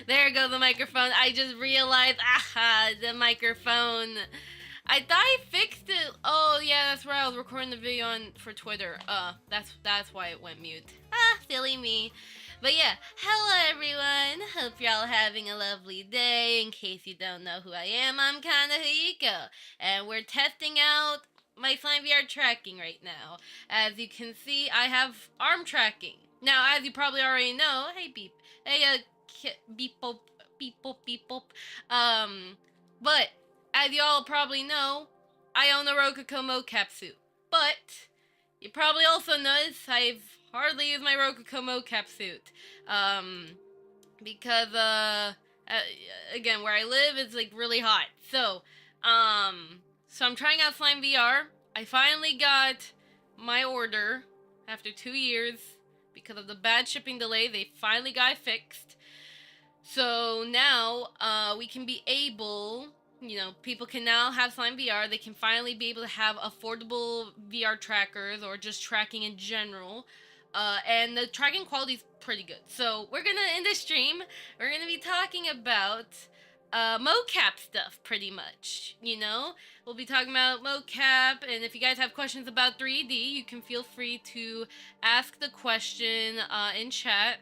There goes the microphone. I just realized, aha, the microphone. I thought I fixed it. Oh yeah, that's right. I was recording the video on for Twitter. That's why it went mute. Ah, silly me. But yeah, hello everyone. Hope you're all having a lovely day. In case you don't know who I am, I'm Kana Fuyuko, and we're testing out my SlimeVR tracking right now. As you can see, I have arm tracking. Now, as you probably already know, hey beep, hey beep boop, beep boop, beep boop. But as you all probably know, I own a Rococo Mocap suit. But you probably also noticed I've hardly used my Rococo Mocap suit. Because again, where I live is like really hot. So I'm trying out SlimeVR. I finally got my order after 2 years because of the bad shipping delay. They finally got it fixed. So now we can be able, people can now have SlimeVR. They can finally be able to have affordable VR trackers or just tracking in general. And the tracking quality is pretty good. So we're gonna, in this stream, we're gonna be talking about mocap stuff, pretty much. We'll be talking about mocap, and if you guys have questions about 3D, you can feel free to ask the question in chat.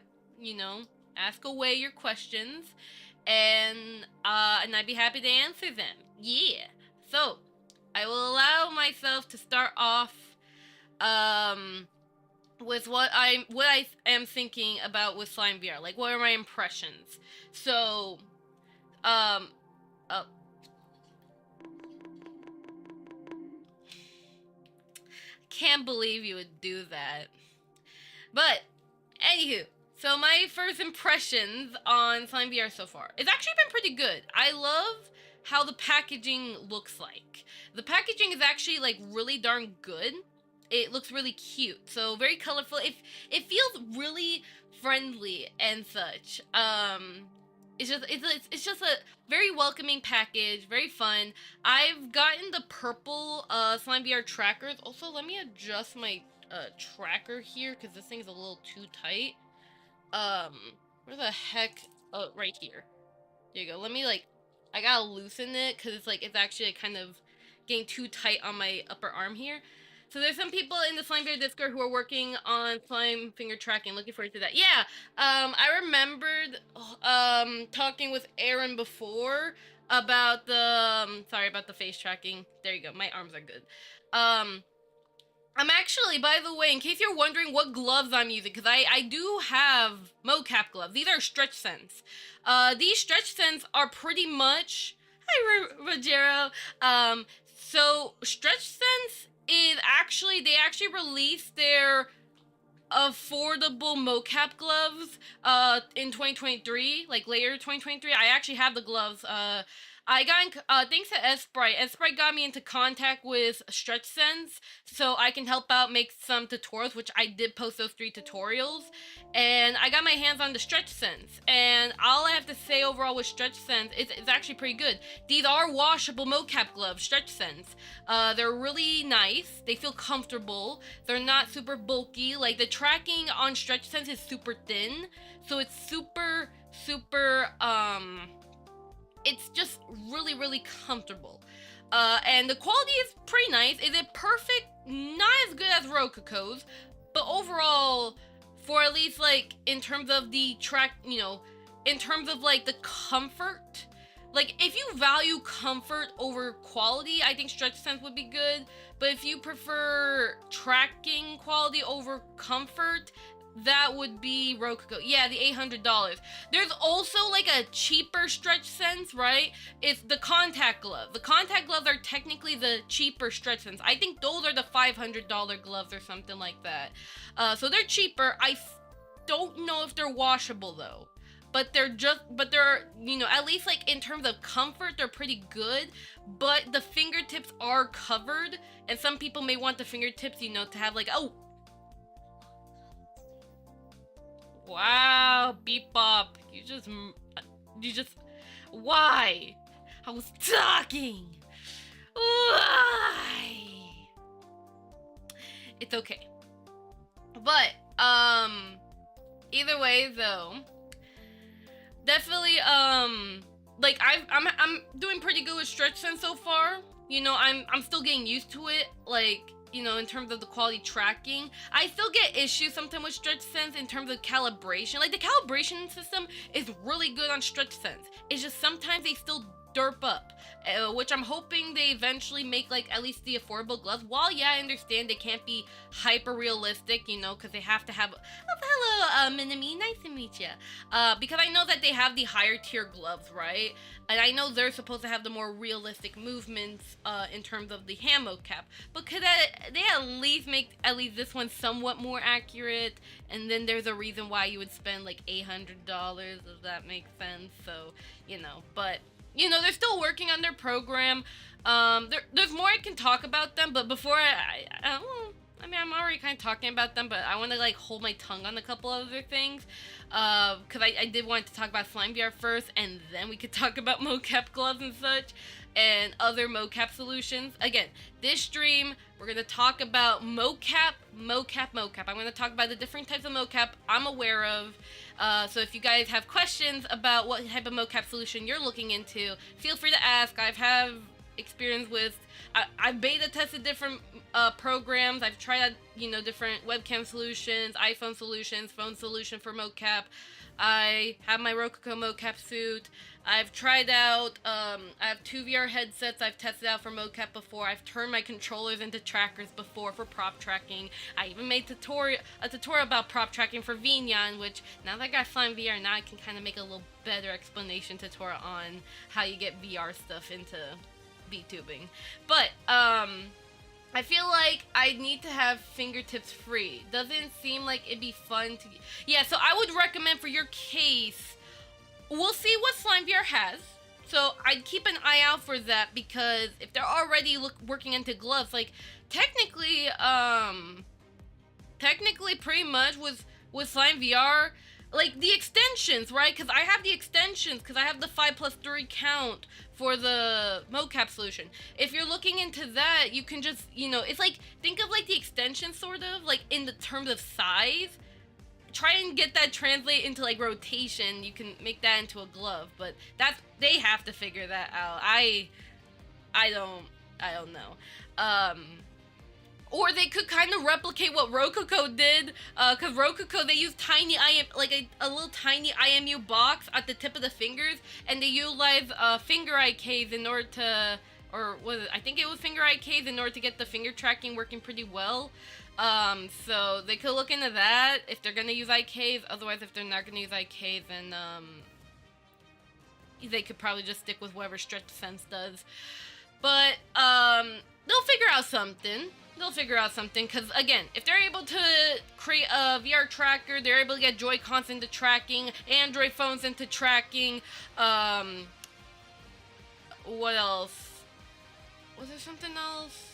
Ask away your questions, and I'd be happy to answer them. Yeah. So I will allow myself to start off with what I am thinking about with SlimeVR. Like, what are my impressions? So, can't believe you would do that. But, anywho, so my first impressions on SlimeVR so far, it's actually been pretty good. I love how the packaging looks like. The packaging is actually, like, really darn good. It looks really cute, so very colorful. It feels really friendly and such. It's just a very welcoming package, very fun. I've gotten the purple SlimeVR trackers. Also, let me adjust my tracker here because this thing's a little too tight. Where the heck? Oh, right here. There you go. Let me I gotta loosen it because it's actually kind of getting too tight on my upper arm here. So there's some people in the SlimeVR Discord who are working on slime finger tracking. Looking forward to that. Yeah, I remembered talking with Aaron before about the sorry about the face tracking. There you go. My arms are good. I'm actually, by the way, in case you're wondering what gloves I'm using, because I do have mocap gloves. These are Stretch Sense. These Stretch Sense are pretty much... Hi, Rogero. So Stretch Sense is actually... They actually released their affordable mocap gloves in 2023, like later 2023. I actually have the gloves. I got in, thanks to Sprite. Sprite got me into contact with Stretch Sense, so I can help out make some tutorials, which I did post those 3 tutorials, and I got my hands on the Stretch Sense, and all I have to say overall with Stretch Sense, it's actually pretty good. These are washable mocap gloves, Stretch Sense. They're really nice, they feel comfortable, they're not super bulky. Like, the tracking on Stretch Sense is super thin, so it's super, it's just really, really comfortable. And the quality is pretty nice. Is it perfect? Not as good as Rococo's, but overall, for at least, in terms of the track, in terms of, the comfort, if you value comfort over quality, I think Stretch Sense would be good, but if you prefer tracking quality over comfort, that would be Rococo. Yeah, the $800. There's also a cheaper Stretch Sense, right? It's the contact glove. The contact gloves are technically the cheaper Stretch Sense. I think those are the $500 gloves or something like that. So they're cheaper. I don't know if they're washable though. But they're at least in terms of comfort, they're pretty good. But the fingertips are covered, and some people may want the fingertips, to have oh. Wow, Beep Bop, you just, why? I was talking. Why? It's okay. But, either way, though, definitely, like I'm doing pretty good with stretch sense so far. You know, I'm still getting used to it. Like, you know, in terms of the quality tracking, I still get issues sometimes with stretch sense in terms of calibration. Like the calibration system is really good on stretch sense. It's just sometimes they still derp up, which I'm hoping they eventually make like at least the affordable gloves. While yeah, I understand they can't be hyper realistic, you know, because they have to have. Oh, hello, Minami, nice to meet you. Because I know that they have the higher tier gloves, right? And I know they're supposed to have the more realistic movements in terms of the hand mocap. But could they at least make at least this one somewhat more accurate? And then there's a reason why you would spend like $800, if that makes sense. So, you know, but you know, they're still working on their program. There's more I can talk about them, but before I mean, I'm already kind of talking about them, but I want to like hold my tongue on a couple other things, because I did want to talk about SlimeVR first, and then we could talk about mocap gloves and such, and other mocap solutions. Again, this stream, we're going to talk about mocap. I'm going to talk about the different types of mocap I'm aware of. So if you guys have questions about what type of mocap solution you're looking into, feel free to ask. I've have experience with, I've beta tested different programs. I've tried out, you know, different webcam solutions, iPhone solutions, phone solution for mocap. I have my Rococo mocap suit. I've tried out, I have 2VR headsets I've tested out for mocap before. I've turned my controllers into trackers before for prop tracking. I even made a tutorial about prop tracking for Vinyan, which now that I got SlimeVR, now I can kind of make a little better explanation tutorial on how you get VR stuff into VTubing. But, I feel like I need to have fingertips free. Doesn't seem like it'd be fun to... Yeah, so I would recommend for your case, we'll see what SlimeVR has. So I'd keep an eye out for that, because if they're already working into gloves, like technically pretty much with SlimeVR, like the extensions, right? Because I have the extensions, because I have the 5+3 count for the mocap solution. If you're looking into that, you can just, you know, it's like, think of like the extension sort of, like in the terms of size. Try and get that translate into like rotation. You can make that into a glove, but they have to figure that out. I don't know. Or they could kind of replicate what Rococo did, because Rococo, they use tiny a little tiny IMU box at the tip of the fingers, and they utilize finger IKs in order to, or was it, I think it was finger IKs in order to get the finger tracking working pretty well. So they could look into that if they're gonna use IKs. Otherwise, if they're not gonna use IKs, then they could probably just stick with whatever Stretch Sense does. But they'll figure out something. Because again, if they're able to create a VR tracker, they're able to get Joy-Cons into tracking, Android phones into tracking, what else? Was there something else?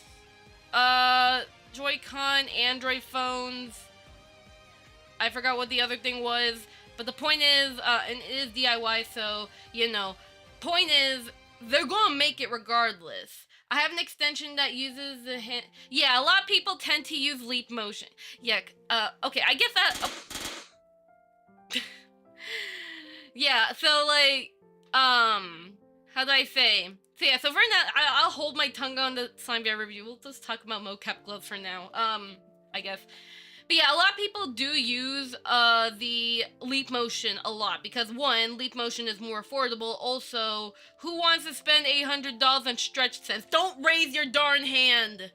Joy-Con, Android phones, I forgot what the other thing was, but the point is, and it is DIY, so, you know, point is, they're gonna make it regardless. I have an extension that uses the hand. Yeah, a lot of people tend to use leap motion. Yeah, okay, I guess that... yeah, so, like, how do I say? So, yeah, so for now, I'll hold my tongue on the SlimeVR review. We'll just talk about mocap gloves for now, I guess. But yeah, a lot of people do use the leap motion a lot because, one, leap motion is more affordable. Also, who wants to spend $800 on Stretch Sense? Don't raise your darn hand!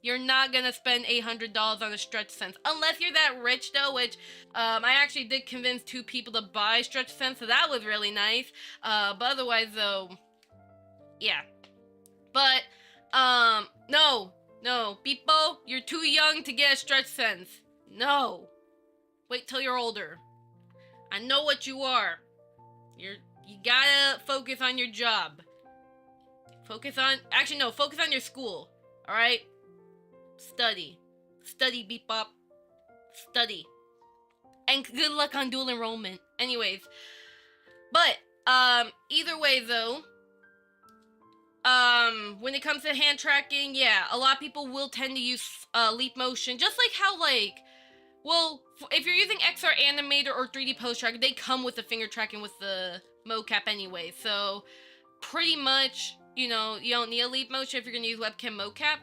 You're not gonna spend $800 on a Stretch Sense. Unless you're that rich, though, which I actually did convince 2 people to buy Stretch Sense, so that was really nice. But otherwise, though, yeah. But, no, Beepo, you're too young to get a Stretch Sense. No. Wait till you're older. I know what you are. You gotta focus on your job. Focus on your school. Alright? Study, Beepop. Study. And good luck on dual enrollment. Anyways. But, either way, though, when it comes to hand tracking, yeah, a lot of people will tend to use leap motion, just like how, like, well, if you're using XR Animator or 3D Post Tracker, they come with the finger tracking with the mocap anyway. So pretty much, you know, you don't need a leap motion if you're gonna use webcam mocap.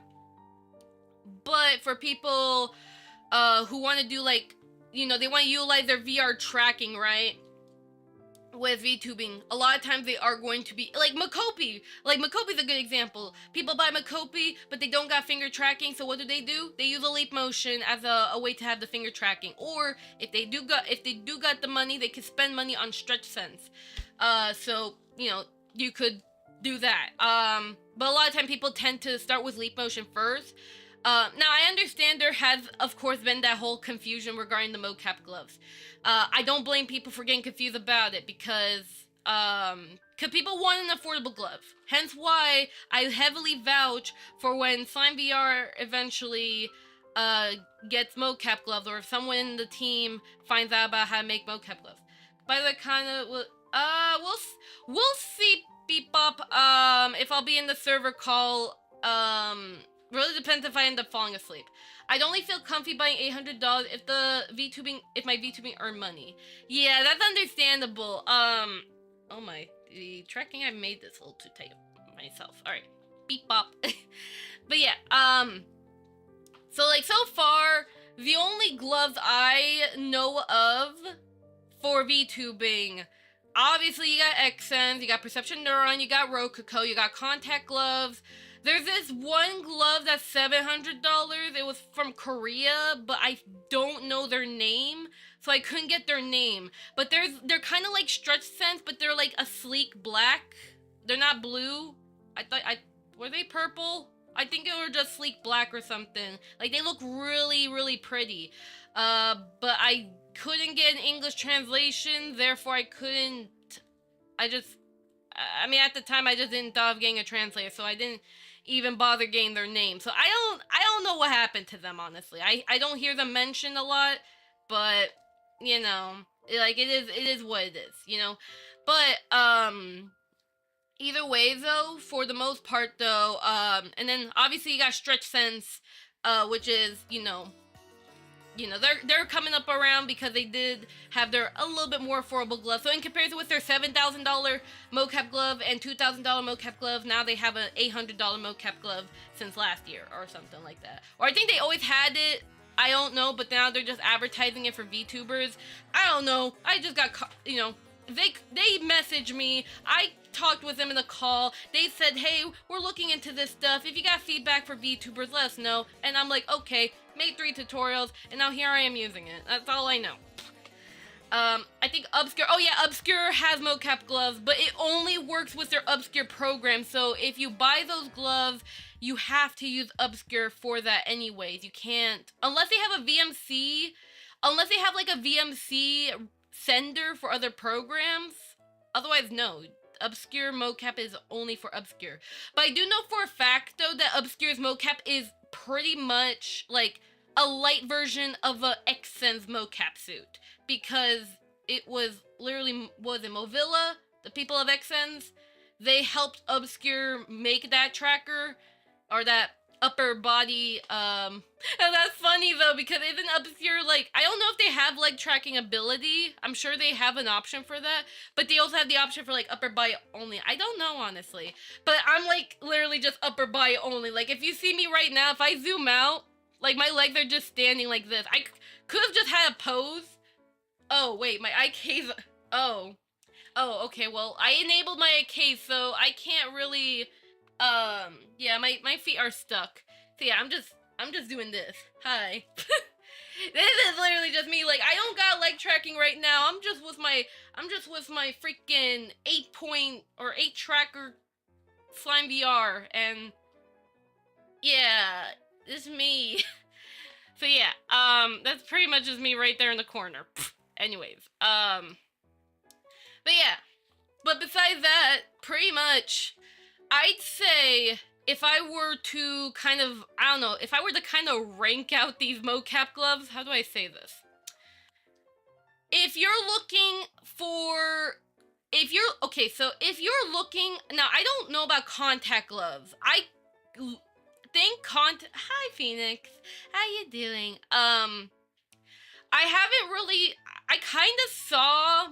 But for people who want to do like, you know, they want to utilize their VR tracking, right? With VTubing, a lot of times they are going to be like Mocopi. Like Mocopi's a good example. People buy Mocopi, but they don't got finger tracking. So what do? They use a leap motion as a way to have the finger tracking. Or if they do got the money, they could spend money on Stretch Sense. So you know you could do that. But a lot of time people tend to start with leap motion first. Now I understand there has, of course, been that whole confusion regarding the mocap gloves. I don't blame people for getting confused about it because people want an affordable glove. Hence why I heavily vouch for when SlimeVR eventually gets mocap gloves, or if someone in the team finds out about how to make mocap gloves. By the way, Kana, we'll see, Beep Bop, if I'll be in the server call. Really depends if I end up falling asleep. I'd only feel comfy buying $800 if my VTubing earned money. Yeah, that's understandable. Oh my, the tracking, I made this a little too tight myself. All right, beep bop. But yeah, so like so far, the only gloves I know of for VTubing, obviously you got Xsense, you got Perception Neuron, you got Rococo, you got contact gloves. There's this one glove that's $700. It was from Korea, but I don't know their name, so I couldn't get their name. But they're kind of like Stretch Sense, but they're like a sleek black. They're not blue. Were they purple? I think it were just sleek black or something. Like they look really, really pretty. But I couldn't get an English translation, therefore I couldn't. I mean, at the time I just didn't thought of getting a translator, so I didn't even bother getting their name. So I don't know what happened to them, honestly. I don't hear them mentioned a lot, but you know, like it is what it is, you know. But either way though, for the most part though, and then obviously you got Stretch Sense, which is, you know, they're coming up around because they did have their a little bit more affordable glove. So in comparison with their $7,000 mocap glove and $2,000 mocap glove, now they have an $800 mocap glove since last year or something like that. Or I think they always had it. I don't know, but now they're just advertising it for VTubers. I don't know. I just got, you know, they messaged me. I talked with them in a call. They said, hey, we're looking into this stuff. If you got feedback for VTubers, let us know. And I'm like, okay, made 3 tutorials, and now here I am using it. That's all I know. I think Obscure, oh yeah, Obscure has mocap gloves, but it only works with their Obscure program. So if you buy those gloves, you have to use Obscure for that anyways. You can't, unless they have a VMC, unless they have like a VMC sender for other programs. Otherwise, no. Obscure mocap is only for Obscure. But I do know for a fact, though, that Obscure's mocap is pretty much like a light version of a Xsense mocap suit. Because it was literally, what was it, Movilla? The people of Xsense? They helped Obscure make that tracker, or that upper body, and that's funny though, because isn't Obscure, like, I don't know if they have leg tracking ability. I'm sure they have an option for that, but they also have the option for like upper body only. I don't know, honestly, but I'm like literally just upper body only. Like if you see me right now, if I zoom out, like my legs are just standing like this. I could have just had a pose. Oh wait, my IK's, oh okay, well I enabled my IK, so I can't really, yeah, my feet are stuck. So yeah, I'm just doing this. Hi. This is literally just me. Like, I don't got leg tracking right now. I'm just with my freaking 8 tracker SlimeVR, and yeah, this is me. So yeah, that's pretty much just me right there in the corner. Anyways, but yeah, but besides that, pretty much, I'd say if I were to kind of, I don't know, if I were to kind of rank out these mocap gloves, how do I say this? If you're looking for, if you're looking, now I don't know about contact gloves. I think hi Phoenix, how you doing? I haven't really. I kind of saw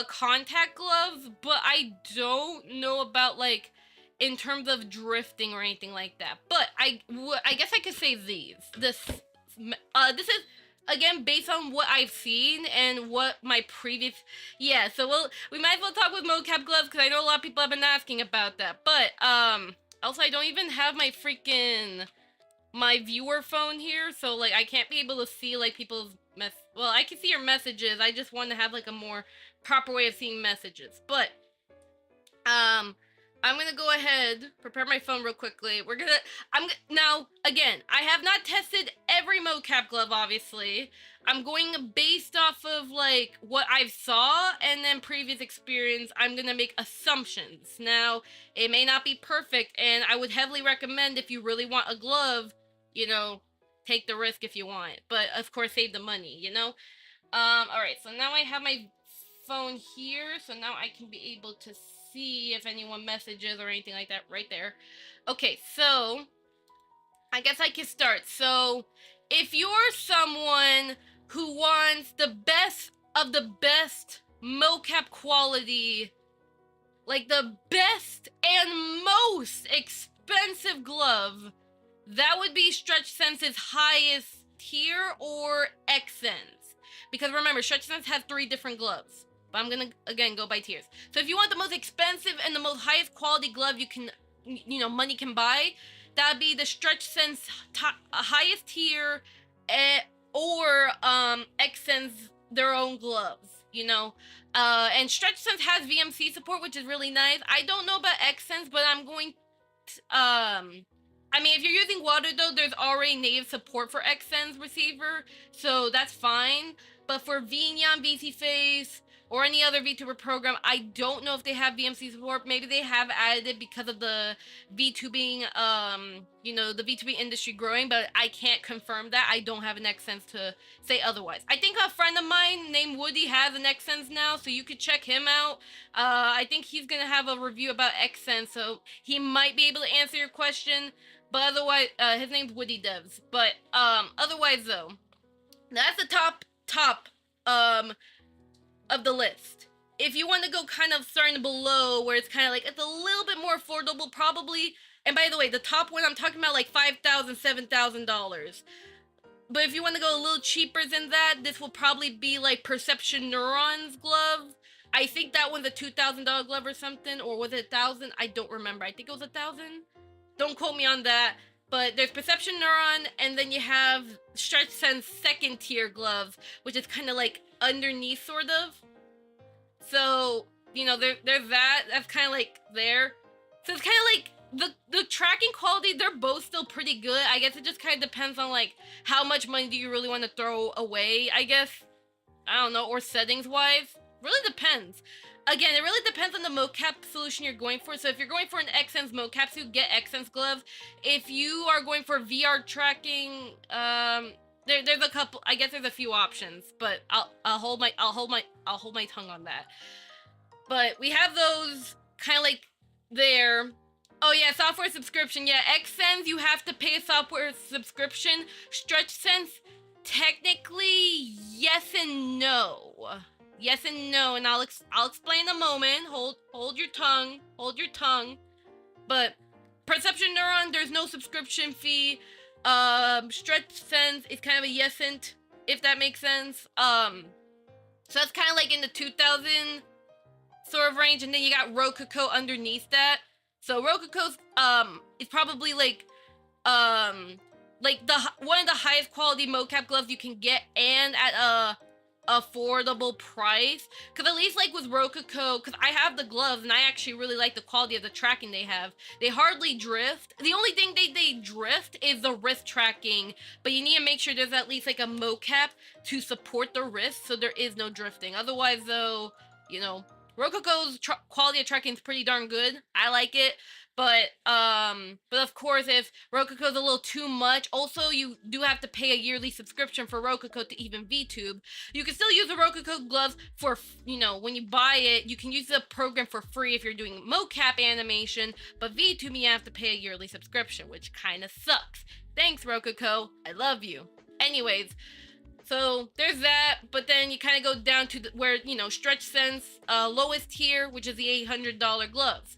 contact gloves, but I don't know about like in terms of drifting or anything like that. But I guess I could say these. This is again based on what I've seen and what my previous. Yeah, so we might as well talk with mocap gloves because I know a lot of people have been asking about that. But also I don't even have my viewer phone here, so like I can't be able to see like people's well, I can see your messages. I just want to have like a more proper way of seeing messages. But I'm gonna go ahead, prepare my phone real quickly. Now again, I have not tested every mocap glove, obviously. I'm going based off of like what I've saw and then previous experience. I'm gonna make assumptions. Now it may not be perfect, and I would heavily recommend if you really want a glove, you know, take the risk if you want it, but of course save the money, you know. All right, so now I have my phone here, so now I can be able to see if anyone messages or anything like that right there. Okay, so I guess I can start. So if you're someone who wants the best of the best mocap quality, like the best and most expensive glove, that would be Stretch Sense's highest tier or X-Sense. Because remember, Stretch Sense has 3 different gloves. But I'm gonna, again, go by tiers. So if you want the most expensive and the most highest quality glove you can, money can buy, that would be the Stretch Sense highest tier, or X-Sense their own gloves, and Stretch Sense has VMC support, which is really nice. I don't know about X-Sense, but I'm going to, I mean, if you're using water, though, there's already native support for X-Sense receiver, so that's fine. But for VNyan, VC Face, or any other VTuber program, I don't know if they have VMC support. Maybe they have added it because of the VTubing, the VTubing industry growing, but I can't confirm that. I don't have an X-Sense to say otherwise. I think a friend of mine named Woody has an X-Sense now, so you could check him out. I think he's gonna have a review about X-Sense, so he might be able to answer your question. But otherwise, his name's Woody Devs. But otherwise, though, that's the top of the list. If you want to go kind of starting below, where it's kind of like it's a little bit more affordable, probably. And by the way, the top one I'm talking about like $5,000, $7,000. But if you want to go a little cheaper than that, this will probably be like Perception Neurons glove. I think that one's a $2,000 glove or something, or was it $1,000? I don't remember. I think it was $1,000. Don't quote me on that. But there's Perception Neuron, and then you have Stretch Sense second tier gloves, which is kind of like underneath, sort of. So, there's that. That's kind of like there. So it's kind of like the tracking quality, they're both still pretty good. I guess it just kind of depends on like how much money do you really want to throw away, I guess. I don't know, or settings wise. Really depends. Again, it really depends on the mocap solution you're going for. So if you're going for an X-Sense mocap suit, get X-Sense gloves. If you are going for VR tracking, there's a couple. I guess there's a few options, but I'll hold my tongue on that. But we have those kind of like there. Oh yeah, software subscription. Yeah, X-Sense, you have to pay a software subscription. Stretch Sense, technically yes and no. Yes and no, and I'll explain in a moment. Hold your tongue. Hold your tongue. But Perception Neuron, there's no subscription fee. Stretch Sense is kind of a yes-ent, if that makes sense. So that's kind of like in the 2,000 sort of range, and then you got Rococo underneath that. So Rococo's is probably like one of the highest quality mocap gloves you can get, and at a affordable price. Because at least like with Rococo, because I have the gloves and I actually really like the quality of the tracking they have. They hardly drift. The only thing they drift is the wrist tracking, but you need to make sure there's at least like a mocap to support the wrist, so there is no drifting. Otherwise though, Rococo's quality of tracking is pretty darn good. I like it. But of course, if Rococo's a little too much, also you do have to pay a yearly subscription for Rococo to even VTube. You can still use the Rococo gloves for, when you buy it, you can use the program for free if you're doing mocap animation, but VTube you have to pay a yearly subscription, which kind of sucks. Thanks, Rococo. I love you. Anyways, So there's that, but then you kind of go down to where, you know, Stretch Sense, lowest tier, which is the $800 gloves.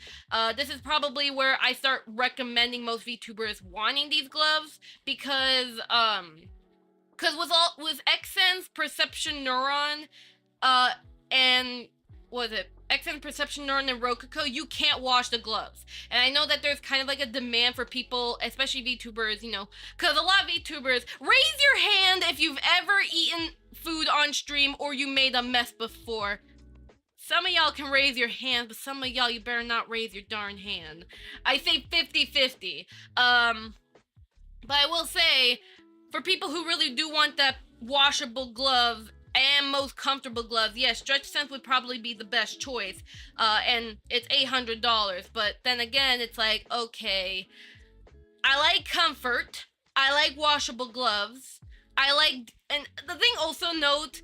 This is probably where I start recommending most VTubers wanting these gloves because with Xsense, Perception Neuron, and what was it? XN Perception Neuron and Rococo, you can't wash the gloves. And I know that there's kind of like a demand for people, especially VTubers, you know, because a lot of VTubers, raise your hand if you've ever eaten food on stream or you made a mess before. Some of y'all can raise your hand, but some of y'all, you better not raise your darn hand. I say 50-50. But I will say, for people who really do want that washable glove and most comfortable gloves, yes, Stretch Sense would probably be the best choice. And it's $800. But then again, it's like, okay, I like comfort. I like washable gloves. And the thing also note,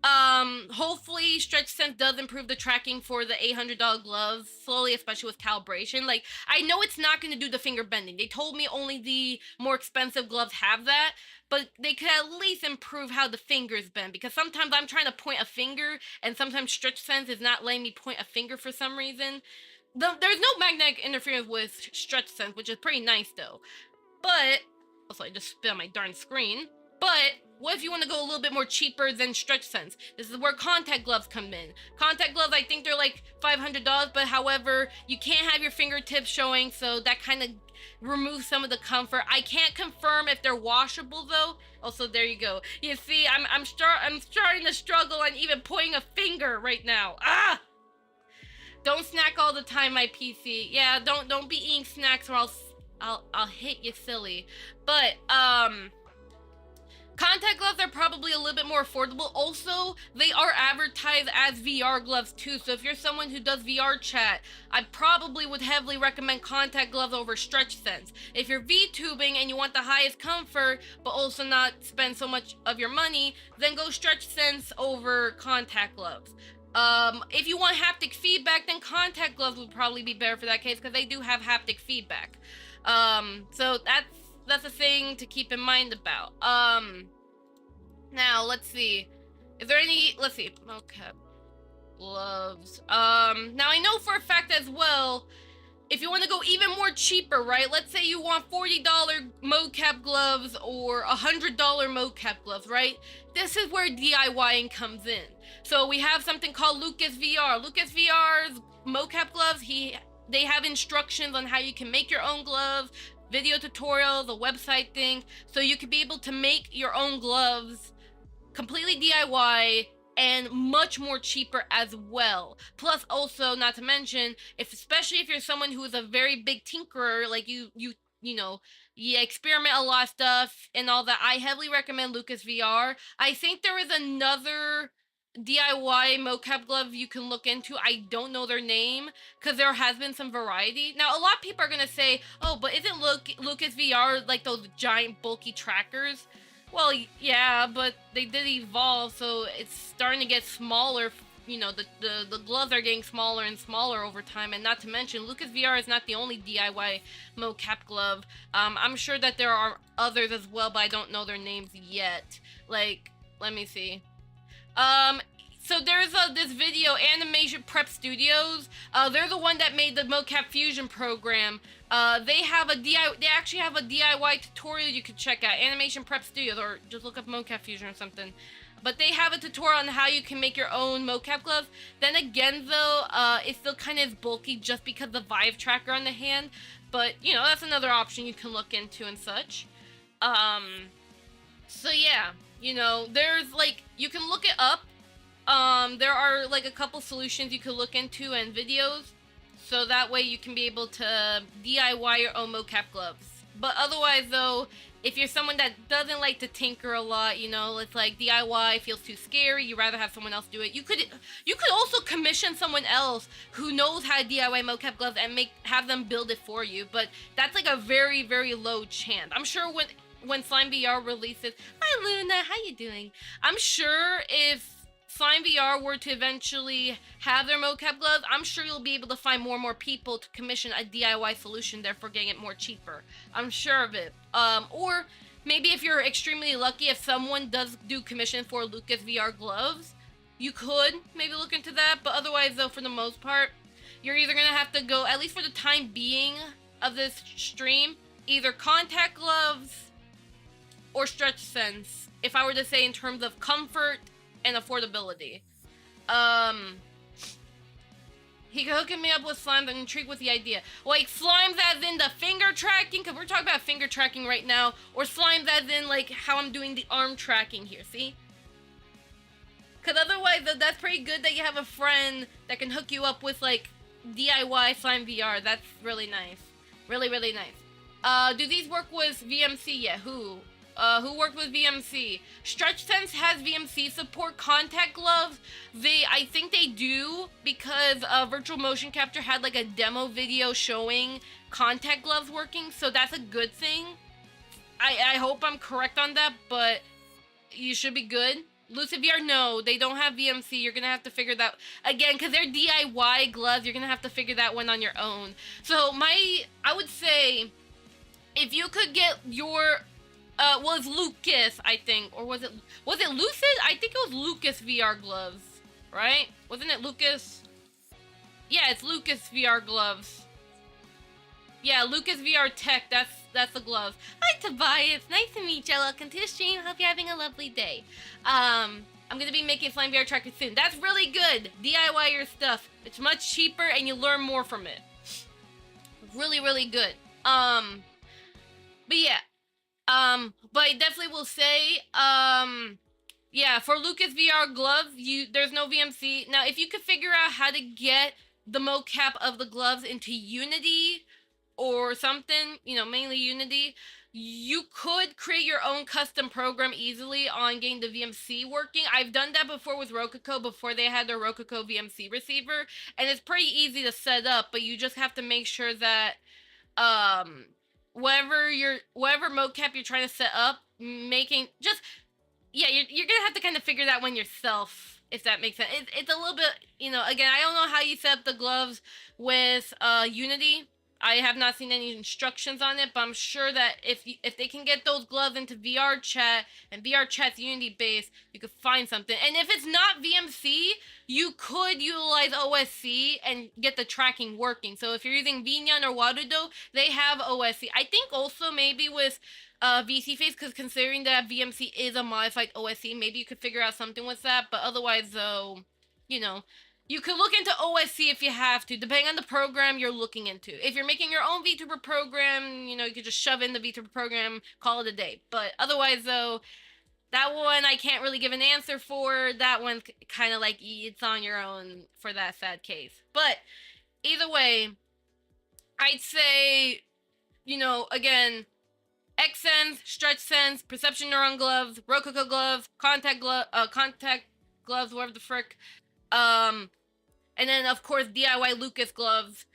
hopefully Stretch Sense does improve the tracking for the $800 gloves slowly, especially with calibration. Like, I know it's not going to do the finger bending. They told me only the more expensive gloves have that, but they could at least improve how the fingers bend, because sometimes I'm trying to point a finger and sometimes Stretch Sense is not letting me point a finger for some reason. There's no magnetic interference with Stretch Sense, which is pretty nice though. But also, I just spit on my darn screen. But what if you want to go a little bit more cheaper than Stretch Sense? This is where contact gloves come in. Contact gloves, I think they're like $500, but however, you can't have your fingertips showing, so that kind of removes some of the comfort. I can't confirm if they're washable though. Also, there you go. You see, I'm starting to struggle on even pointing a finger right now. Ah! Don't snack all the time, my PC. Yeah, don't be eating snacks or I'll hit you silly. But contact gloves are probably a little bit more affordable. Also, they are advertised as VR gloves too. So if you're someone who does VR chat, I probably would heavily recommend contact gloves over Stretch Sense. If you're VTubing and you want the highest comfort, but also not spend so much of your money, then go Stretch Sense over contact gloves. If you want haptic feedback, then contact gloves would probably be better for that case, because they do have haptic feedback. So that's a thing to keep in mind about. Now let's see. Is there any, let's see, Mocap gloves. Now I know for a fact as well, if you want to go even more cheaper, right? Let's say you want $40 Mocap gloves or $100 Mocap gloves, right? This is where DIYing comes in. So we have something called Lucas VR. Lucas VR's Mocap gloves, they have instructions on how you can make your own gloves, video tutorials, a website thing, so you could be able to make your own gloves completely DIY and much more cheaper as well. Plus, also, not to mention, especially if you're someone who is a very big tinkerer, like you know, you experiment a lot of stuff and all that, I heavily recommend Lucas VR. I think there is another DIY mocap glove you can look into. I don't know their name because there has been some variety. Now, a lot of people are gonna say, oh, but isn't Lucas VR like those giant bulky trackers? Well, yeah, but they did evolve, so it's starting to get smaller. You know, the gloves are getting smaller and smaller over time, and not to mention, Lucas VR is not the only DIY mocap glove. I'm sure that there are others as well, but I don't know their names yet. Like, let me see. So there's this video, Animation Prep Studios. They're the one that made the Mocap Fusion program. They actually have a DIY tutorial you could check out, Animation Prep Studios, or just look up Mocap Fusion or something. But they have a tutorial on how you can make your own mocap gloves. Then again, though, it still kind of is bulky just because of the Vive tracker on the hand. But, you know, that's another option you can look into and such. So yeah, you know, there's like, you can look it up. There are like a couple solutions you could look into and videos. So that way you can be able to DIY your own mocap gloves. But otherwise, though, if you're someone that doesn't like to tinker a lot, you know, it's like DIY feels too scary, you'd rather have someone else do it. You could also commission someone else who knows how to DIY mocap gloves and have them build it for you. But that's like a very, very low chance. I'm sure when SlimeVR releases, hi Luna, how you doing? I'm sure if SlimeVR were to eventually have their mocap gloves, I'm sure you'll be able to find more and more people to commission a DIY solution, therefore getting it more cheaper. I'm sure of it. Or maybe if you're extremely lucky, if someone does do commission for Lucas VR gloves, you could maybe look into that. But otherwise, though, for the most part, you're either gonna have to go, at least for the time being of this stream, either contact gloves or stretch sense, if I were to say in terms of comfort and affordability. He could hook me up with slimes. I'm intrigued with the idea. Like, slimes as in the finger tracking, because we're talking about finger tracking right now, or slimes as in, like, how I'm doing the arm tracking here, see? Because otherwise, that's pretty good that you have a friend that can hook you up with, like, DIY SlimeVR. That's really nice. Really, really nice. Do these work with VMC yet? Who worked with VMC? StretchSense has VMC support. Contact gloves, I think they do, because Virtual Motion Capture had like a demo video showing contact gloves working, so that's a good thing. I hope I'm correct on that, but you should be good. LucidVR, no, they don't have VMC. You're gonna have to figure that again, because they're DIY gloves. You're gonna have to figure that one on your own. So I would say, if you could get your was Lucas, I think, or was it Lucid? I think it was Lucas VR gloves, right? Wasn't it Lucas? Yeah, it's Lucas VR gloves. Yeah, Lucas VR Tech, that's the gloves. Hi Tobias, nice to meet you. Welcome to the stream. Hope you're having a lovely day. I'm gonna be making SlimeVR tracker soon. That's really good. DIY your stuff. It's much cheaper and you learn more from it. Really, really good. But yeah. But I definitely will say, yeah, for Lucas VR gloves, there's no VMC. Now, if you could figure out how to get the mocap of the gloves into Unity or something, you know, mainly Unity, you could create your own custom program easily on getting the VMC working. I've done that before with Rococo, before they had their Rococo VMC receiver, and it's pretty easy to set up, but you just have to make sure that, whatever mocap you're trying to set up, you're gonna have to kind of figure that one yourself, if that makes sense. It's a little bit, you know, again, I don't know how you set up the gloves with Unity. I have not seen any instructions on it, but I'm sure that if they can get those gloves into VR chat, and VR chat's Unity based, you could find something. And if it's not VMC, you could utilize OSC and get the tracking working. So if you're using Vinyan or Warudo, they have OSC. I think also maybe with VC Face, because considering that VMC is a modified OSC, maybe you could figure out something with that. But otherwise, though, you know, you could look into OSC if you have to, depending on the program you're looking into. If you're making your own Vtuber program, you know, you could just shove in the Vtuber program, call it a day. But otherwise, though, that one I can't really give an answer for. That one's kind of like, it's on your own for that sad case. But either way, I'd say, you know, again, X-Sense, Stretch Sense, Perception Neuron gloves, Rococo gloves, contact gloves, whatever the frick. And then, of course, DIY Lucas gloves.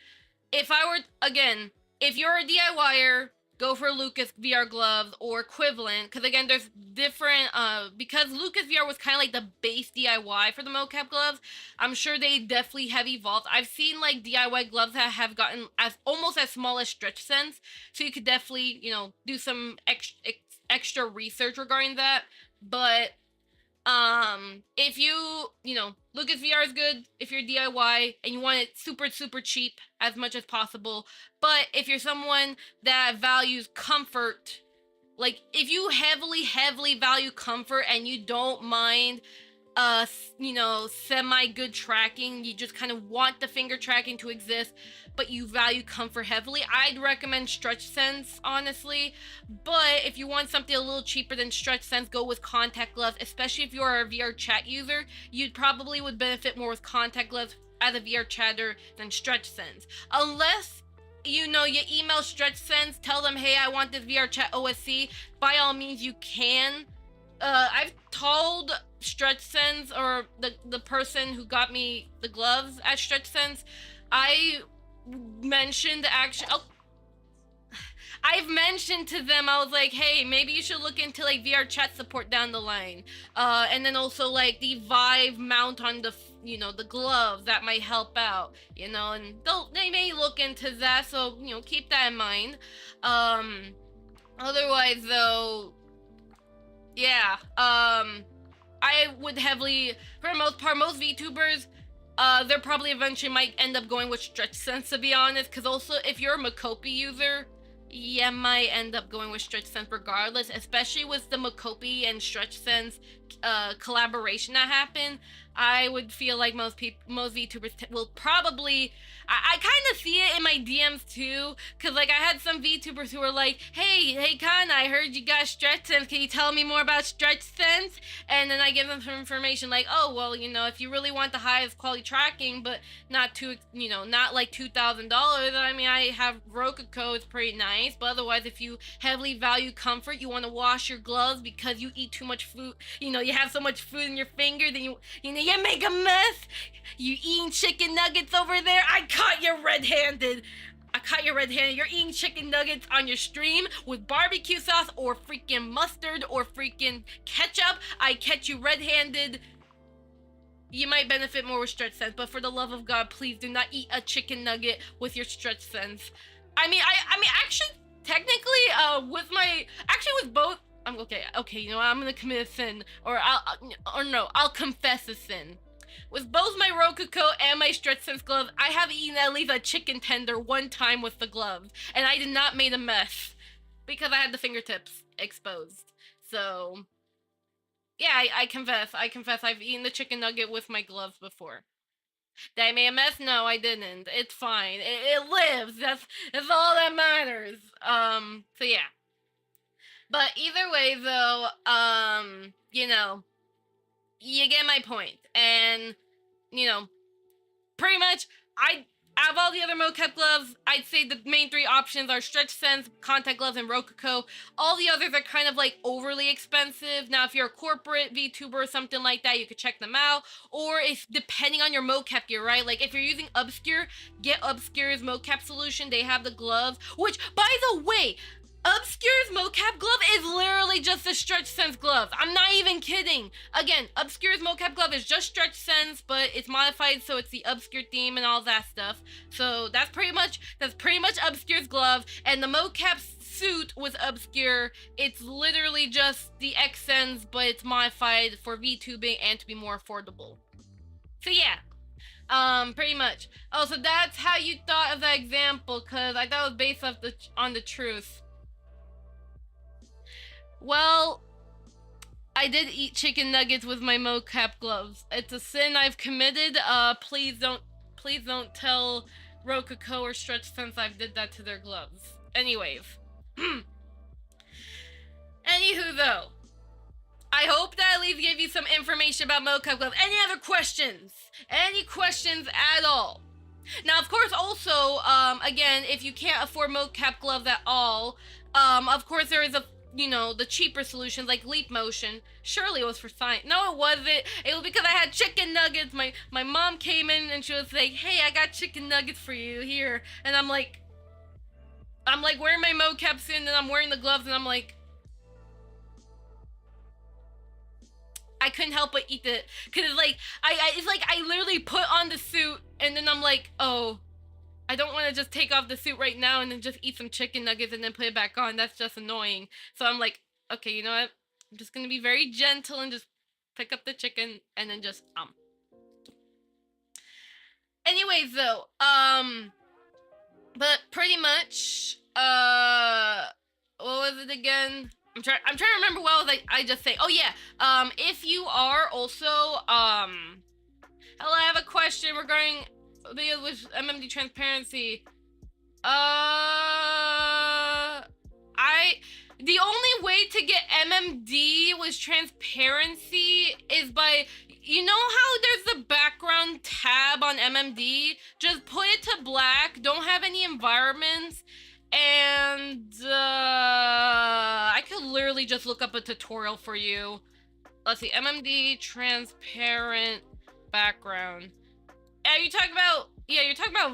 If you're a DIYer, go for Lucas VR gloves or equivalent. Because, again, there's different, because Lucas VR was kind of like the base DIY for the mocap gloves, I'm sure they definitely have evolved. I've seen, like, DIY gloves that have gotten almost as small as Stretch Sense. So you could definitely, you know, do some extra research regarding that. But if you know, Lucas VR is good if you're DIY and you want it super, super cheap as much as possible. But if you're someone that values comfort, like if you heavily value comfort and you don't mind, you know, semi-good tracking, you just kind of want the finger tracking to exist, but you value comfort heavily, I'd recommend Stretch Sense, honestly. But if you want something a little cheaper than Stretch Sense, go with contact gloves, especially if you're a VR chat user. You probably would benefit more with contact gloves as a VR chatter than Stretch Sense. Unless, you know, you email Stretch Sense, tell them, hey, I want this VR chat OSC, by all means you can. I've told Stretch Sense, or the person who got me the gloves at Stretch Sense, I mentioned I've mentioned to them, I was like, hey, maybe you should look into like VR chat support down the line, and then also like the Vive mount on the, you know, the glove, that might help out, you know, and they may look into that, so, you know, keep that in mind. Otherwise, though, yeah, I would heavily, for the most part, most VTubers, they're probably eventually might end up going with Stretch Sense, to be honest, because also, if you're a Mocopi user, you might end up going with Stretch Sense regardless, especially with the Mocopi and Stretch Sense collaboration that happened. I would feel like most VTubers will probably. I kind of see it in my DMs too, cause like I had some VTubers who were like, "Hey, Kana, I heard you got Stretch Sense. Can you tell me more about Stretch Sense?" And then I give them some information like, "Oh, well, if you really want the highest quality tracking, but not too, not like $2,000. I mean, I have Rococo. It's pretty nice, but otherwise, if you heavily value comfort, you want to wash your gloves because you eat too much food. You have so much food in your finger, then you make a mess. You eating chicken nuggets over there. I caught you red-handed. You're eating chicken nuggets on your stream with barbecue sauce or freaking mustard or freaking ketchup. I catch you red-handed. You might benefit more with Stretch Sense, but for the love of God, please do not eat a chicken nugget with your Stretch Sense. I mean, actually, technically, with both, I'm okay. I'm gonna commit a sin, or I'll confess a sin. With both my Rococo and my Stretch Sense gloves, I have eaten at least a chicken tender one time with the gloves, and I did not make a mess because I had the fingertips exposed. So, yeah, I confess. I've eaten the chicken nugget with my gloves before. Did I make a mess? No, I didn't. It's fine. It lives. That's all that matters. So yeah. But either way, though, you get my point. And, pretty much, out of all the other mocap gloves, I'd say the main three options are Stretch Sense, Contact Gloves, and Rococo. All the others are kind of like overly expensive. Now, if you're a corporate VTuber or something like that, you could check them out. Or if, depending on your mocap gear, right? Like if you're using Obscure, get Obscure's mocap solution. They have the gloves, which, by the way, Obscure's mocap glove is literally just the Stretch Sense glove. I'm not even kidding. Again, Obscure's mocap glove is just Stretch Sense, but it's modified so it's the Obscure theme and all that stuff. So that's pretty much Obscure's glove. And the mocap suit with Obscure, it's literally just the X-Sense, but it's modified for VTubing and to be more affordable. So yeah. Pretty much. Oh, so that's how you thought of that example, because I thought it was based on the truth. Well, I did eat chicken nuggets with my mocap gloves. It's a sin I've committed. Please don't tell Rococo or Stretch Sense I've did that to their gloves. Anyways. Anywho, though, I hope that at least gave you some information about mocap gloves. Any other questions? Any questions at all? Now, of course, also, again, if you can't afford mocap gloves at all, of course there is the cheaper solutions like Leap Motion. Surely it was for science. No, it wasn't. It was because I had chicken nuggets. My mom came in and she was like, "Hey, I got chicken nuggets for you here." And I'm like wearing my mocaps in and I'm wearing the gloves and I'm like, I couldn't help but eat it. Cause it's like, I literally put on the suit and then I'm like, oh, I don't want to just take off the suit right now and then just eat some chicken nuggets and then put it back on. That's just annoying. So I'm like, okay, you know what? I'm just gonna be very gentle and just pick up the chicken and then just Anyways, though, but pretty much, what was it again? I'm trying to remember what was I just say. Oh yeah, if you are also, hello, I have a question regarding videos with MMD transparency. The only way to get MMD with transparency is by, how there's the background tab on MMD? Just put it to black, don't have any environments, and I could literally just look up a tutorial for you. Let's see, MMD transparent background. You're talking about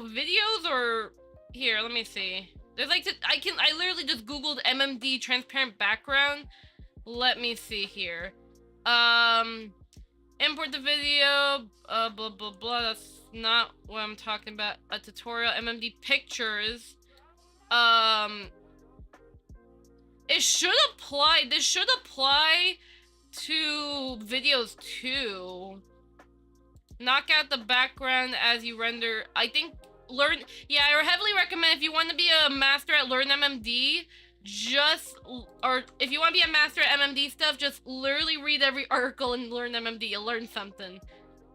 videos or here, let me see. There's I literally just Googled MMD transparent background. Let me see here. Import the video, blah, blah, blah. That's not what I'm talking about. A tutorial, MMD pictures. If It should apply. This should apply to videos too. Knock out the background as you render. I think yeah, I heavily recommend if you want to be a master at Learn MMD, or if you want to be a master at MMD stuff, just literally read every article and learn MMD. You'll learn something.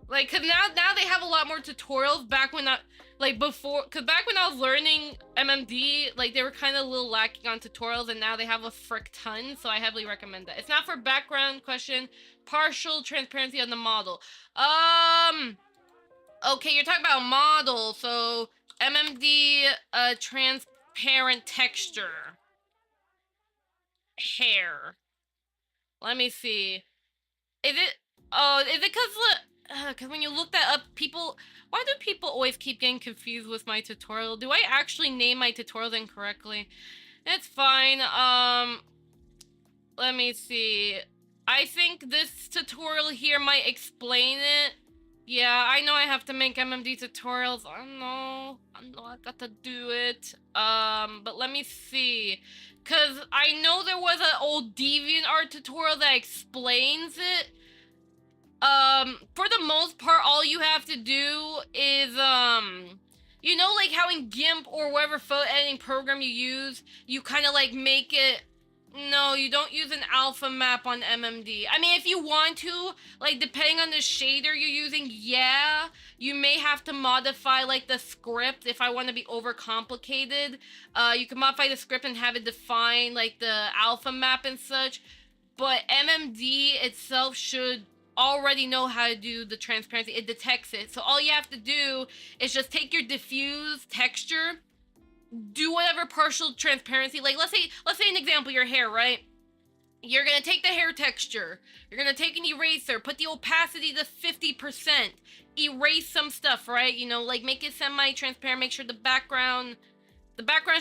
Like, cause now they have a lot more tutorials. Back when I, back when I was learning MMD, like they were kind of a little lacking on tutorials, and now they have a frick ton. So I heavily recommend that. It's not for background question. Partial transparency on the model. Okay, you're talking about model. So MMD, transparent texture, hair. Let me see. Is it? Oh, is it because when you look that up, why do people always keep getting confused with my tutorial? Do I actually name my tutorials incorrectly? It's fine. Let me see. I think this tutorial here might explain it. Yeah, I know I have to make MMD tutorials. I know I got to do it. But let me see. Cause I know there was an old DeviantArt tutorial that explains it. For the most part, all you have to do is, you know, like how in GIMP or whatever photo editing program you use, you kind of like make it. No, you don't use an alpha map on MMD. I mean, if you want to, like, depending on the shader you're using, yeah, you may have to modify, like, the script if I want to be overcomplicated. You can modify the script and have it define, like, the alpha map and such. But MMD itself should already know how to do the transparency. It detects it. So all you have to do is just take your diffuse texture, do whatever partial transparency, like let's say an example, your hair, right? You're gonna take the hair texture, you're gonna take an eraser, put the opacity to 50%, erase some stuff, right? You know, like make it semi-transparent, make sure the background's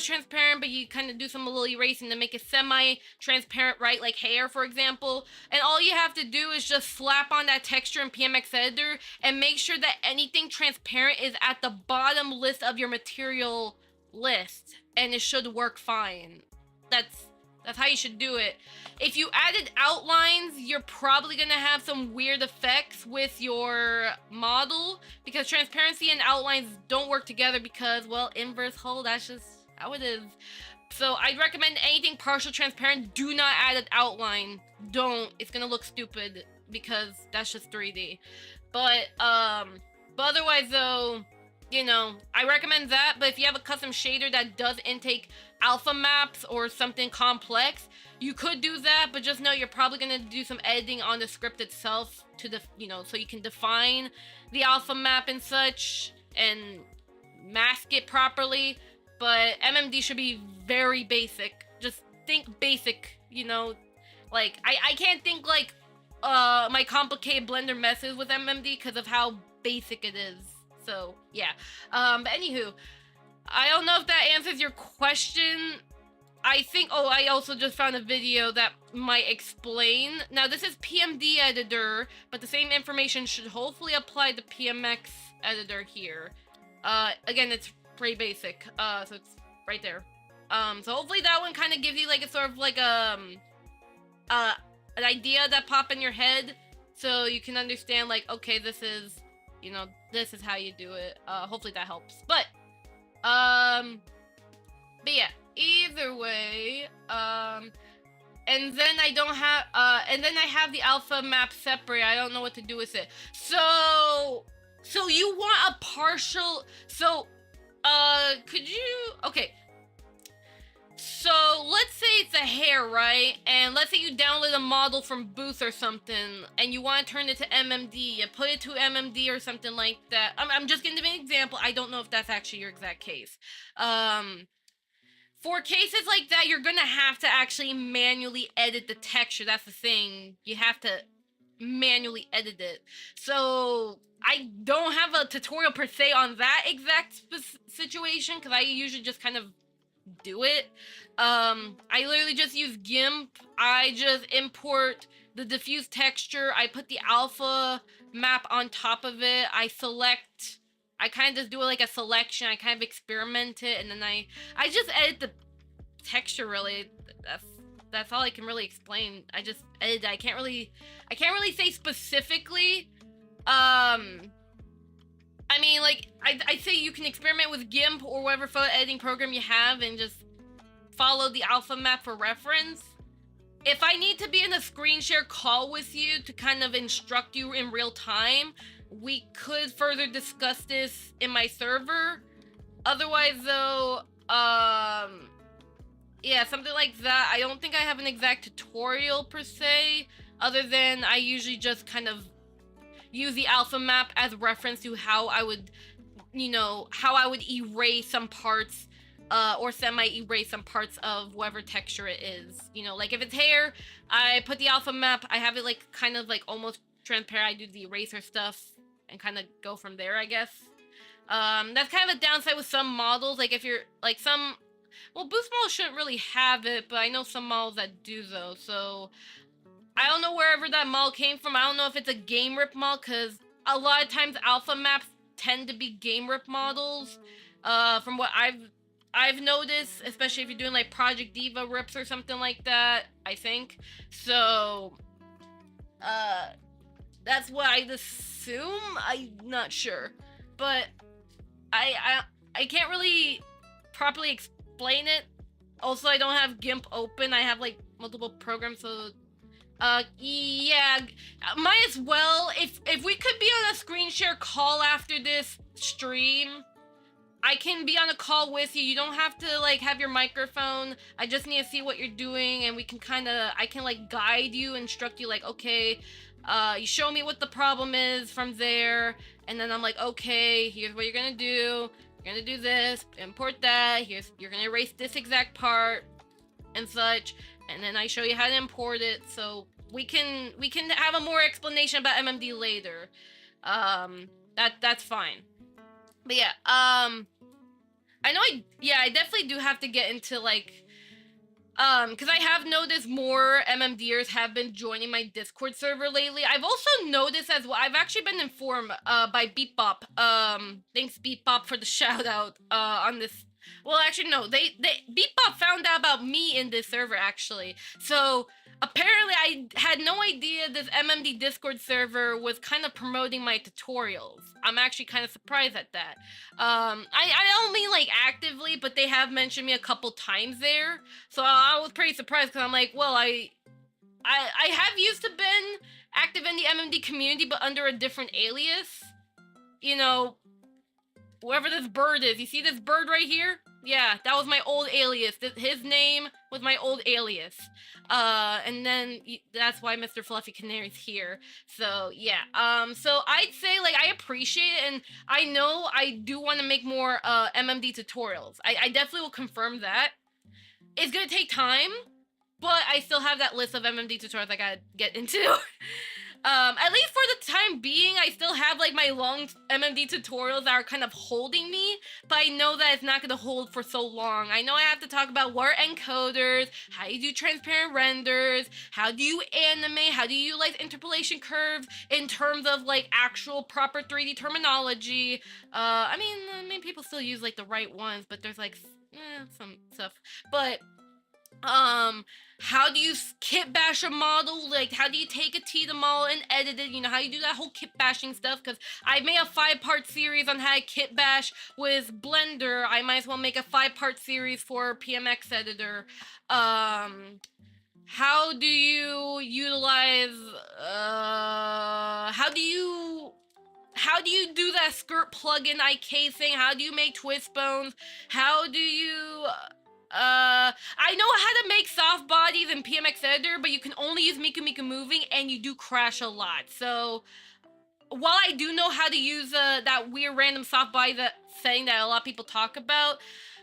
transparent, but you kind of do some little erasing to make it semi-transparent, right? Like hair, for example. And all you have to do is just slap on that texture in PMX editor and make sure that anything transparent is at the bottom list of your material list, and it should work fine. That's how you should do it. If you added outlines, you're probably gonna have some weird effects with your model, because transparency and outlines don't work together because, well, inverse hull, that's just how it is. So I'd recommend anything partial transparent, do not add an outline. Don't. It's gonna look stupid because that's just 3D. But otherwise though, you know, I recommend that. But if you have a custom shader that does intake alpha maps or something complex, you could do that, but just know you're probably gonna do some editing on the script itself to so you can define the alpha map and such and mask it properly. But MMD should be very basic. Just think basic, you know. Like I can't think like my complicated Blender messes with MMD because of how basic it is. So yeah, but anywho, I don't know if that answers your question. I think, oh, I also just found a video that might explain. Now this is PMD editor, but the same information should hopefully apply to PMX editor here. Again, it's pretty basic, so it's right there. So hopefully that one kind of gives you like a sort of like an idea that pop in your head, so you can understand like, okay, this is, you know, this is how you do it. Hopefully that helps. But yeah, either way, and then I don't have, and then I have the alpha map separate. I don't know what to do with it. So you want a partial, could you, okay. So let's say it's a hair, right? And let's say you download a model from Booth or something, and you want to turn it to MMD. You put it to MMD or something like that. I'm just gonna give an example. I don't know if that's actually your exact case. For cases like that, you're gonna have to actually manually edit the texture. That's the thing. You have to manually edit it. So I don't have a tutorial per se on that exact situation, because I usually just kind of do it. I literally just use GIMP. I just import the diffuse texture. I put the alpha map on top of it. I kind of just do it like a selection. I kind of experiment it, and then I just edit the texture, really. that's all I can really explain. I just edited. I can't really say specifically. I mean, like, I'd say you can experiment with GIMP or whatever photo editing program you have and just follow the alpha map for reference. If I need to be in a screen share call with you to kind of instruct you in real time, we could further discuss this in my server. Otherwise, though, yeah, something like that. I don't think I have an exact tutorial per se, other than I usually just kind of use the alpha map as reference to how I would, you know, how I would erase some parts, or semi-erase some parts of whatever texture it is. You know, like if it's hair, I put the alpha map, I have it like kind of like almost transparent, I do the eraser stuff and kind of go from there, I guess. That's kind of a downside with some models, like if you're, like some, well, boost models shouldn't really have it, but I know some models that do though, so I don't know wherever that model came from. I don't know if it's a game rip model, because a lot of times alpha maps tend to be game rip models, from what I've noticed, especially if you're doing like Project Diva rips or something like that, I think. So, that's what I'd assume. I'm not sure, but I can't really properly explain it. Also, I don't have GIMP open. I have like multiple programs, so yeah, might as well. If we could be on a screen share call after this stream, I can be on a call with you. You don't have to like have your microphone. I just need to see what you're doing, and we can I can like guide you, instruct you, like, okay, you show me what the problem is from there, and then I'm like, okay, here's what you're gonna do. You're gonna do this, import that. You're gonna erase this exact part and such, and then I show you how to import it. So we can have a more explanation about MMD later. That's fine. But yeah, I know I definitely do have to get into like, because I have noticed more MMDers have been joining my Discord server lately. I've also noticed as well, I've actually been informed by Beepbop. Thanks Beepbop for the shout out on this. Well, actually no, Beepbop found out about me in this server actually. So apparently I had no idea this MMD Discord server was kind of promoting my tutorials. I'm actually kind of surprised at that. I don't mean like actively, but they have mentioned me a couple times there. So I was pretty surprised, because I'm like, well, I have used to been active in the MMD community, but under a different alias. You know, whoever this bird is. You see this bird right here? Yeah, that was my old alias. His name was my old alias. And then that's why Mr. Fluffy Canary's here. So yeah, so I'd say like I appreciate it, and I know I do want to make more MMD tutorials. I definitely will confirm that. It's gonna take time, but I still have that list of MMD tutorials I gotta get into. At least for the time being, I still have like my long MMD tutorials that are kind of holding me, but I know that it's not gonna hold for so long. I know I have to talk about what are encoders, how you do transparent renders, how do you animate, how do you utilize interpolation curves in terms of like actual proper 3D terminology. I mean people still use like the right ones, but there's like some stuff. But how do you kit bash a model? Like, how do you take a Tita model and edit it? You know, how you do that whole kit bashing stuff? Because I made a 5-part series on how to kit bash with Blender. I might as well make a 5-part series for PMX editor. How do you utilize, how do you do that skirt plugin IK thing? How do you make twist bones? How do you, I know how to make soft bodies in PMX editor, but you can only use Miku Miku moving, and you do crash a lot. So while I do know how to use that weird random soft body setting that a lot of people talk about,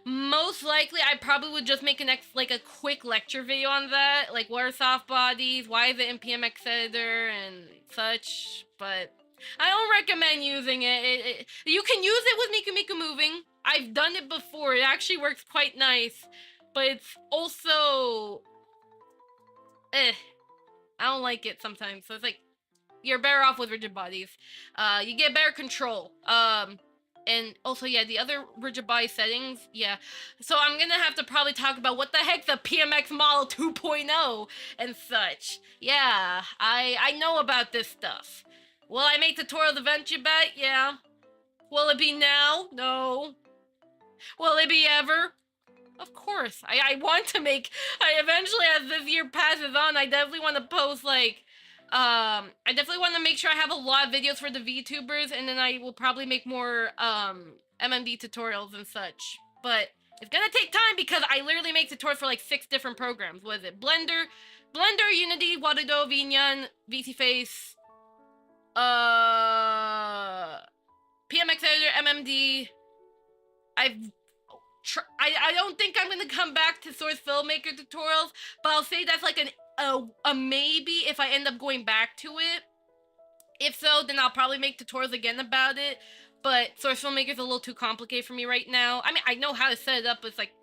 most likely I probably would just make a quick lecture video on that, like what are soft bodies, why is it in PMX editor and such. But I don't recommend using it. You can use it with Miku Miku moving. I've done it before. It actually works quite nice, but it's also, I don't like it sometimes. So it's like, you're better off with rigid bodies. You get better control. and also, yeah, the other rigid body settings, yeah. So I'm gonna have to probably talk about what the heck the PMX model 2.0 and such. Yeah, I know about this stuff. Will I make tutorials eventually, bet? Yeah. Will it be now? No. Will it be ever? Of course. I want to make, I eventually, as this year passes on, I definitely want to post, like, I definitely want to make sure I have a lot of videos for the VTubers, and then I will probably make more, MMD tutorials and such. But it's gonna take time because I literally make tutorials for, like, 6 different programs. What is it? Blender, Unity, Waterdo, Vinyan, VCFace, PMX Editor, MMD. I don't think I'm gonna come back to Source Filmmaker tutorials, but I'll say that's like a maybe if I end up going back to it. If so, then I'll probably make tutorials again about it, but Source Filmmaker's a little too complicated for me right now. I mean, I know how to set it up, but it's like,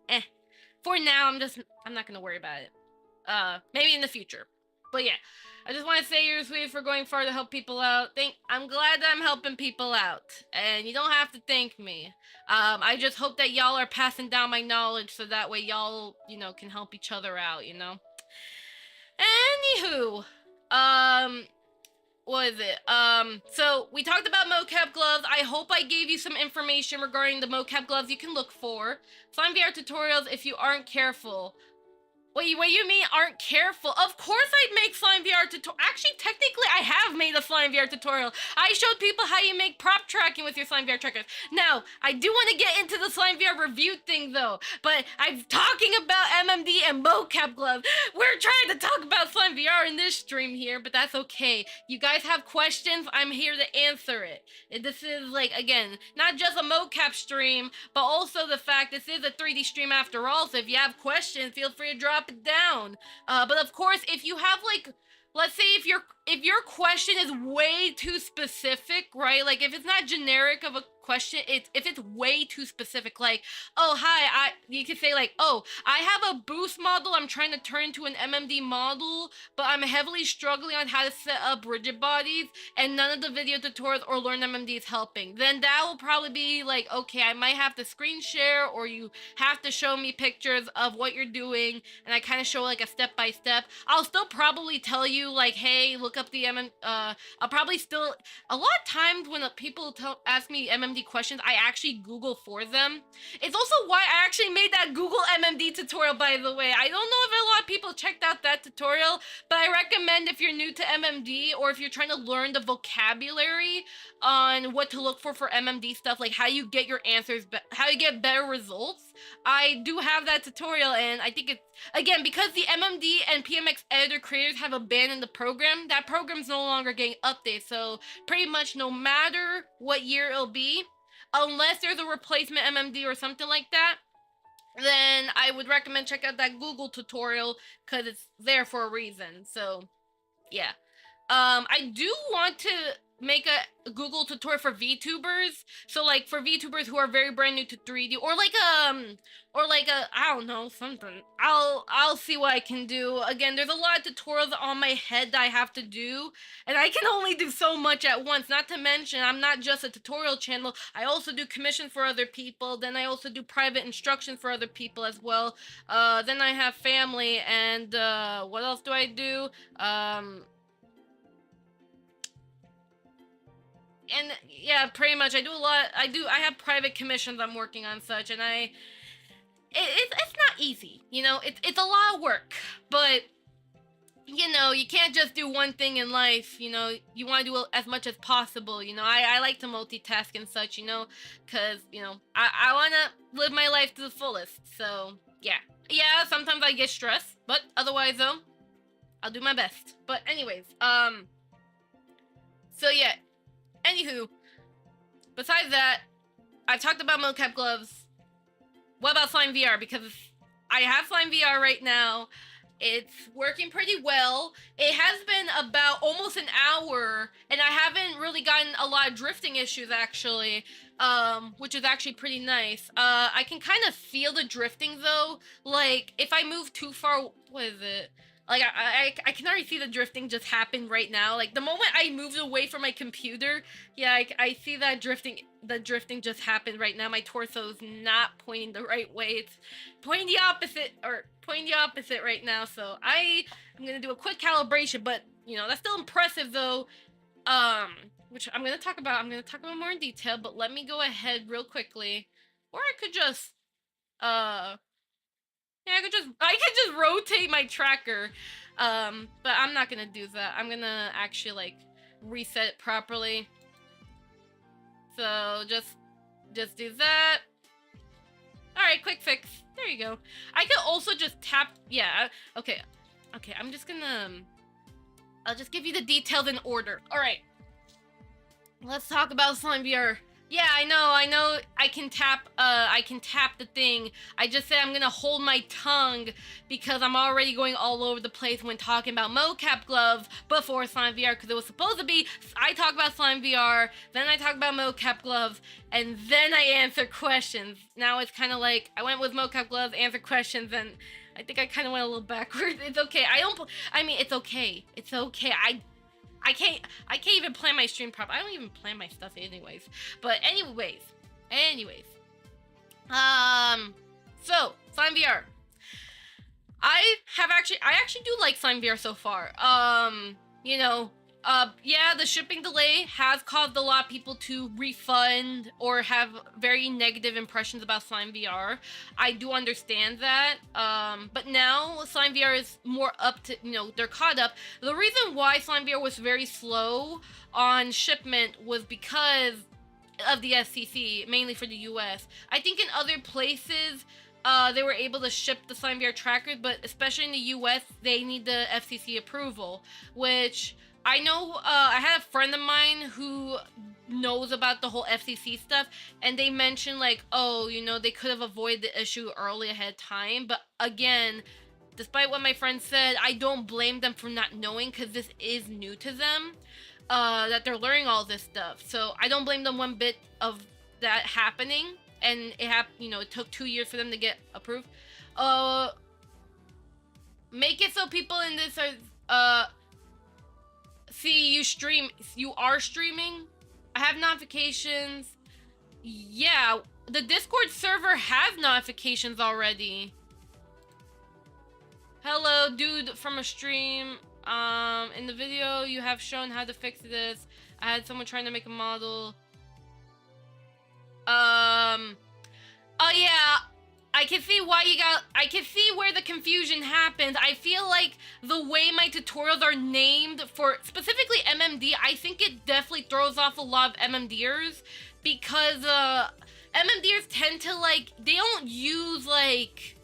eh. For now, I'm not gonna worry about it. Maybe in the future. But yeah, I just want to say you're sweet for going far to help people out. I'm glad that I'm helping people out, and you don't have to thank me. I just hope that y'all are passing down my knowledge so that way y'all, can help each other out, Anywho, what is it? So we talked about mocap gloves. I hope I gave you some information regarding the mocap gloves you can look for. SlimeVR tutorials if you aren't careful. Wait, what you mean aren't careful? Of course I'd make SlimeVR tutorial. Actually, technically, I have made a SlimeVR tutorial. I showed people how you make prop tracking with your SlimeVR trackers. Now, I do want to get into the SlimeVR review thing, though. But I'm talking about MMD and mocap gloves. We're trying to talk about SlimeVR in this stream here, but that's okay. You guys have questions? I'm here to answer it. This is, like, again, not just a mocap stream, but also the fact this is a 3D stream after all. So if you have questions, feel free to drop it down. But of course, if you have, like, let's say if your question is way too specific, right? Like if it's not generic of a question, if it's way too specific, like, oh hi, you could say like, oh, I have a boost model I'm trying to turn into an MMD model, but I'm heavily struggling on how to set up rigid bodies, and none of the video tutorials or Learn MMD is helping. Then that will probably be like, okay, I might have to screen share, or you have to show me pictures of what you're doing, and I kind of show like a step-by-step. I'll still probably tell you like, hey, look up the I'll probably still, a lot of times when people ask me MMD questions, I actually Google for them. It's also why I actually made that Google MMD tutorial, by the way. I don't know if a lot of people checked out that tutorial, but I recommend if you're new to MMD, or if you're trying to learn the vocabulary on what to look for MMD stuff, like how you get your answers, how you get better results. I do have that tutorial, and I think it's, again, because the MMD and PMX editor creators have abandoned the program, that program's no longer getting updated. So pretty much no matter what year it'll be, unless there's a replacement MMD or something like that, then I would recommend check out that Google tutorial, because it's there for a reason. So yeah. I do want to make a Google tutorial for VTubers. So like for VTubers who are very brand new to 3D, or like I don't know, something. I'll see what I can do. Again, there's a lot of tutorials on my head that I have to do, and I can only do so much at once. Not to mention, I'm not just a tutorial channel. I also do commissions for other people. Then I also do private instruction for other people as well. Then I have family, and what else do I do? And yeah, pretty much I do a lot. I have private commissions I'm working on such, and it's not easy, it's a lot of work, but you can't just do one thing in life, you want to do as much as possible, I like to multitask and such, because, I want to live my life to the fullest, so yeah, sometimes I get stressed, but otherwise though, I'll do my best. But anyways, so yeah. Anywho, besides that, I've talked about mocap gloves. What about SlimeVR? Because I have SlimeVR right now. It's working pretty well. It has been about almost an hour, and I haven't really gotten a lot of drifting issues, actually, which is actually pretty nice. I can kind of feel the drifting, though. Like, if I move too far, what is it? Like I can already see the drifting just happen right now. Like the moment I moved away from my computer, yeah, I see that drifting. The drifting just happened right now. My torso's not pointing the right way. It's pointing the opposite right now. So I'm gonna do a quick calibration, but you know that's still impressive though. Which I'm gonna talk about. I'm gonna talk about more in detail. But let me go ahead real quickly, or I could just yeah, I could just rotate my tracker. But I'm not gonna do that. I'm gonna actually like reset it properly. So just do that. Alright, quick fix. There you go. I could also just tap, yeah, okay. Okay, I'm just gonna, I'll just give you the details in order. Alright. Let's talk about SlimeVR. Yeah, I know, I can tap the thing. I just said I'm gonna hold my tongue because I'm already going all over the place when talking about Mocap gloves before SlimeVR, because it was supposed to be, I talk about SlimeVR, then I talk about Mocap gloves, and then I answer questions. Now it's kind of like, I went with Mocap gloves, answer questions, and I think I kind of went a little backwards. It's okay, it's okay. It's okay, I can't even plan my stream prop. I don't even plan my stuff anyways. But anyways. So, SlimeVR. I actually do like SlimeVR so far. You know, yeah, the shipping delay has caused a lot of people to refund or have very negative impressions about SlimeVR. I do understand that. But now SlimeVR is more up to, you know, they're caught up. The reason why SlimeVR was very slow on shipment was because of the FCC, mainly for the US. I think in other places, they were able to ship the SlimeVR trackers, but especially in the US, they need the FCC approval, which I know, I had a friend of mine who knows about the whole FCC stuff, and they mentioned like, oh, you know, they could have avoided the issue early ahead of time. But again, despite what my friend said, I don't blame them for not knowing, because this is new to them, that they're learning all this stuff. So I don't blame them one bit of that happening, and you know, it took 2 years for them to get approved. Make it so people in this are, see you are streaming. I have notifications. Yeah, the Discord server has notifications already. Hello, dude from a stream. In the video you have shown how to fix this. I had someone trying to make a model. Oh yeah, I can see where the confusion happened. I feel like the way my tutorials are named for specifically MMD, I think it definitely throws off a lot of MMDers, because MMDers tend to, like, they don't use, like,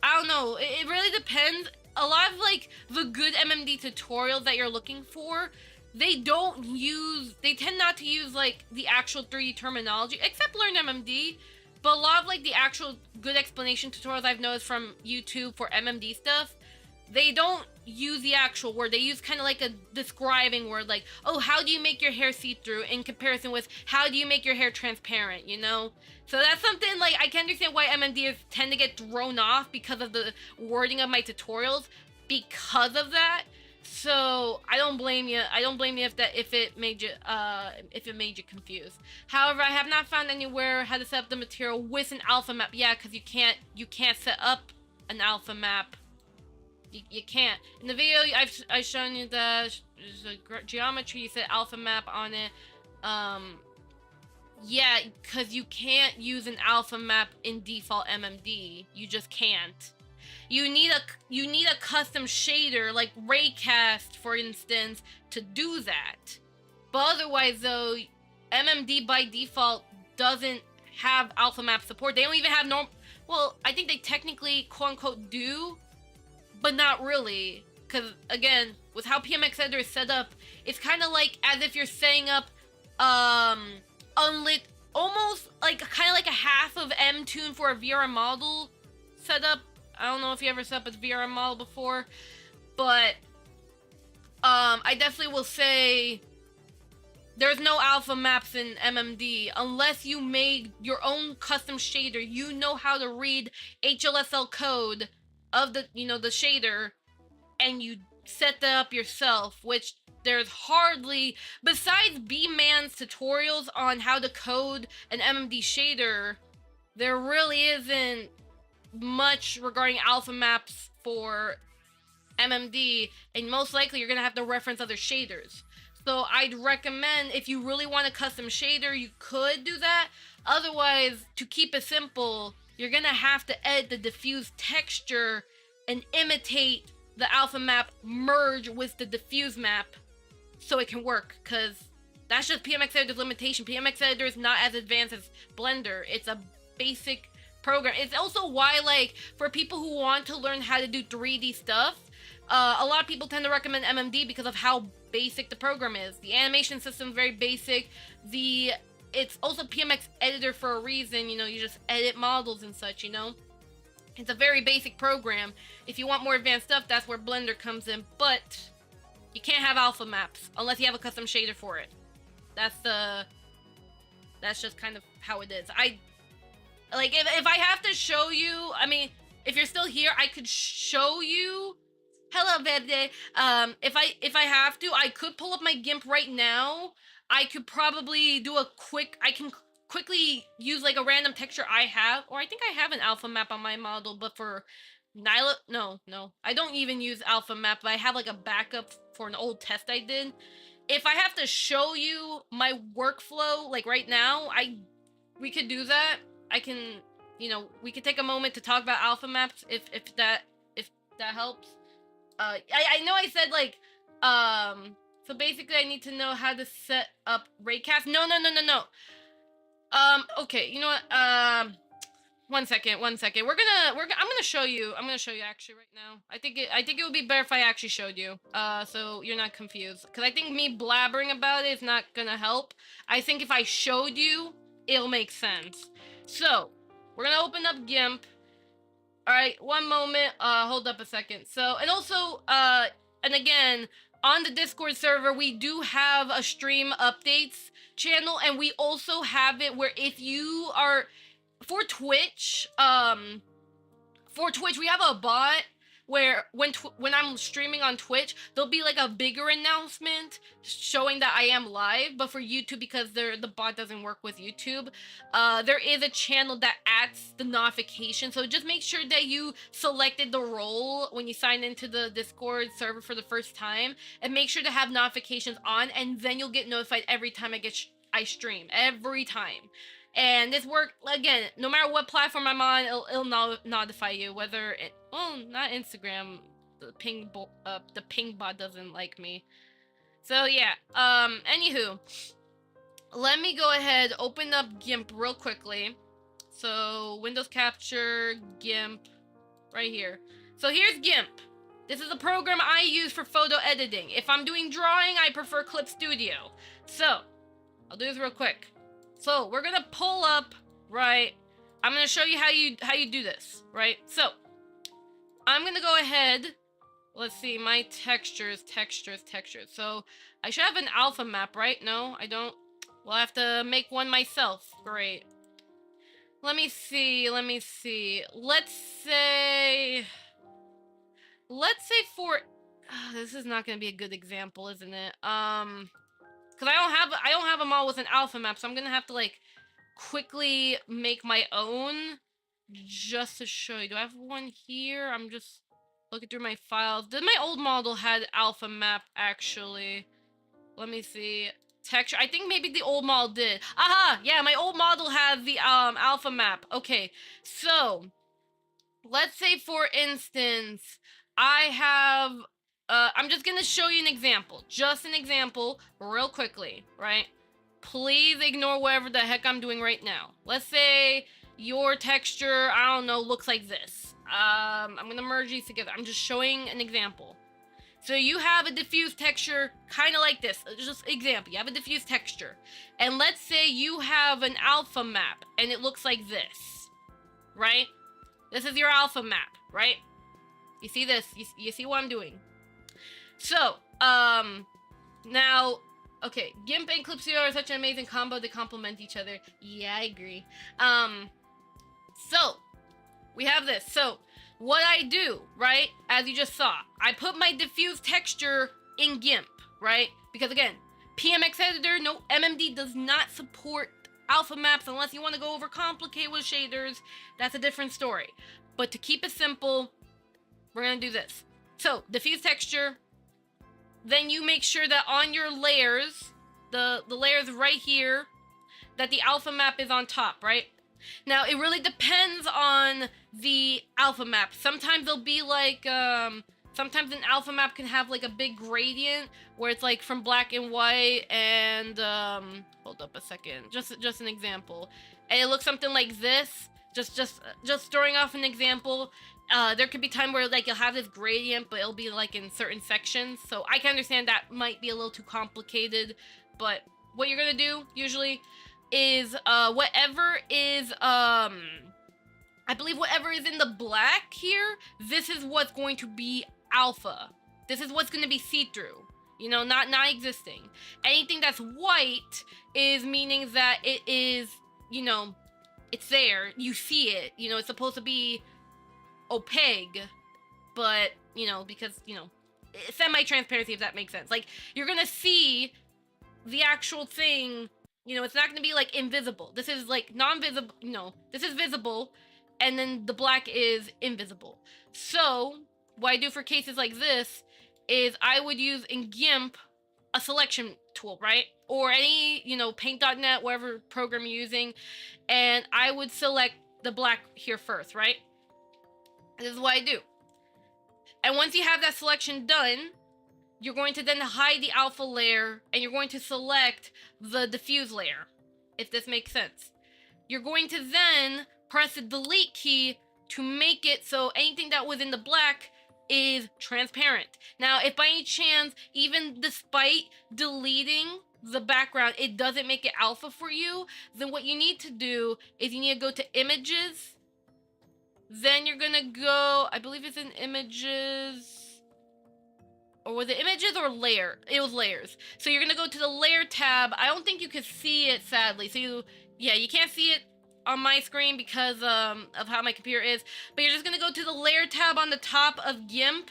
I don't know, it really depends. A lot of, like, the good MMD tutorials that you're looking for, they tend not to use, like, the actual 3D terminology, except Learn MMD. But a lot of, like, the actual good explanation tutorials I've noticed from YouTube for MMD stuff, they don't use the actual word. They use kind of like a describing word, like, oh, how do you make your hair see-through, in comparison with how do you make your hair transparent, you know? So that's something, like, I can understand why MMDs tend to get thrown off because of the wording of my tutorials, because of that. So I don't blame you. If it made you confused. However, I have not found anywhere how to set up the material with an alpha map. Yeah, because you can't set up an alpha map. You can't. In the video, I've shown you the geometry. You set alpha map on it. Yeah, because you can't use an alpha map in default MMD. You just can't. You need a custom shader like Raycast, for instance, to do that. But otherwise, though, MMD by default doesn't have alpha map support. They don't even have well, I think they technically quote unquote do, but not really. Because again, with how PMX Editor is set up, it's kind of like as if you're setting up unlit, almost like kind of like a half of MTune for a VR model setup. I don't know if you ever set up a VR model before, but I definitely will say there's no alpha maps in MMD unless you made your own custom shader. You know how to read HLSL code of the, you know, the shader, and you set that up yourself, which there's hardly, besides B-Man's tutorials on how to code an MMD shader, there really isn't much regarding alpha maps for MMD, and most likely you're gonna have to reference other shaders. So I'd recommend, if you really want a custom shader, you could do that. Otherwise, to keep it simple, you're gonna have to edit the diffuse texture and imitate the alpha map merge with the diffuse map so it can work, because that's just PMX Editor's limitation. PMX Editor is not as advanced as Blender. It's a basic program. It's also why, like, for people who want to learn how to do 3D stuff, a lot of people tend to recommend MMD because of how basic the program is. The animation system is very basic. It's also PMX Editor for a reason, you know, you just edit models and such, you know? It's a very basic program. If you want more advanced stuff, that's where Blender comes in, but you can't have alpha maps unless you have a custom shader for it. That's just kind of how it is. Like, if I have to show you, I mean, if you're still here, I could show you. Hello, Verde. If I have to, I could pull up my GIMP right now. I could probably do I can quickly use like a random texture I have, or I think I have an alpha map on my model, but for Nyla, no, I don't even use alpha map, but I have like a backup for an old test I did. If I have to show you my workflow, like right now, we could do that. I can, you know, we could take a moment to talk about alpha maps if that helps. I know I said like, so basically I need to know how to set up raycast. No. Okay, you know what? One second. I'm gonna show you actually right now. I think it would be better if I actually showed you, so you're not confused. Cause I think me blabbering about it is not gonna help. I think if I showed you, it'll make sense. So, we're gonna open up GIMP. Alright, one moment, hold up a second. So, and also, and again, on the Discord server, we do have a stream updates channel, and we also have it where if you are, for Twitch, we have a bot where when I'm streaming on Twitch, there'll be like a bigger announcement showing that I am live. But for YouTube, because the bot doesn't work with YouTube, there is a channel that adds the notification. So just make sure that you selected the role when you sign into the Discord server for the first time, and make sure to have notifications on, and then you'll get notified every time I stream, every time. And this work again, no matter what platform I'm on, it'll notify you. Whether it, well, not Instagram, the ping bot doesn't like me. So yeah. Anywho, let me go ahead, open up GIMP real quickly. So Windows Capture, GIMP, right here. So here's GIMP. This is a program I use for photo editing. If I'm doing drawing, I prefer Clip Studio. So I'll do this real quick. So we're gonna pull up, right? I'm gonna show you how you do this, right? So I'm gonna go ahead. Let's see, my textures. So I should have an alpha map, right? No, I don't. Well, I have to make one myself. Great. Let me see. Let's say for, this is not gonna be a good example, isn't it? Because I don't have them all with an alpha map, so I'm gonna have to like quickly make my own just to show you. Do I have one here? I'm just looking through my files. Did my old model had alpha map actually? Let me see. Texture. I think maybe the old model did. Aha! Yeah, my old model had the alpha map. Okay, so let's say for instance I have. I'm just gonna show you an example. Just an example, real quickly, right? Please ignore whatever the heck I'm doing right now. Let's say your texture, I don't know, looks like this. I'm gonna merge these together. I'm just showing an example. So you have a diffuse texture, kind of like this. Just example, you have a diffuse texture. And let's say you have an alpha map, and it looks like this, right? This is your alpha map, right? You see this? You see what I'm doing? So, now, okay, GIMP and Clip Studio are such an amazing combo, they complement each other. Yeah, I agree. So, we have this. So, what I do, right, as you just saw, I put my diffuse texture in GIMP, right? Because again, PMX editor, no, MMD does not support alpha maps unless you want to go over complicated with shaders. That's a different story. But to keep it simple, we're gonna do this. So diffuse texture, then you make sure that on your layers, the layers right here, that the alpha map is on top, right? Now it really depends on the alpha map. Sometimes they'll be like sometimes an alpha map can have like a big gradient where it's like from black and white and hold up a second, just an example, and it looks something like this. Just throwing off an example. There could be time where like you'll have this gradient, but it'll be like in certain sections. So I can understand that might be a little too complicated, but what you're gonna do usually is whatever is I believe whatever is in the black here, this is what's going to be alpha. This is what's going to be see-through, you know, not existing. Anything that's white is meaning that it is, you know, it's there, you see it, you know, it's supposed to be opaque, but, you know, because, you know, semi-transparency, if that makes sense. Like, you're gonna see the actual thing, you know, it's not gonna be, like, invisible. This is, like, non-visible, no, this is visible, and then the black is invisible. So, what I do for cases like this is I would use in GIMP a selection tool, right? Or any, you know, paint.net, whatever program you're using, and I would select the black here first, right? This is what I do. And once you have that selection done, you're going to then hide the alpha layer, and you're going to select the diffuse layer, if this makes sense. You're going to then press the delete key to make it so anything that was in the black is transparent. Now, if by any chance, even despite deleting the background, it doesn't make it alpha for you, then what you need to do is you need to go to images. Then you're gonna go, I believe it's in images, or was it images or layer? It was layers. So you're gonna go to the layer tab. I don't think you can see it, sadly. So you can't see it on my screen because of how my computer is, but you're just gonna go to the layer tab on the top of GIMP,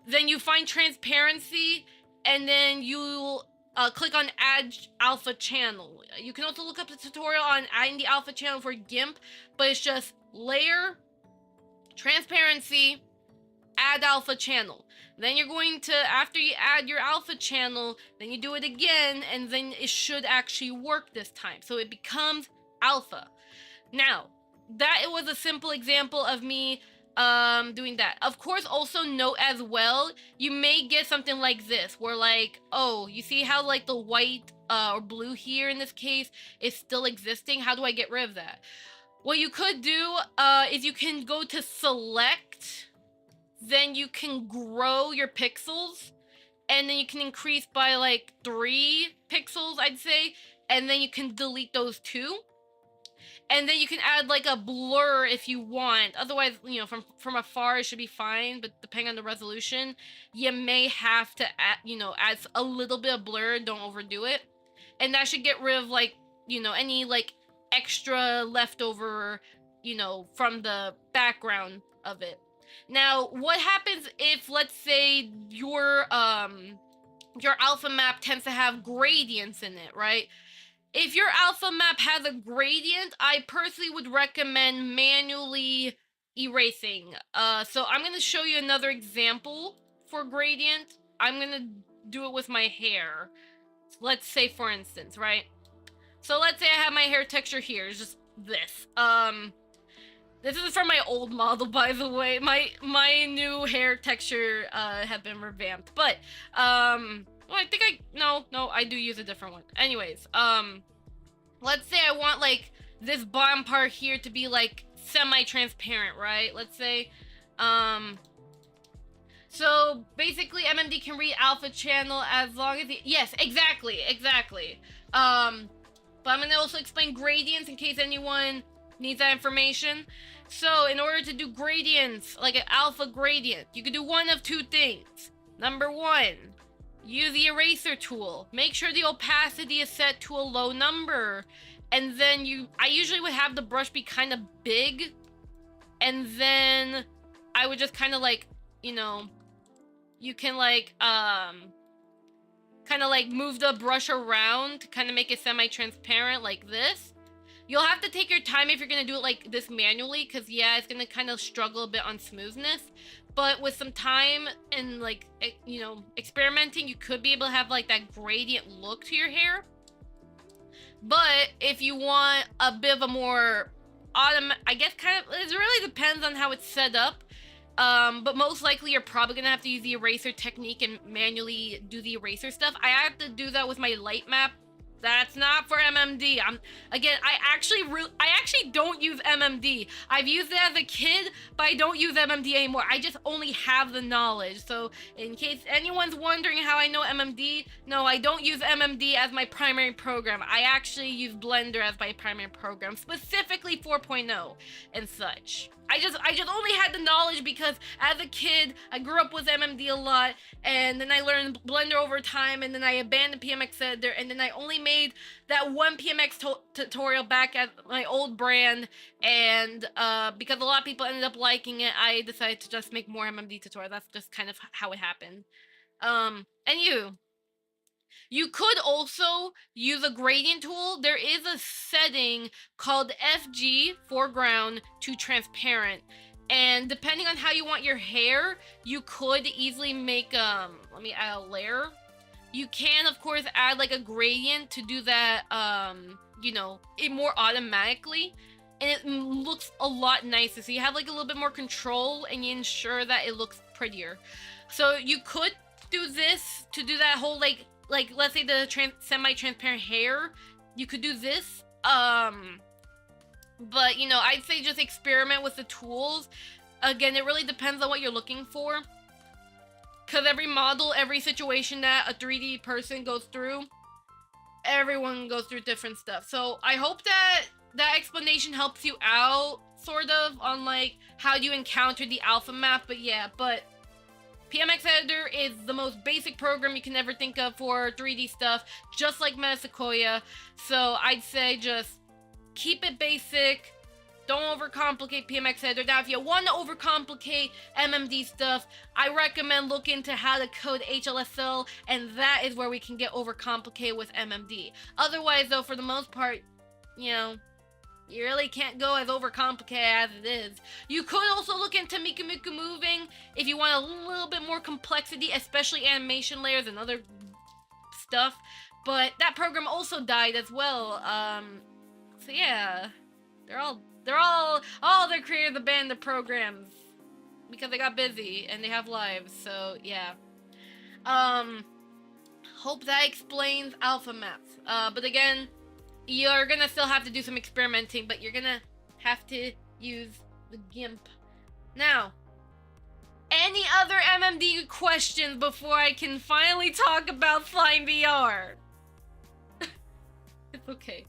then you find transparency, and then you'll click on add alpha channel. You can also look up the tutorial on adding the alpha channel for GIMP, but it's just layer, transparency, add alpha channel. Then you're going to, after you add your alpha channel, then you do it again, and then it should actually work this time. So it becomes alpha. Now, that it was a simple example of me doing that. Of course, also note as well, you may get something like this, where like, oh, you see how like the white or blue here in this case is still existing? How do I get rid of that? What you could do is you can go to select, then you can grow your pixels, and then you can increase by like 3 pixels, I'd say, and then you can delete those 2. And then you can add like a blur if you want. Otherwise, you know, from afar it should be fine, but depending on the resolution, you may have to add, you know, add a little bit of blur, don't overdo it. And that should get rid of like, you know, any like extra leftover, you know, from the background of it. Now, what happens if, let's say, your alpha map tends to have gradients in it, right? If your alpha map has a gradient, I personally would recommend manually erasing. So I'm going to show you another example for gradient. I'm going to do it with my hair. Let's say, for instance, right? So let's say I have my hair texture here. It's just this. This is from my old model, by the way. My new hair texture have been revamped. But, well, I think no, I do use a different one. Anyways, let's say I want, like, this bottom part here to be, like, semi-transparent, right? Let's say, so, basically, MMD can read alpha channel as long as yes, exactly. But I'm gonna also explain gradients in case anyone needs that information. So, in order to do gradients, like an alpha gradient, you can do one of 2 things. Number 1, use the eraser tool. Make sure the opacity is set to a low number. And then I usually would have the brush be kind of big. And then I would just kind of like, you know, you can like kind of like move the brush around to kind of make it semi-transparent like this. You'll have to take your time if you're gonna do it like this manually, because yeah, it's gonna kind of struggle a bit on smoothness. But with some time and like, you know, experimenting, you could be able to have like that gradient look to your hair. But if you want a bit of a more I guess kind of, it really depends on how it's set up. But most likely you're probably gonna have to use the eraser technique and manually do the eraser stuff. I have to do that with my light map. That's not for MMD. I actually don't use MMD. I've used it as a kid, but I don't use MMD anymore. I just only have the knowledge. So in case anyone's wondering how I know MMD, no, I don't use MMD as my primary program. I actually use Blender as my primary program, specifically 4.0 and such. I just only had the knowledge because as a kid, I grew up with MMD a lot, and then I learned Blender over time, and then I abandoned PMX Editor, and then I only made that one PMX tutorial back at my old brand, and because a lot of people ended up liking it, I decided to just make more MMD tutorials. That's just kind of how it happened. And you could also use a gradient tool. There is a setting called FG, foreground to transparent. And depending on how you want your hair, you could easily make, let me add a layer. You can, of course, add like a gradient to do that, you know, it more automatically. And it looks a lot nicer. So you have like a little bit more control and you ensure that it looks prettier. So you could do this to do that whole like let's say the semi-transparent hair, you could do this. But you know, I'd say just experiment with the tools. Again, it really depends on what you're looking for, because every model, every situation that a 3D person goes through, everyone goes through different stuff. So I hope that that explanation helps you out sort of on like how you encounter the alpha map. But yeah, but PMX Editor is the most basic program you can ever think of for 3D stuff, just like Metasequoia. So I'd say just keep it basic. Don't overcomplicate PMX Editor. Now, if you want to overcomplicate MMD stuff, I recommend looking into how to code HLSL, and that is where we can get overcomplicated with MMD. Otherwise, though, for the most part, you know, you really can't go as overcomplicated as it is. You could also look into Miku Miku Moving if you want a little bit more complexity, especially animation layers and other stuff. But that program also died as well. So yeah, all their creators abandoned the programs because they got busy and they have lives. So yeah. Hope that explains alpha maps. But again, you're gonna still have to do some experimenting, but you're gonna have to use the GIMP. Now, any other MMD questions before I can finally talk about SlimeVR? It's okay.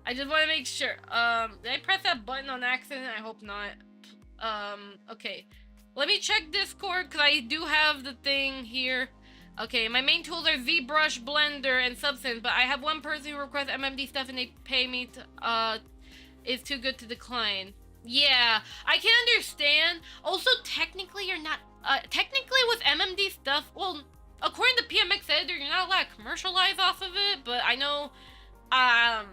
I just want to make sure. Did I press that button on accident? I hope not. Okay. Let me check Discord, because I do have the thing here. Okay, my main tools are ZBrush, Blender, and Substance, but I have one person who requests MMD stuff and they pay me to, it's too good to decline. Yeah, I can understand. Also, technically, you're not, technically with MMD stuff, well, according to PMX Editor, you're not allowed to commercialize off of it, but I know a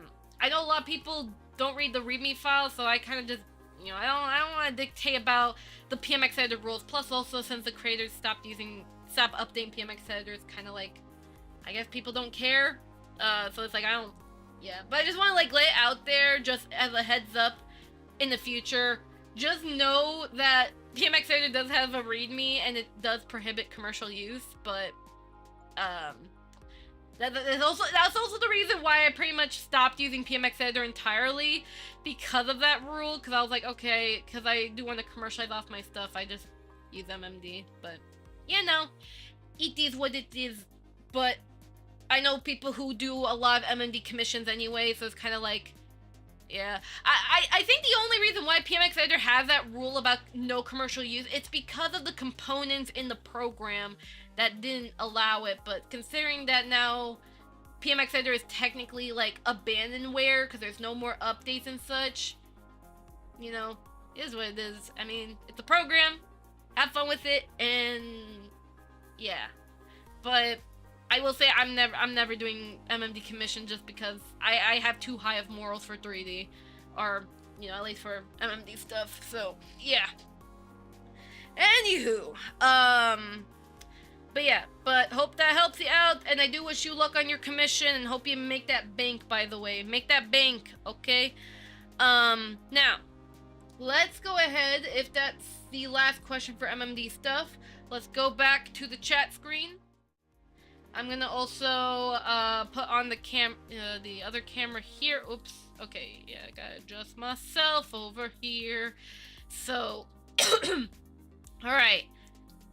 lot of people don't read the README file, so I kind of just, you know, I don't want to dictate about the PMX Editor rules. Plus, also, since the creators stopped updating PMX Editor, it's kind of like, I guess people don't care. So it's like, yeah. But I just want to like lay it out there just as a heads up in the future. Just know that PMX Editor does have a README and it does prohibit commercial use, but that's also the reason why I pretty much stopped using PMX Editor entirely, because of that rule. Because I was like, okay, because I do want to commercialize off my stuff, I just use MMD. But you know, it is what it is. But I know people who do a lot of MMD commissions anyway, so it's kind of like, yeah. I think the only reason why PMX Editor has that rule about no commercial use, it's because of the components in the program that didn't allow it. But considering that now PMX Editor is technically like abandonware because there's no more updates and such, you know, it is what it is. I mean, it's a program. have fun with it, and yeah. But I will say I'm never doing MMD commission just because I have too high of morals for 3D, or at least for MMD stuff. So yeah. Anywho, but yeah, but hope that helps you out, and I do wish you luck on your commission, and hope you make that bank, by the way. Make that bank, okay? Now, let's go ahead, if that's the last question for MMD stuff, let's go back to the chat screen. I'm gonna also, put on the other camera here. Oops, okay, yeah, I gotta adjust myself over here. So, alright.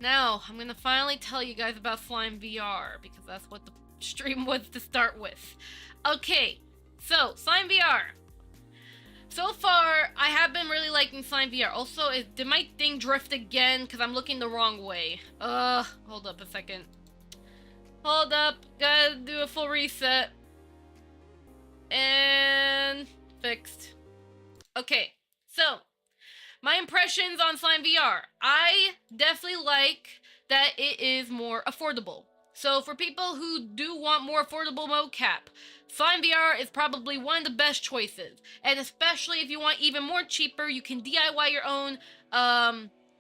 Now, I'm gonna finally tell you guys about SlimeVR, because that's what the stream was to start with. Okay, so, SlimeVR. So far, I have been really liking SlimeVR. Also, did my thing drift again? Because I'm looking the wrong way. Hold up a second. Hold up, gotta do a full reset. And fixed. Okay, so my impressions on SlimeVR. I definitely like that it is more affordable. So for people who do want more affordable mocap, SlimeVR is probably one of the best choices. And especially if you want even more cheaper, you can DIY your own,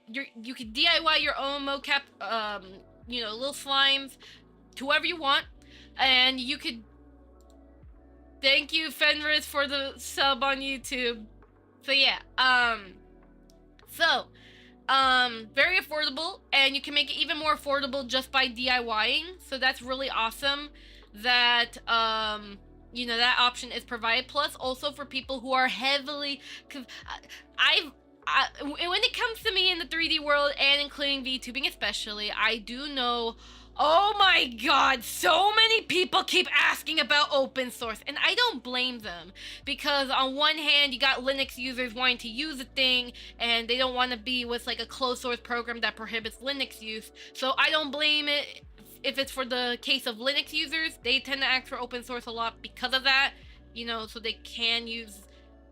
you can DIY your own mocap, little slimes to whoever you want. And you could, thank you Fenris for the sub on YouTube. So yeah, very affordable, and you can make it even more affordable just by DIYing. So that's really awesome that, that option is provided. Plus, also for people who are heavily, cause when it comes to me in the 3D world, and including VTubing especially, I do know, oh my god, so many people keep asking about open source, and I don't blame them, because on one hand, you got Linux users wanting to use a thing, and they don't want to be with like a closed source program that prohibits Linux use, so I don't blame it. If it's for the case of Linux users, they tend to ask for open source a lot because of that, so they can use,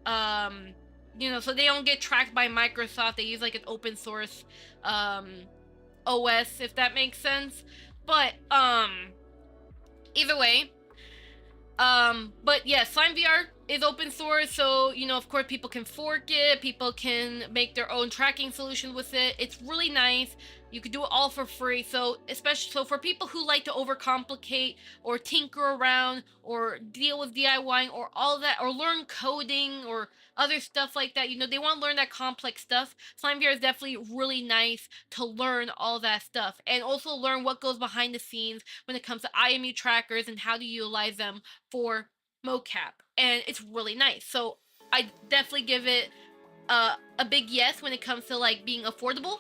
so they don't get tracked by Microsoft. They use like an open source OS, if that makes sense. But either way, but yeah, SlimeVR is open source, so of course people can fork it, people can make their own tracking solution with it. It's really nice. You could do it all for free. So especially for people who like to overcomplicate or tinker around or deal with DIYing or all that, or learn coding or other stuff like that, they want to learn that complex stuff. SlimeVR is definitely really nice to learn all that stuff, and also learn what goes behind the scenes when it comes to IMU trackers and how to utilize them for mocap, and it's really nice. So I definitely give it a big yes when it comes to like being affordable,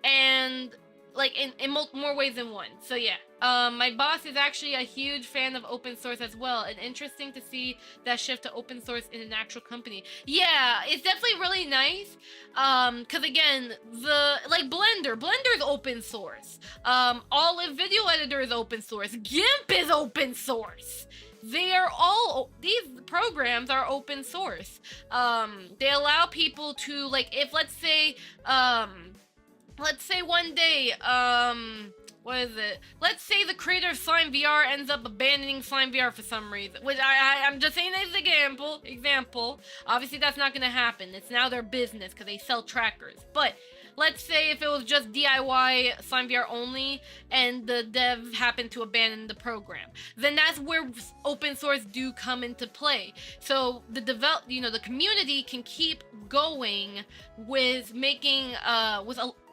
and like in more ways than one. So yeah, my boss is actually a huge fan of open source as well, and interesting to see that shift to open source in an actual company. Yeah, it's definitely really nice, because again, Blender's open source, Olive Video Editor is open source, GIMP is open source. These programs are open source. They allow people to, like, if let's say one day, what is it? Let's say the creator of SlimeVR ends up abandoning SlimeVR for some reason, which I'm just saying as an example. Obviously that's not gonna happen. It's now their business because they sell trackers. But let's say if it was just DIY SlimeVR only and the dev happened to abandon the program, then that's where open source do come into play. So the community can keep going with making,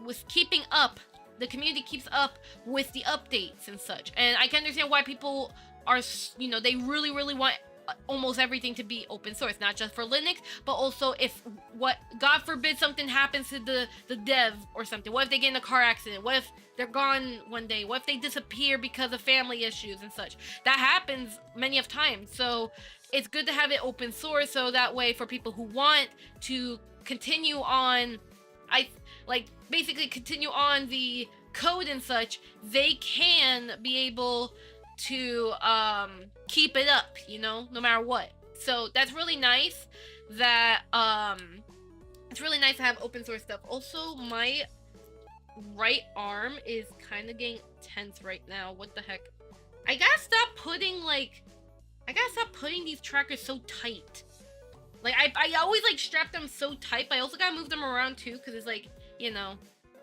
with keeping up. The community keeps up with the updates and such. And I can understand why people are, they really, really want almost everything to be open source, not just for Linux, but also if, God forbid, something happens to the dev or something. What if they get in a car accident? What if they're gone one day? What if they disappear because of family issues and such? That happens many of times. So it's good to have it open source, so that way for people who want to continue on, basically continue on the code and such, they can be able to keep it up, no matter what. So that's really nice that it's really nice to have open source stuff. Also, my right arm is kind of getting tense right now. What the heck? I gotta stop putting these trackers so tight. Like, I always, like, strap them so tight, but I also gotta move them around, too, because it's, like, you know,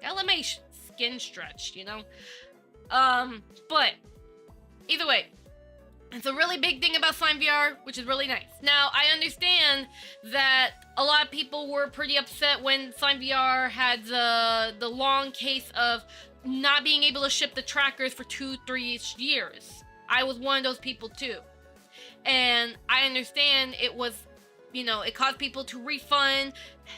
gotta let my skin stretch, you know? But, either way, it's a really big thing about SlimeVR, which is really nice. Now, I understand that a lot of people were pretty upset when SlimeVR had the long case of not being able to ship the trackers for 2-3 years. I was one of those people, too. And I understand it was, you know, it caused people to refund,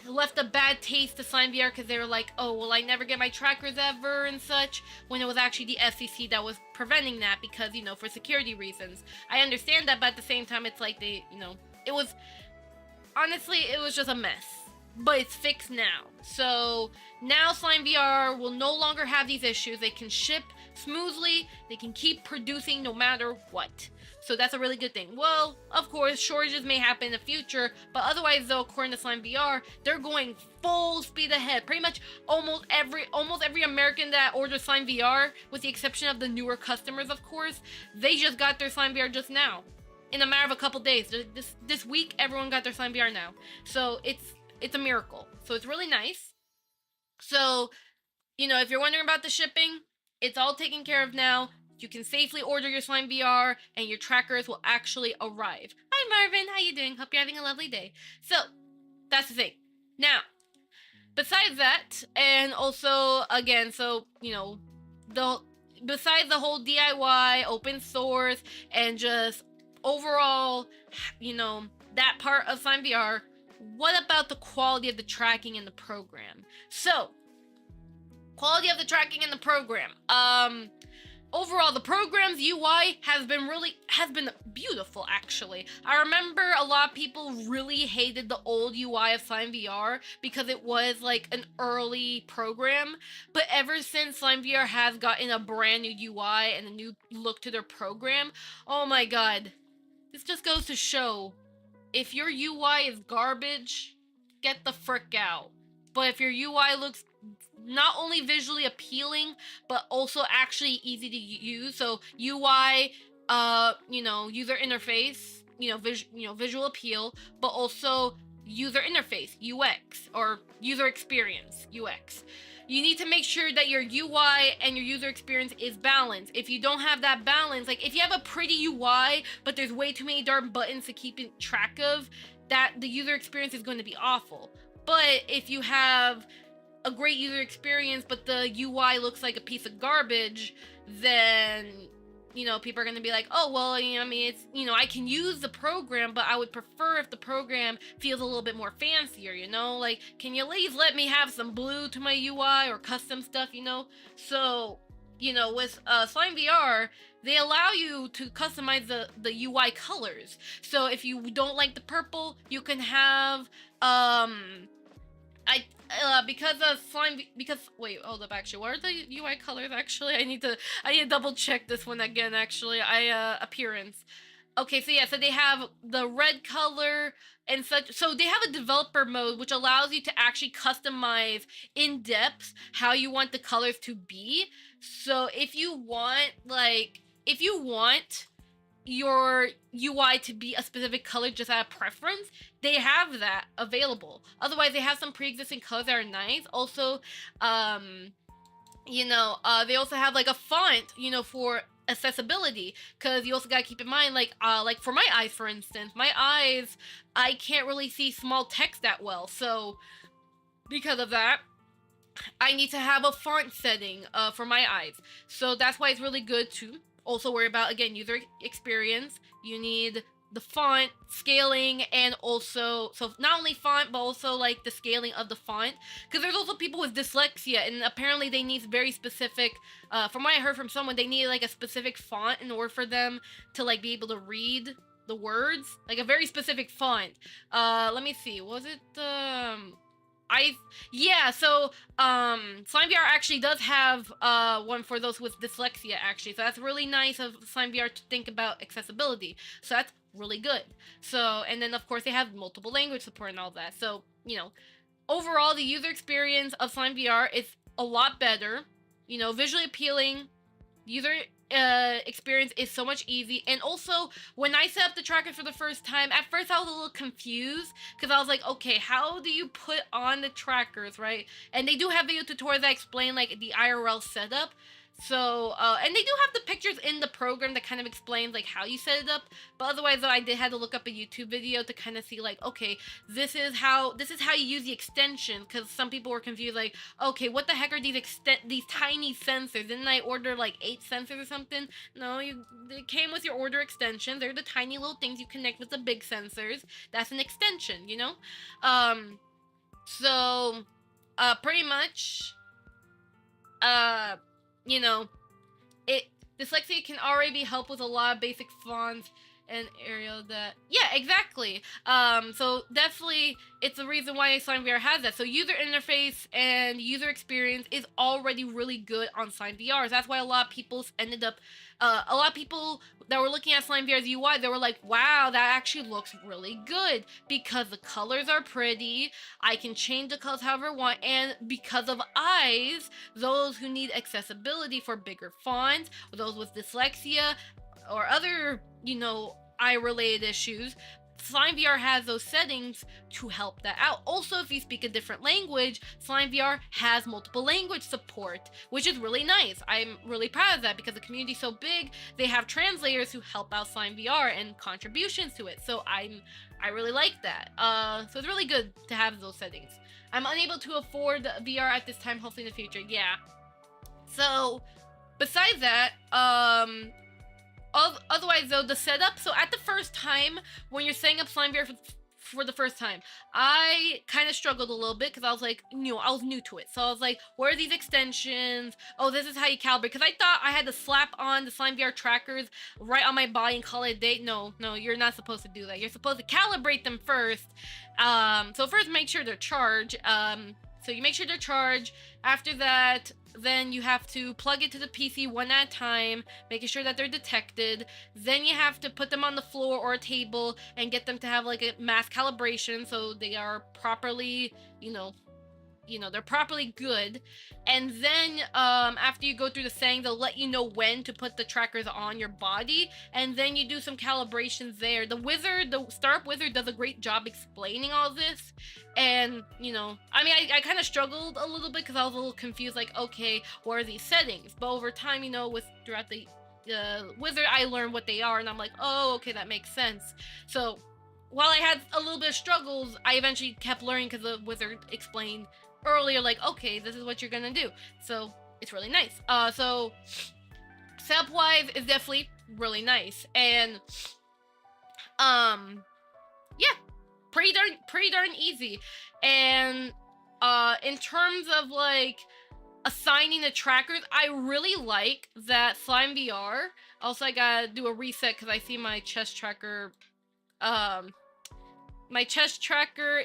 left a bad taste to SlimeVR because they were like, oh, will I never get my trackers ever and such, when it was actually the FCC that was preventing that because, you know, for security reasons. I understand that, but at the same time, it's like they, you know, it was, honestly, it was just a mess. But it's fixed now. So now SlimeVR will no longer have these issues. They can ship smoothly, they can keep producing no matter what. So that's a really good thing. Well, of course, shortages may happen in the future, but otherwise, though, according to SlimeVR, they're going full speed ahead. Pretty much almost every American that orders SlimeVR, with the exception of the newer customers, of course, they just got their SlimeVR just now. In a matter of a couple days. This week, everyone got their SlimeVR now. So it's a miracle. So it's really nice. So, you know, if you're wondering about the shipping, it's all taken care of now. You can safely order your SlimeVR and your trackers will actually arrive. Hi Marvin, how you doing? Hope you're having a lovely day. So, that's the thing. Now, besides that, and also, again, so, you know, besides the whole DIY, open source, and just overall, you know, that part of SlimeVR, what about the quality of the tracking in the program? So, quality of the tracking in the program. Overall, the program's UI has been beautiful, actually. I remember a lot of people really hated the old UI of SlimeVR because it was like an early program, but ever since SlimeVR has gotten a brand new UI and a new look to their program, oh my god, this just goes to show, if your UI is garbage, get the frick out. But if your UI looks not only visually appealing, but also actually easy to use, so UI, you know, user interface, you know, visual appeal, but also user interface, UX, or user experience, UX. You need to make sure that your UI and your user experience is balanced. If you don't have that balance, like if you have a pretty UI, but there's way too many darn buttons to keep track of, that the user experience is going to be awful. But if you have a great user experience, but the UI looks like a piece of garbage, then, you know, people are going to be like, oh, well, you know, I mean, it's, you know, I can use the program, but I would prefer if the program feels a little bit more fancier, you know? Like, can you at least let me have some blue to my UI or custom stuff, you know? So, you know, with SlimeVR, they allow you to customize the UI colors. So if you don't like the purple, you can have, wait, hold up, actually, what are the UI colors, actually? I need to double check this one again, actually. Appearance. Okay, so yeah, so they have the red color and such. So they have a developer mode, which allows you to actually customize in depth how you want the colors to be. So if you want your UI to be a specific color just out of preference, they have that available. Otherwise, they have some pre-existing colors that are nice. Also, you know, they also have like a font, you know, for accessibility, because you also gotta keep in mind, like for my eyes, for instance, I can't really see small text that well. So because of that, I need to have a font setting for my eyes. So that's why it's really good to also worry about, again, user experience. You need the font scaling, and also, so not only font, but also like the scaling of the font, because there's also people with dyslexia, and apparently they need very specific, from what I heard from someone, they need like a specific font in order for them to like be able to read the words, like a very specific font. Let me see, was it SlimeVR actually does have one for those with dyslexia, actually. So that's really nice of SlimeVR to think about accessibility. So that's really good. So, and then of course they have multiple language support and all that. So, you know, overall the user experience of SlimeVR is a lot better. You know, visually appealing, user experience is so much easy. And also, when I set up the tracker for the first time, at first I was a little confused because I was like, okay, how do you put on the trackers, right? And they do have video tutorials that explain like the IRL setup. So, and they do have the pictures in the program that kind of explains like how you set it up. But otherwise, though, I did have to look up a YouTube video to kind of see like, okay, this is how you use the extension, because some people were confused like, okay, what the heck are these tiny sensors? Didn't I order like 8 sensors or something? No, it came with your order extension. They're the tiny little things you connect with the big sensors. That's an extension, you know. So, pretty much, you know, dyslexia can already be helped with a lot of basic fonts and Arial that, yeah, exactly. So definitely it's the reason why SlimeVR has that. So user interface and user experience is already really good on SlimeVR. That's why a lot of people ended up, a lot of people that were looking at SlimeVR's UI, they were like, wow, that actually looks really good because the colors are pretty. I can change the colors however I want, and because of eyes, those who need accessibility for bigger fonts, or those with dyslexia or other, you know, eye-related issues, SlimeVR has those settings to help that out. Also, if you speak a different language, SlimeVR has multiple language support, which is really nice. I'm really proud of that because the community's so big. They have translators who help out SlimeVR and contributions to it. So I really like that. So it's really good to have those settings. I'm unable to afford VR at this time, hopefully in the future. Yeah. So besides that, otherwise though, the setup, so at the first time when you're setting up SlimeVR for the first time, I kind of struggled a little bit because I was like, you know, I was new to it. So I was like, where are these extensions? Oh, this is how you calibrate. Because I thought I had to slap on the SlimeVR trackers right on my body and call it a day. No, you're not supposed to do that. You're supposed to calibrate them first. So first make sure they're charged. So you make sure they're charged. After that, then you have to plug it to the PC one at a time, making sure that they're detected. Then you have to put them on the floor or a table and get them to have like a mass calibration so they are properly, you know, they're properly good. And then after you go through the settings, they'll let you know when to put the trackers on your body, and then you do some calibrations there. The startup wizard does a great job explaining all this. And, you know, I mean, I kind of struggled a little bit because I was a little confused, like, okay, what are these settings? But over time, you know, throughout the wizard, I learned what they are, and I'm like, oh, okay, that makes sense. So while I had a little bit of struggles, I eventually kept learning because the wizard explained earlier, like, okay, this is what you're gonna do. So it's really nice. So setup wise is definitely really nice. And yeah, pretty darn easy. And in terms of like assigning the trackers, I really like that SlimeVR. Also, I gotta do a reset because I see my chest tracker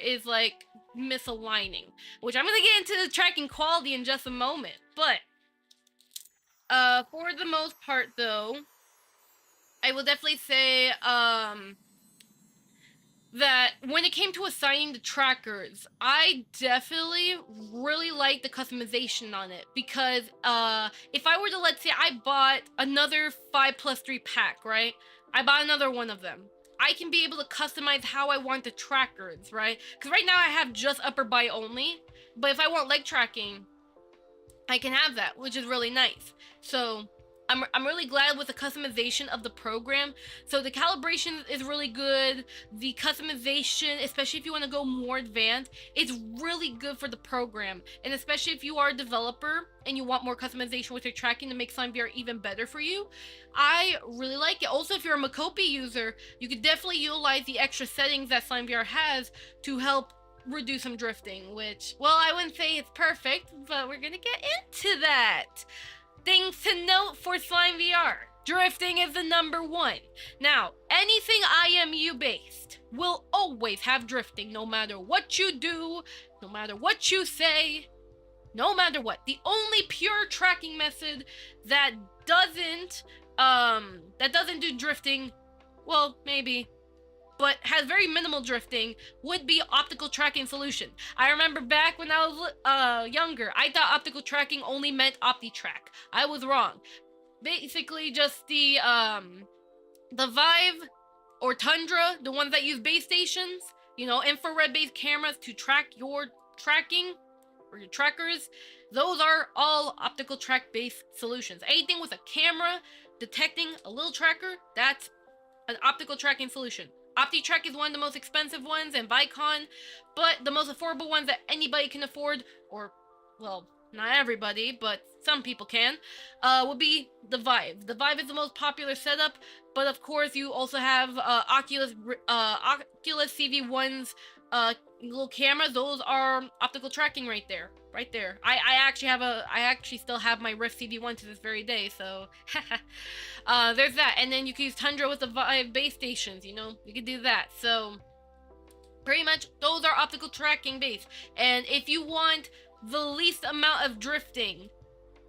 is like misaligning, which I'm gonna get into the tracking quality in just a moment. But for the most part though, I will definitely say that when it came to assigning the trackers, I definitely really like the customization on it, because if I were to, let's say I bought another 5+3 pack, right? I bought another one of them. I can be able to customize how I want the trackers, right? Because right now I have just upper body only, but if I want leg tracking, I can have that, which is really nice. So I'm really glad with the customization of the program. So the calibration is really good. The customization, especially if you want to go more advanced, it's really good for the program. And especially if you are a developer and you want more customization with your tracking to make SlimeVR even better for you, I really like it. Also, if you're a Mocap user, you could definitely utilize the extra settings that SlimeVR has to help reduce some drifting, which, well, I wouldn't say it's perfect, but we're gonna get into that. Things to note for SlimeVR. Drifting is the #1. Now, anything IMU based will always have drifting, no matter what you do, no matter what you say, no matter what. The only pure tracking method that doesn't do drifting, well, maybe but has very minimal drifting, would be optical tracking solution. I remember back when I was younger, I thought optical tracking only meant OptiTrack. I was wrong. Basically, just the Vive or Tundra, the ones that use base stations, infrared-based cameras to track your tracking or your trackers, those are all optical track-based solutions. Anything with a camera detecting a little tracker, that's an optical tracking solution. OptiTrack is one of the most expensive ones, and Vicon, but the most affordable ones that anybody can afford, or, well, not everybody, but some people can, would be the Vive. The Vive is the most popular setup, but of course you also have Oculus CV1's little cameras. Those are optical tracking right there. I actually still have my Rift CV1 to this very day, so there's that. And then you can use Tundra with the Vive base stations, you can do that. So pretty much those are optical tracking based. And if you want the least amount of drifting,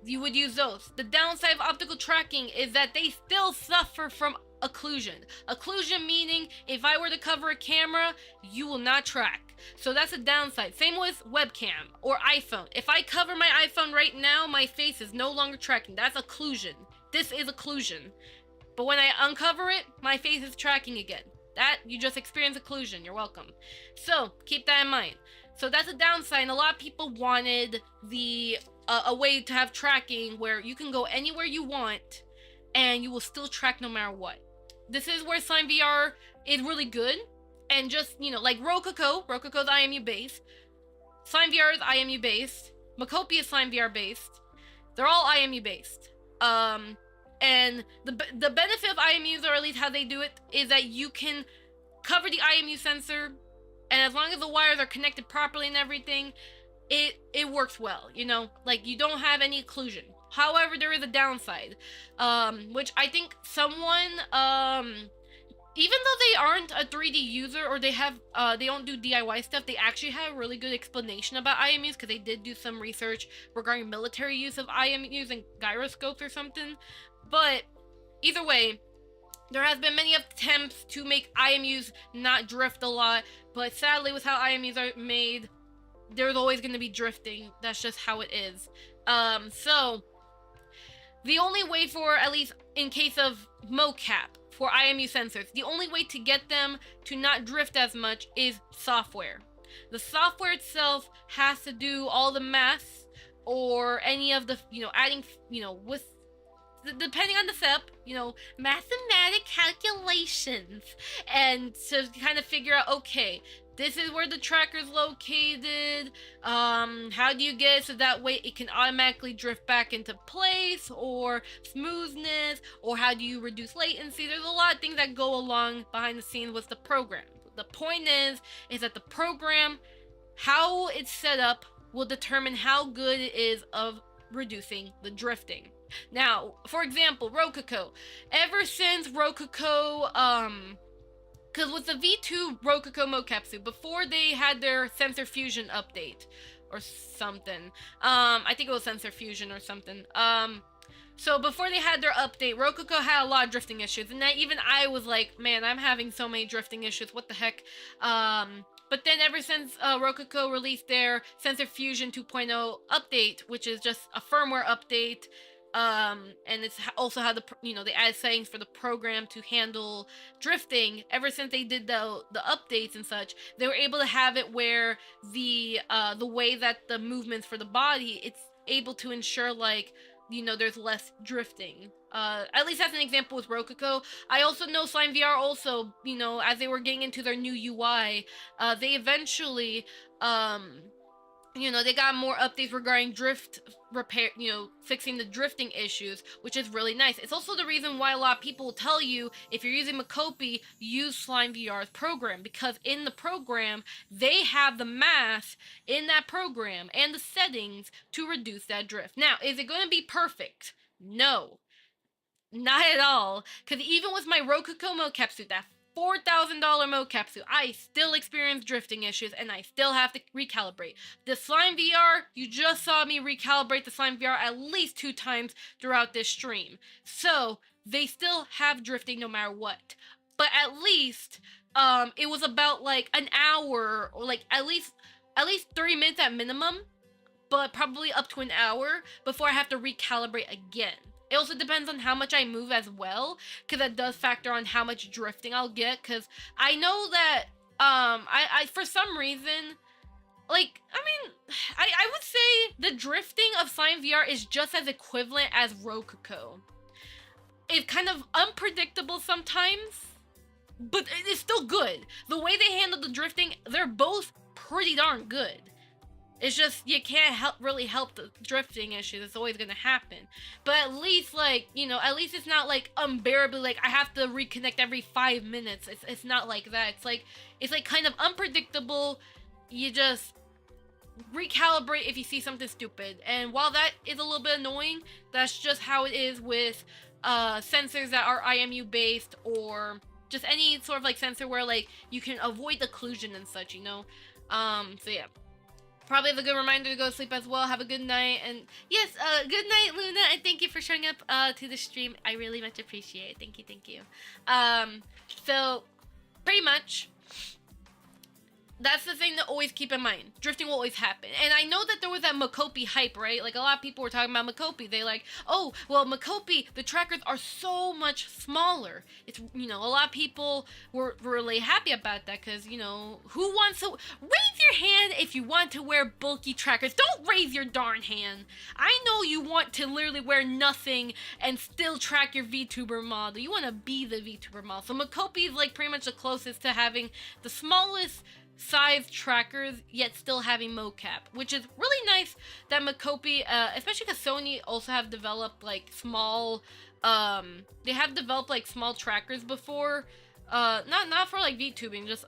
you would use those. The downside of optical tracking is that they still suffer from occlusion. Occlusion meaning if I were to cover a camera, you will not track. So that's a downside. Same with webcam or iPhone. If I cover my iPhone right now, my face is no longer tracking. That's occlusion. This is occlusion. But when I uncover it, my face is tracking again. That, you just experience occlusion. You're welcome. So keep that in mind. So that's a downside, and a lot of people wanted a way to have tracking where you can go anywhere you want and you will still track no matter what. This is where SlimeVR is really good, and just, like Rococo's IMU based, SlimeVR is IMU based, Mocap is SlimeVR based. They're all IMU based. And the benefit of IMUs, or at least how they do it, is that you can cover the IMU sensor, and as long as the wires are connected properly and everything, it works well, like you don't have any occlusion. However, there is a downside, which I think someone, even though they aren't a 3D user, or they don't do DIY stuff, they actually have a really good explanation about IMUs, because they did do some research regarding military use of IMUs and gyroscopes or something. But either way, there has been many attempts to make IMUs not drift a lot, but sadly with how IMUs are made, there's always going to be drifting. That's just how it is. So the only way for, at least in case of Mocap, for IMU sensors, the only way to get them to not drift as much is software. The software itself has to do all the math, or any of the, adding, with, depending on the step, mathematic calculations, and to kind of figure out, okay, this is where the tracker's located, how do you get it so that way it can automatically drift back into place, or smoothness, or how do you reduce latency? There's a lot of things that go along behind the scenes with the program. The point is that the program, how it's set up, will determine how good it is of reducing the drifting. Now, for example, Rococo. Ever since Rococo, because with the V2 Rococo mocap suit, before they had their sensor fusion update or something, I think it was sensor fusion or something. So before they had their update, Rococo had a lot of drifting issues, and even I was like, man, I'm having so many drifting issues. What the heck? But then ever since Rococo released their Sensor Fusion 2.0 update, which is just a firmware update, and it's also how they added settings for the program to handle drifting. Ever since they did the updates and such, they were able to have it where the way that the movements for the body, it's able to ensure, like, there's less drifting. At least that's an example with Rococo. I also know SlimeVR also, as they were getting into their new UI, they eventually, they got more updates regarding drift repair, fixing the drifting issues, which is really nice. It's also the reason why a lot of people will tell you, if you're using Mocap, use SlimeVR's program, because in the program, they have the math in that program and the settings to reduce that drift. Now, is it going to be perfect? No. Not at all, because even with my Rococo mocap suit, that $4,000 mocap suit, I still experience drifting issues, and I still have to recalibrate. The SlimeVR, you just saw me recalibrate the SlimeVR at least 2 times throughout this stream. So, they still have drifting no matter what. But at least, it was about like an hour or like at least 30 minutes at minimum, but probably up to an hour before I have to recalibrate again. It also depends on how much I move as well, because that does factor on how much drifting I'll get, because I know that, I for some reason, like, I mean, I would say the drifting of SlimeVR is just as equivalent as Rococo. It's kind of unpredictable sometimes, but it's still good. The way they handle the drifting, they're both pretty darn good. It's just, you can't really help the drifting issue. That's always gonna happen. But at least, like, you know, at least it's not, like, unbearably, like, I have to reconnect every 5 minutes. It's not like that. It's like, kind of unpredictable. You just recalibrate if you see something stupid. And while that is a little bit annoying, that's just how it is with, sensors that are IMU based, or just any sort of, like, sensor where, like, you can avoid occlusion and such, you know? So yeah. Probably have a good reminder to go to sleep as well. Have a good night. And yes, good night, Luna. And thank you for showing up to the stream. I really much appreciate it. Thank you, thank you. So, pretty much, that's the thing to always keep in mind. Drifting will always happen. And I know that there was that Mocap hype, right? Like, a lot of people were talking about Mocap. They like, oh, well, Mocap, the trackers are so much smaller. It's, you know, a lot of people were really happy about that because, you know, who wants to... Raise your hand if you want to wear bulky trackers. Don't raise your darn hand. I know you want to literally wear nothing and still track your Vtuber model. You want to be the Vtuber model. So Mocap is, like, pretty much the closest to having the smallest size trackers, yet still having mocap, which is really nice that Mocap, especially because Sony also have developed like small, they have developed like small trackers before, not for like VTubing, just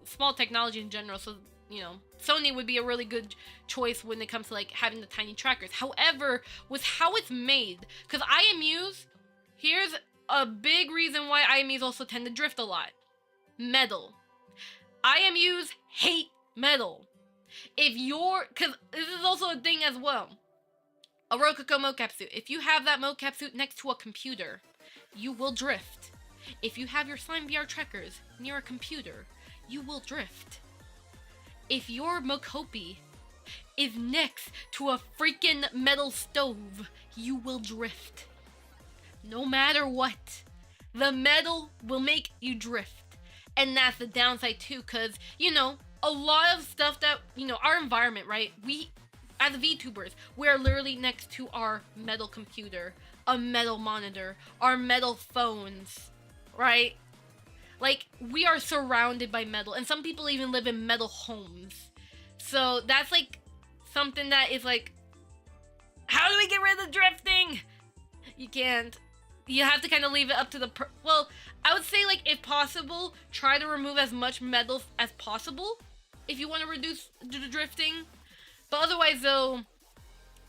small technology in general. So, you know, Sony would be a really good choice when it comes to like having the tiny trackers. However, with how it's made, because IMUs, here's a big reason why IMUs also tend to drift a lot. Metal. IMUs hate metal. If you're, because this is also a thing as well. A Rococo mocap suit. If you have that mocap suit next to a computer, you will drift. If you have your SlimeVR trackers near a computer, you will drift. If your Mocap is next to a freaking metal stove, you will drift. No matter what, the metal will make you drift. And that's the downside too, because, you know, a lot of stuff that, you know, our environment, right? We, as VTubers, we're literally next to our metal computer, a metal monitor, our metal phones, right? Like, we are surrounded by metal, and some people even live in metal homes. So that's, like, something that is, like, how do we get rid of the drifting? You can't. You have to kind of leave it up to the well, I would say, like, if possible, try to remove as much metal as possible if you want to reduce the drifting. But otherwise, though,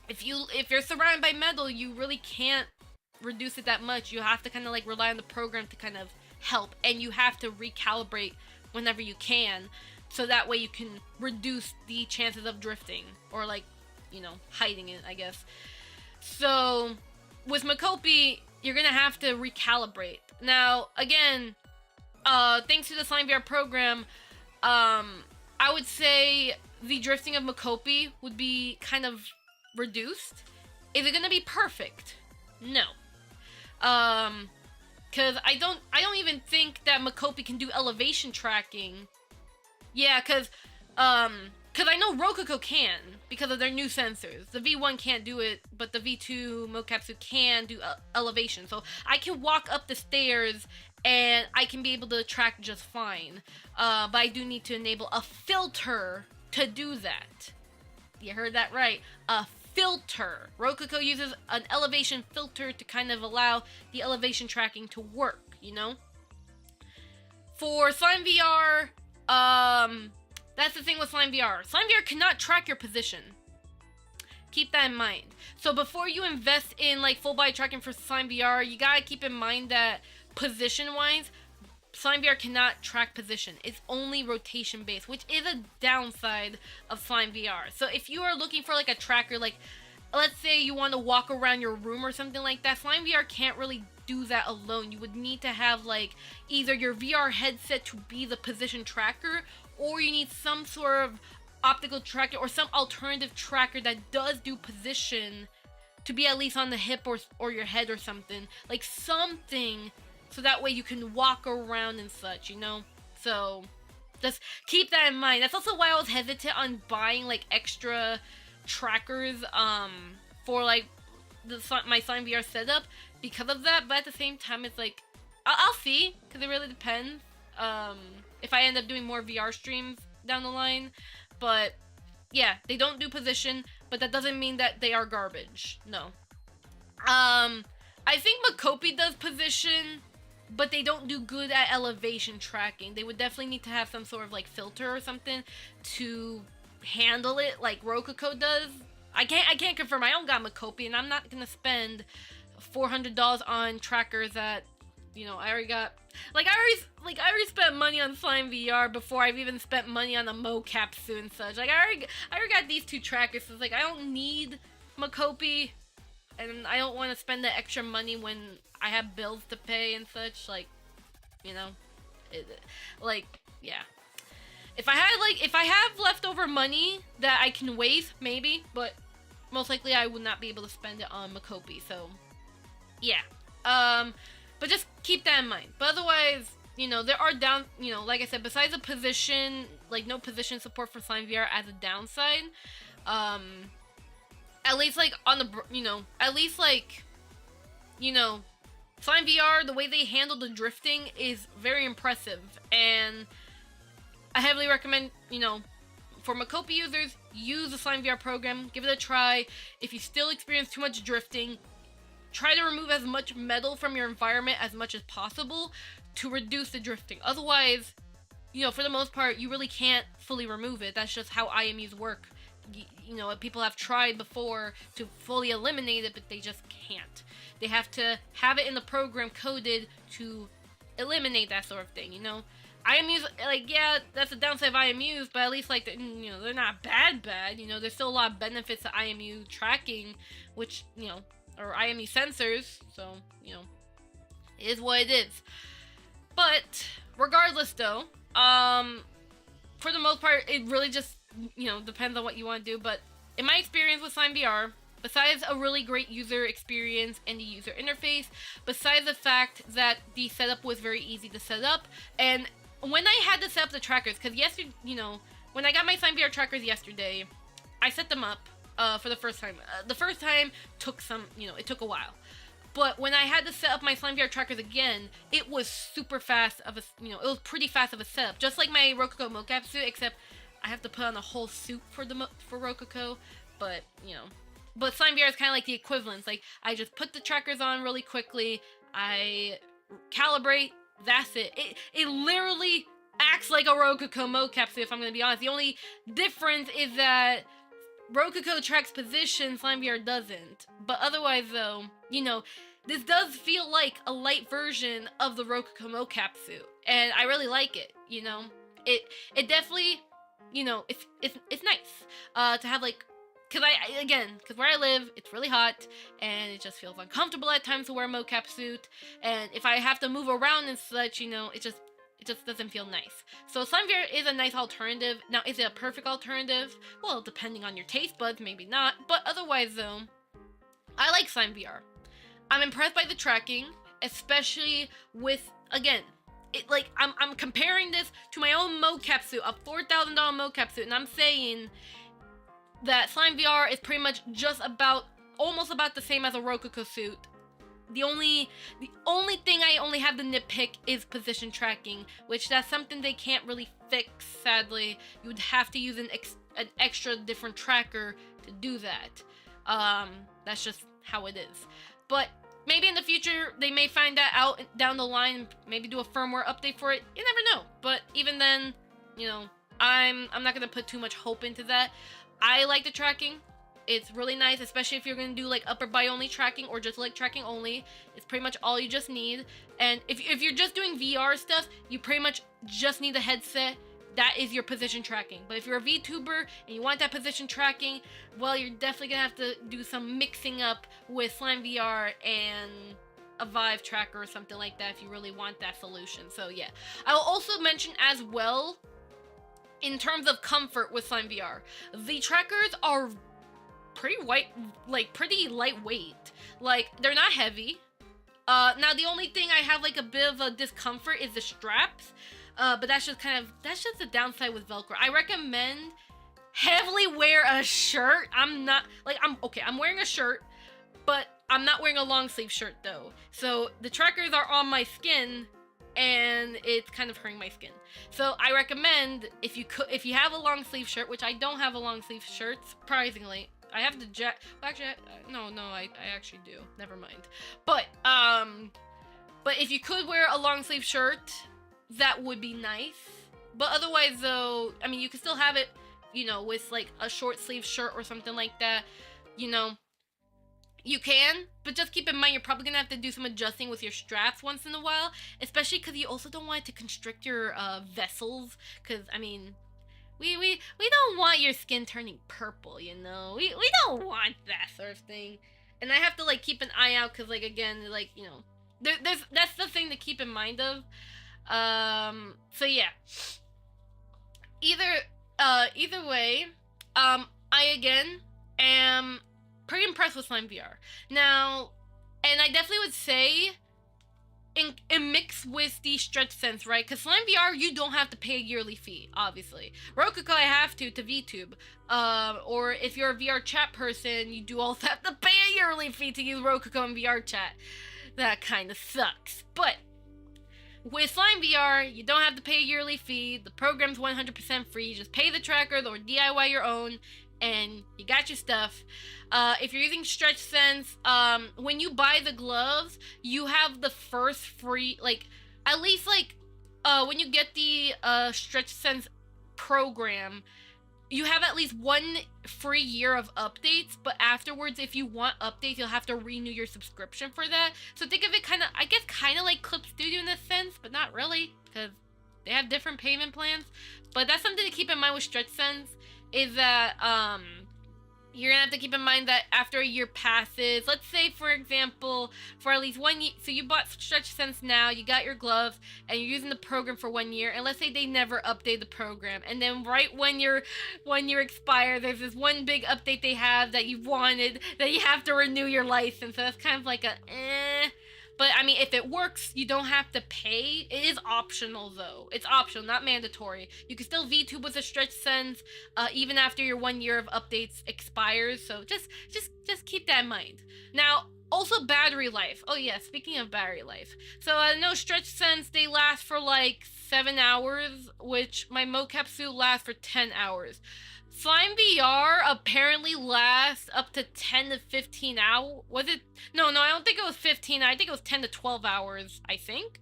if you're surrounded by metal, you really can't reduce it that much. You have to kind of, like, rely on the program to kind of help, and you have to recalibrate whenever you can, so that way you can reduce the chances of drifting, or, like, you know, hiding it, I guess. So, with Mocap, you're gonna have to recalibrate. Now, again, thanks to the SlimeVR program, I would say the drifting of Mocap would be kind of reduced. Is it gonna be perfect? No. Cause I don't even think that Mocap can do elevation tracking. Yeah, cause I know Rococo can, because of their new sensors. The V1 can't do it, but the V2 mocap suit can do elevation. So I can walk up the stairs, and I can be able to track just fine. But I do need to enable a filter to do that. You heard that right. A filter. Rococo uses an elevation filter to kind of allow the elevation tracking to work, you know? For SlimeVR, that's the thing with SlimeVR. SlimeVR cannot track your position. Keep that in mind. So before you invest in like full body tracking for SlimeVR, you gotta keep in mind that position-wise, SlimeVR cannot track position. It's only rotation based, which is a downside of SlimeVR. So if you are looking for like a tracker, like let's say you want to walk around your room or something like that, SlimeVR can't really do that alone. You would need to have like either your VR headset to be the position tracker, or you need some sort of optical tracker or some alternative tracker that does do position to be at least on the hip or your head or something. Like something so that way you can walk around and such, you know? So just keep that in mind. That's also why I was hesitant on buying like extra trackers for like my SlimeVR setup because of that. But at the same time, it's like I'll see, because it really depends if I end up doing more VR streams down the line. But yeah, they don't do position, but that doesn't mean that they are garbage. No. I think Mocap does position, but they don't do good at elevation tracking. They would definitely need to have some sort of like filter or something to handle it like Rococo does. I can't confirm. I don't got Mocap, and I'm not gonna spend $400 on trackers that, you know, I already spent money on SlimeVR before I've even spent money on a Mocap suit and such. Like I already got these two trackers, so it's like I don't need Mocap, and I don't want to spend the extra money when I have bills to pay and such. Like, you know, yeah. If I have leftover money that I can waste, maybe, but most likely I would not be able to spend it on Mocap. So, yeah. But just keep that in mind. But otherwise, you know, there are like I said, besides the position, like no position support for SlimeVR as a downside, at least like on the, SlimeVR, the way they handle the drifting is very impressive, and I heavily recommend, for Mocap users, use the SlimeVR program, give it a try. If you still experience too much drifting, try to remove as much metal from your environment as much as possible to reduce the drifting. Otherwise, for the most part, you really can't fully remove it. That's just how IMUs work. People have tried before to fully eliminate it, but they just can't. They have to have it in the program coded to eliminate that sort of thing, IMUs, that's the downside of IMUs, but at least, they're not bad. There's still a lot of benefits to IMU tracking, which, or IMU sensors, so, it is what it is. But, regardless, though, for the most part, it really just, depends on what you want to do, but in my experience with SlimeVR, besides a really great user experience and the user interface, besides the fact that the setup was very easy to set up, and when I had to set up the trackers, because yesterday, when I got my SlimeVR trackers yesterday, I set them up for the first time. The first time took it took a while. But when I had to set up my SlimeVR trackers again, it was super fast it was pretty fast of a setup. Just like my Rococo Mocap suit, except I have to put on a whole suit for Rococo, but, But SlimeVR is kind of like the equivalent. Like, I just put the trackers on really quickly, I calibrate, that's it. It literally acts like a Rococo Mocap suit, if I'm going to be honest. The only difference is that Rococo tracks position, SlimeVR doesn't. But otherwise, though, this does feel like a light version of the Rococo Mocap suit. And I really like it, It definitely, it's nice to have, because where I live, it's really hot, and it just feels uncomfortable at times to wear a mocap suit, and if I have to move around and such, it just doesn't feel nice. So SlimeVR is a nice alternative. Now, is it a perfect alternative? Well, depending on your taste buds, maybe not, but otherwise, though, I like SlimeVR. I'm impressed by the tracking, especially with, again, I'm comparing this to my own mocap suit, a $4,000 mocap suit, and I'm saying that SlimeVR is pretty much almost about the same as a Rococo suit. The only thing I only have to nitpick is position tracking, which that's something they can't really fix, sadly. You would have to use an extra different tracker to do that. That's just how it is. But maybe in the future, they may find that out down the line and maybe do a firmware update for it. You never know. But even then, I'm not going to put too much hope into that. I like the tracking. It's really nice, especially if you're going to do upper body only tracking or just leg tracking only. It's pretty much all you just need. And if you're just doing VR stuff, you pretty much just need a headset. That is your position tracking. But if you're a VTuber and you want that position tracking, well, you're definitely going to have to do some mixing up with SlimeVR and a Vive tracker or something like that if you really want that solution. So yeah, I will also mention as well, in terms of comfort with SlimeVR, the trackers are pretty pretty lightweight. Like, they're not heavy. Now the only thing I have like a bit of a discomfort is the straps. But that's just the downside with Velcro. I recommend heavily wear a shirt. I'm wearing a shirt, but I'm not wearing a long sleeve shirt though. So the trackers are on my skin, and it's kind of hurting my skin. So I recommend, if you have a long sleeve shirt, which I don't have a long sleeve shirt, surprisingly. I have the I actually do. Never mind. But if you could wear a long sleeve shirt, that would be nice. But otherwise though, I mean, you can still have it, you know, with like a short sleeve shirt or something like that, you know. You can, but just keep in mind you're probably gonna have to do some adjusting with your straps once in a while, especially because you also don't want it to constrict your vessels, because I mean, we don't want your skin turning purple, you know. We don't want that sort of thing. And I have to like keep an eye out, because like, again, like, you know, that's the thing to keep in mind of. So yeah, either way, I again am pretty impressed with SlimeVR. Now, and I definitely would say in mix with the stretch sense, right? Because SlimeVR, you don't have to pay a yearly fee, obviously. Rokuko, I have to Vtube. Or if you're a VR chat person, you do also have to pay a yearly fee to use Rokuko and VR chat. That kind of sucks. But with SlimeVR, you don't have to pay a yearly fee. The program's 100% free. Just pay the trackers or DIY your own, and you got your stuff. If you're using Stretch Sense, when you buy the gloves, you have the first free, like, at least, like, when you get the Stretch Sense program, you have at least 1 free year of updates, but afterwards, if you want updates, you'll have to renew your subscription for that. So think of it kind of like Clip Studio in a sense, but not really, because they have different payment plans. But that's something to keep in mind with Stretch Sense, is that, you're gonna have to keep in mind that after a year passes, let's say, for example, for at least 1 year, so you bought Stretch Sense now, you got your gloves, and you're using the program for 1 year, and let's say they never update the program, and then right when your 1 year expires, there's this one big update they have that you wanted, that you have to renew your license. So that's kind of like a But I mean, if it works, you don't have to pay. It is optional though. It's optional, not mandatory. You can still VTube with a Stretch Sense, even after your 1 year of updates expires. So just keep that in mind. Now, also battery life. Oh yeah, speaking of battery life. So I know Stretch Sense, they last for like 7 hours, which my Mocap suit lasts for 10 hours. SlimeVR apparently lasts up to 10 to 15 hours. Was it? No, I don't think it was 15. I think it was 10 to 12 hours, I think.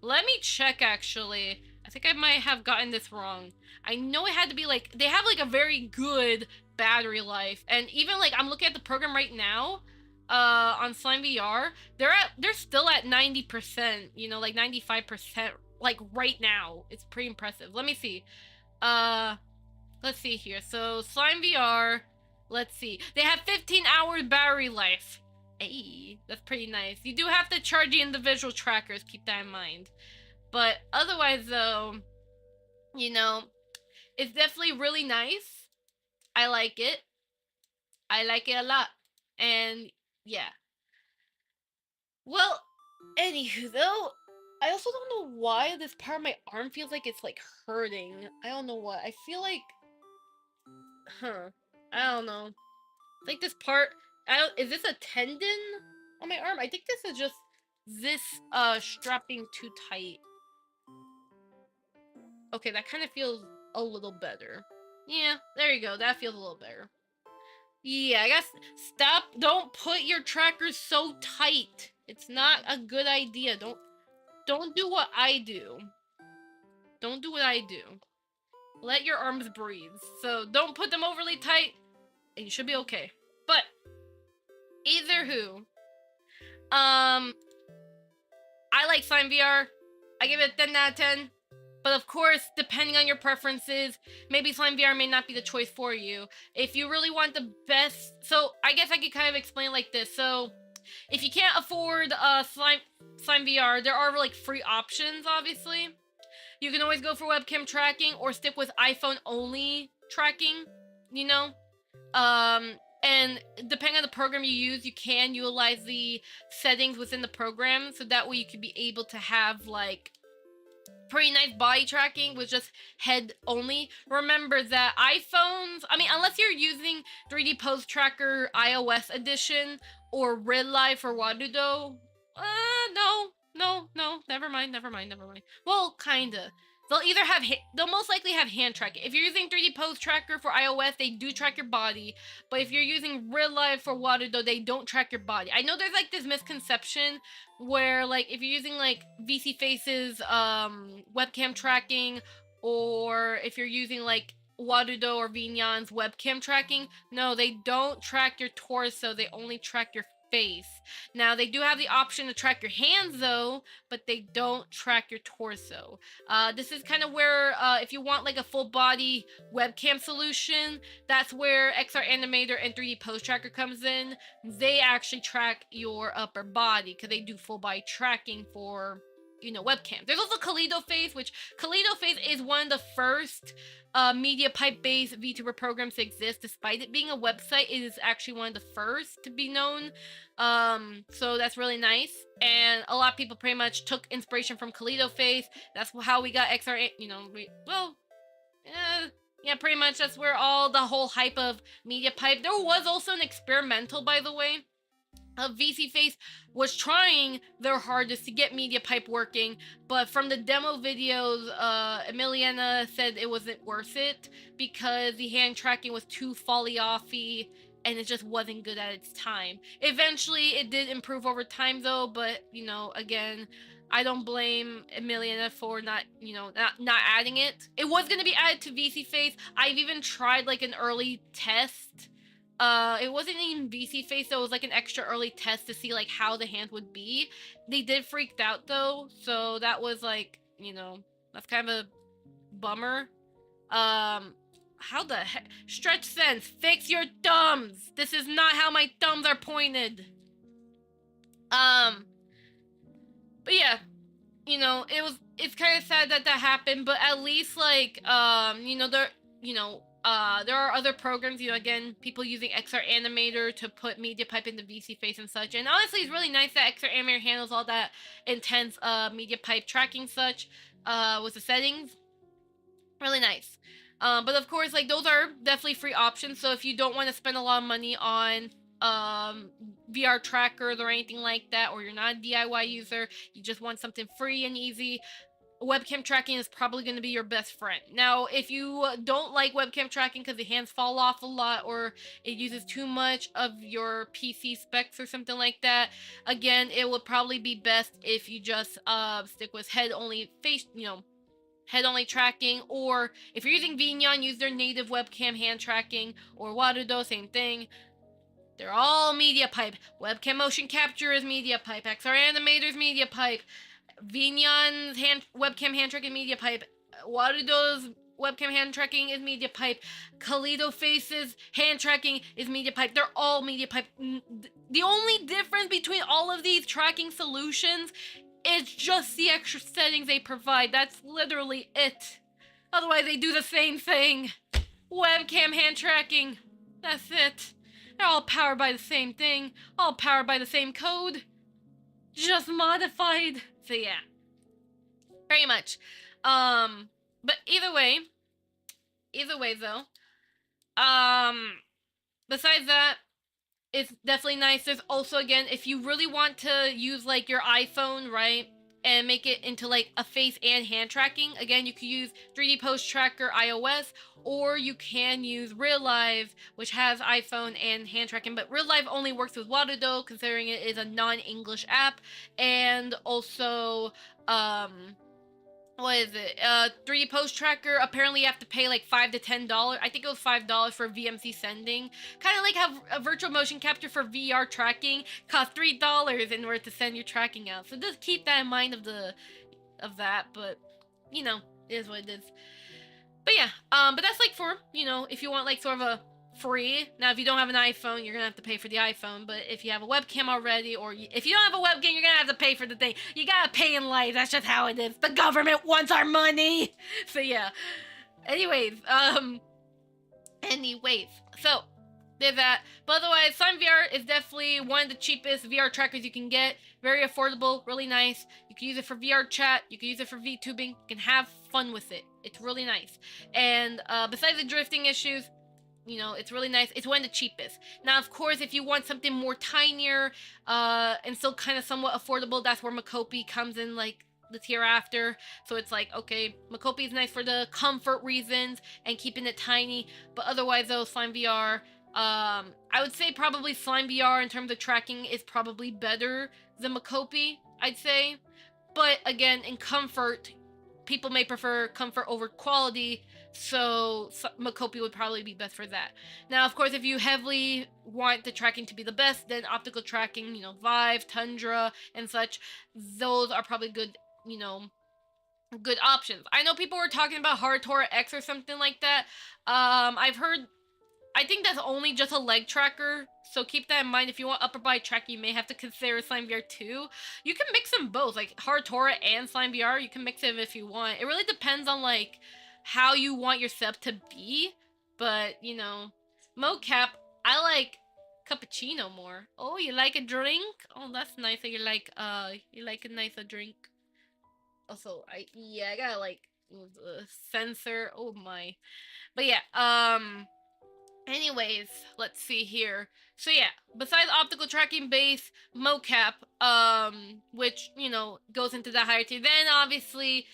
Let me check, actually. I think I might have gotten this wrong. I know it had to be like, they have like a very good battery life. And even like, I'm looking at the program right now, on SlimeVR, they're still at 90%, you know, like 95%, like right now. It's pretty impressive. Let me see. Let's see here. So, SlimeVR, let's see. They have 15 hours battery life. Hey, that's pretty nice. You do have to charge the individual trackers, keep that in mind. But otherwise, though, you know, it's definitely really nice. I like it. I like it a lot. And, yeah. Well, anywho, though, I also don't know why this part of my arm feels like it's, like, hurting. I don't know what. I feel like... I don't know. Like this part, is this a tendon on my arm? I think this is just this strap being too tight. Okay, that kind of feels a little better. Yeah, there you go. That feels a little better. Yeah, I guess don't put your trackers so tight. It's not a good idea. Don't do what I do. Don't do what I do. Let your arms breathe. So don't put them overly tight, and you should be okay. But either who, I like SlimeVR. I give it a 10 out of 10. But of course, depending on your preferences, maybe SlimeVR may not be the choice for you. If you really want the best, so I guess I could kind of explain like this. So If you can't afford SlimeVR, there are like free options, obviously. You can always go for webcam tracking or stick with iPhone only tracking, you know? And depending on the program you use, you can utilize the settings within the program, so that way you could be able to have like pretty nice body tracking with just head only. Remember that iPhones, I mean, unless you're using 3D Pose Tracker iOS edition or Real Life or Wadudo, no, never mind. Well, kinda. They'll most likely have hand tracking. If you're using 3D Pose Tracker for iOS, they do track your body. But if you're using Real Life for Wadudo, they don't track your body. I know there's like this misconception where like if you're using like VC Face's webcam tracking, or if you're using like Wadudo or Vignon's webcam tracking, no, they don't track your torso, they only track your face. Now they do have the option to track your hands though, but they don't track your torso. This is kind of where if you want like a full body webcam solution, that's where XR Animator and 3D Pose Tracker comes in. They actually track your upper body because they do full body tracking for, you know, webcam. There's also KaleidoFace, which KaleidoFace is one of the first media pipe based VTuber programs to exist. Despite it being a website, it is actually one of the first to be known. So that's really nice. And a lot of people pretty much took inspiration from KaleidoFace. That's how we got XR, you know, yeah, pretty much that's where all the whole hype of media pipe. There was also an experimental, by the way. VC Face was trying their hardest to get media pipe working, but from the demo videos, Emiliana said it wasn't worth it because the hand tracking was too folly-offy and it just wasn't good at its time. Eventually, it did improve over time though, but, you know, again, I don't blame Emiliana for not adding it. It was going to be added to VC Face. I've even tried like an early test. It wasn't even VC Face, so it was like an extra early test to see like how the hand would be. They did freaked out though, so that was like, you know, that's kind of a bummer. How the heck? Stretch Sense, fix your thumbs! This is not how my thumbs are pointed. But yeah, you know, it's kind of sad that happened, but at least like, there are other programs, you know, again, people using XR Animator to put media pipe into VC Face and such. And honestly, it's really nice that XR Animator handles all that intense media pipe tracking such with the settings. Really nice. But of course, like, those are definitely free options. So if you don't want to spend a lot of money on VR trackers or anything like that, or you're not a DIY user, you just want something free and easy, webcam tracking is probably going to be your best friend. Now, if you don't like webcam tracking because the hands fall off a lot or it uses too much of your PC specs or something like that, again, it would probably be best if you just stick with head-only tracking, or if you're using Vignon, use their native webcam hand tracking, or Wadudo, same thing. They're all media pipe. Webcam motion capture is media pipe. XR Animator's media pipe. Vignon's webcam hand tracking media pipe. Wadudo's webcam hand tracking is media pipe. KaleidoFace's hand tracking is media pipe. They're all media pipe. The only difference between all of these tracking solutions is just the extra settings they provide. That's literally it. Otherwise, they do the same thing. Webcam hand tracking. That's it. They're all powered by the same thing. All powered by the same code. Just modified. So yeah, pretty much. But either way though, besides that, it's definitely nice. There's also, again, if you really want to use like your iPhone, right, and make it into like a face and hand tracking, again, you can use 3D Pose Tracker iOS, or you can use Real Life, which has iPhone and hand tracking, but Real Life only works with Wadudo, considering it is a non-English app. And also, what is it? 3D Pose Tracker, apparently you have to pay like $5 to $10. I think it was $5 for VMC sending. Kind of like how a virtual motion capture for VR tracking costs $3 in order to send your tracking out. So just keep that in mind of that, but, you know, it is what it is. But yeah, but that's like for, you know, if you want like sort of a free. Now, if you don't have an iPhone, you're gonna have to pay for the iPhone. But if you have a webcam already, or if you don't have a webcam, you're gonna have to pay for the thing. You gotta pay in life. That's just how it is. The government wants our money. So yeah. Anyways, so there's that. But otherwise, SlimeVR is definitely one of the cheapest VR trackers you can get. Very affordable, really nice. You can use it for VR chat. You can use it for VTubing. You can have fun with it. It's really nice. And besides the drifting issues, you know, it's really nice. It's one of the cheapest. Now, of course, if you want something more tinier and still kind of somewhat affordable, that's where Mocap comes in, like, the tier after. So it's like, okay, Mocap is nice for the comfort reasons and keeping it tiny. But otherwise, though, SlimeVR, I would say probably SlimeVR in terms of tracking is probably better than Mocap, I'd say. But again, in comfort, people may prefer comfort over quality, so Mocap would probably be best for that. Now, of course, if you heavily want the tracking to be the best, then optical tracking, you know, Vive, Tundra, and such, those are probably good, you know, good options. I know people were talking about Harassment X or something like that. I've heard, I think that's only just a leg tracker, so keep that in mind. If you want upper body tracking, you may have to consider SlimeVR too. You can mix them both, like Harassment and SlimeVR. You can mix them if you want. It really depends on like how you want your setup to be. But you know, Mocap, I like cappuccino more. Oh, you like a drink? Oh, that's nice that you like a nicer drink. Also, I gotta like censor. Oh my. But yeah, anyways, let's see here. So yeah, besides optical tracking base, Mocap, which, you know, goes into the higher tier, then obviously,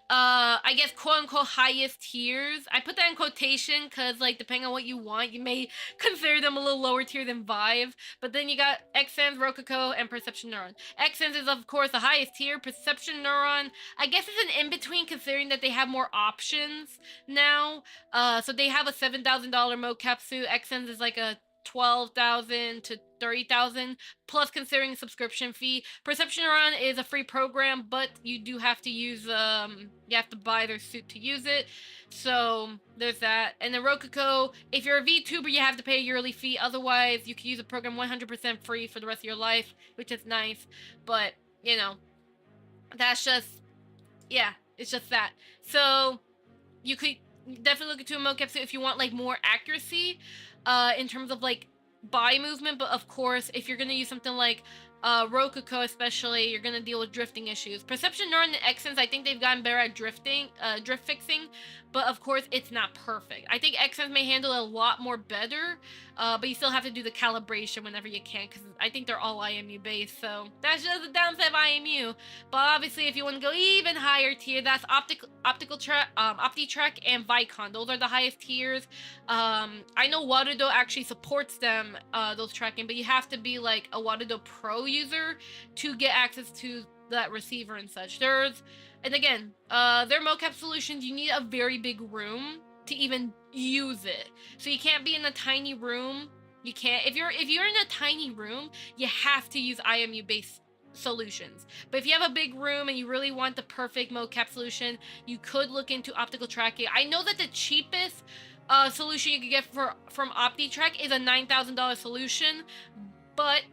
I guess quote-unquote highest tiers. I put that in quotation because, like, depending on what you want, you may consider them a little lower tier than Vive. But then you got Xsense, Rococo, and Perception Neuron. Xsense is, of course, the highest tier. Perception Neuron, I guess, is an in-between considering that they have more options now. So they have a $7,000 mocap suit. Xsense is like a 12,000 to 30,000 plus considering subscription fee. Perception Run is a free program, but you do have to use you have to buy their suit to use it. So there's that. And then Rococo, if you're a VTuber, you have to pay a yearly fee. Otherwise, you can use the program 100% free for the rest of your life, which is nice. But you know, that's just, yeah, it's just that. So you could definitely look into a mocap suit if you want like more accuracy in terms of like body movement. But of course, if you're gonna use something like Rococo especially, you're gonna deal with drifting issues. Perception Neuron and Xsense, I think they've gotten better at drift fixing, but of course it's not perfect. I think Xsense may handle it a lot more better, but you still have to do the calibration whenever you can, because I think they're all IMU based, so that's just the downside of IMU. But obviously, if you want to go even higher tier, that's OptiTrack and Vicon. Those are the highest tiers. I know Warudo actually supports them, those tracking, but you have to be like a Warudo Pro user to get access to that receiver and such. And again, their mocap solutions, you need a very big room to even use it. So you can't be in a tiny room. You can't, if you're in a tiny room, you have to use IMU based solutions. But if you have a big room and you really want the perfect mocap solution, you could look into optical tracking. I know that the cheapest solution you could get from OptiTrack is a $9,000 solution, but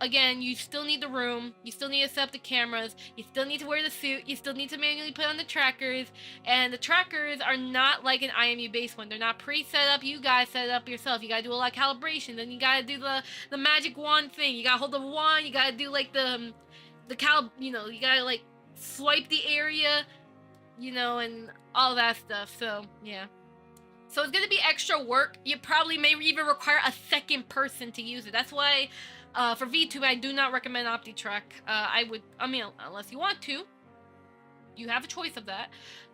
again, you still need the room, you still need to set up the cameras, you still need to wear the suit, you still need to manually put on the trackers, and the trackers are not like an IMU based one. They're not pre-set up, you guys set it up yourself. You gotta do a lot of calibration, then you gotta do the magic wand thing, you gotta hold the wand, you gotta do like the you know, you gotta like swipe the area, you know, and all that stuff. So yeah, so it's gonna be extra work. You probably may even require a second person to use it. That's why for VTube, I do not recommend OptiTrack. I mean, unless you want to, you have a choice of that.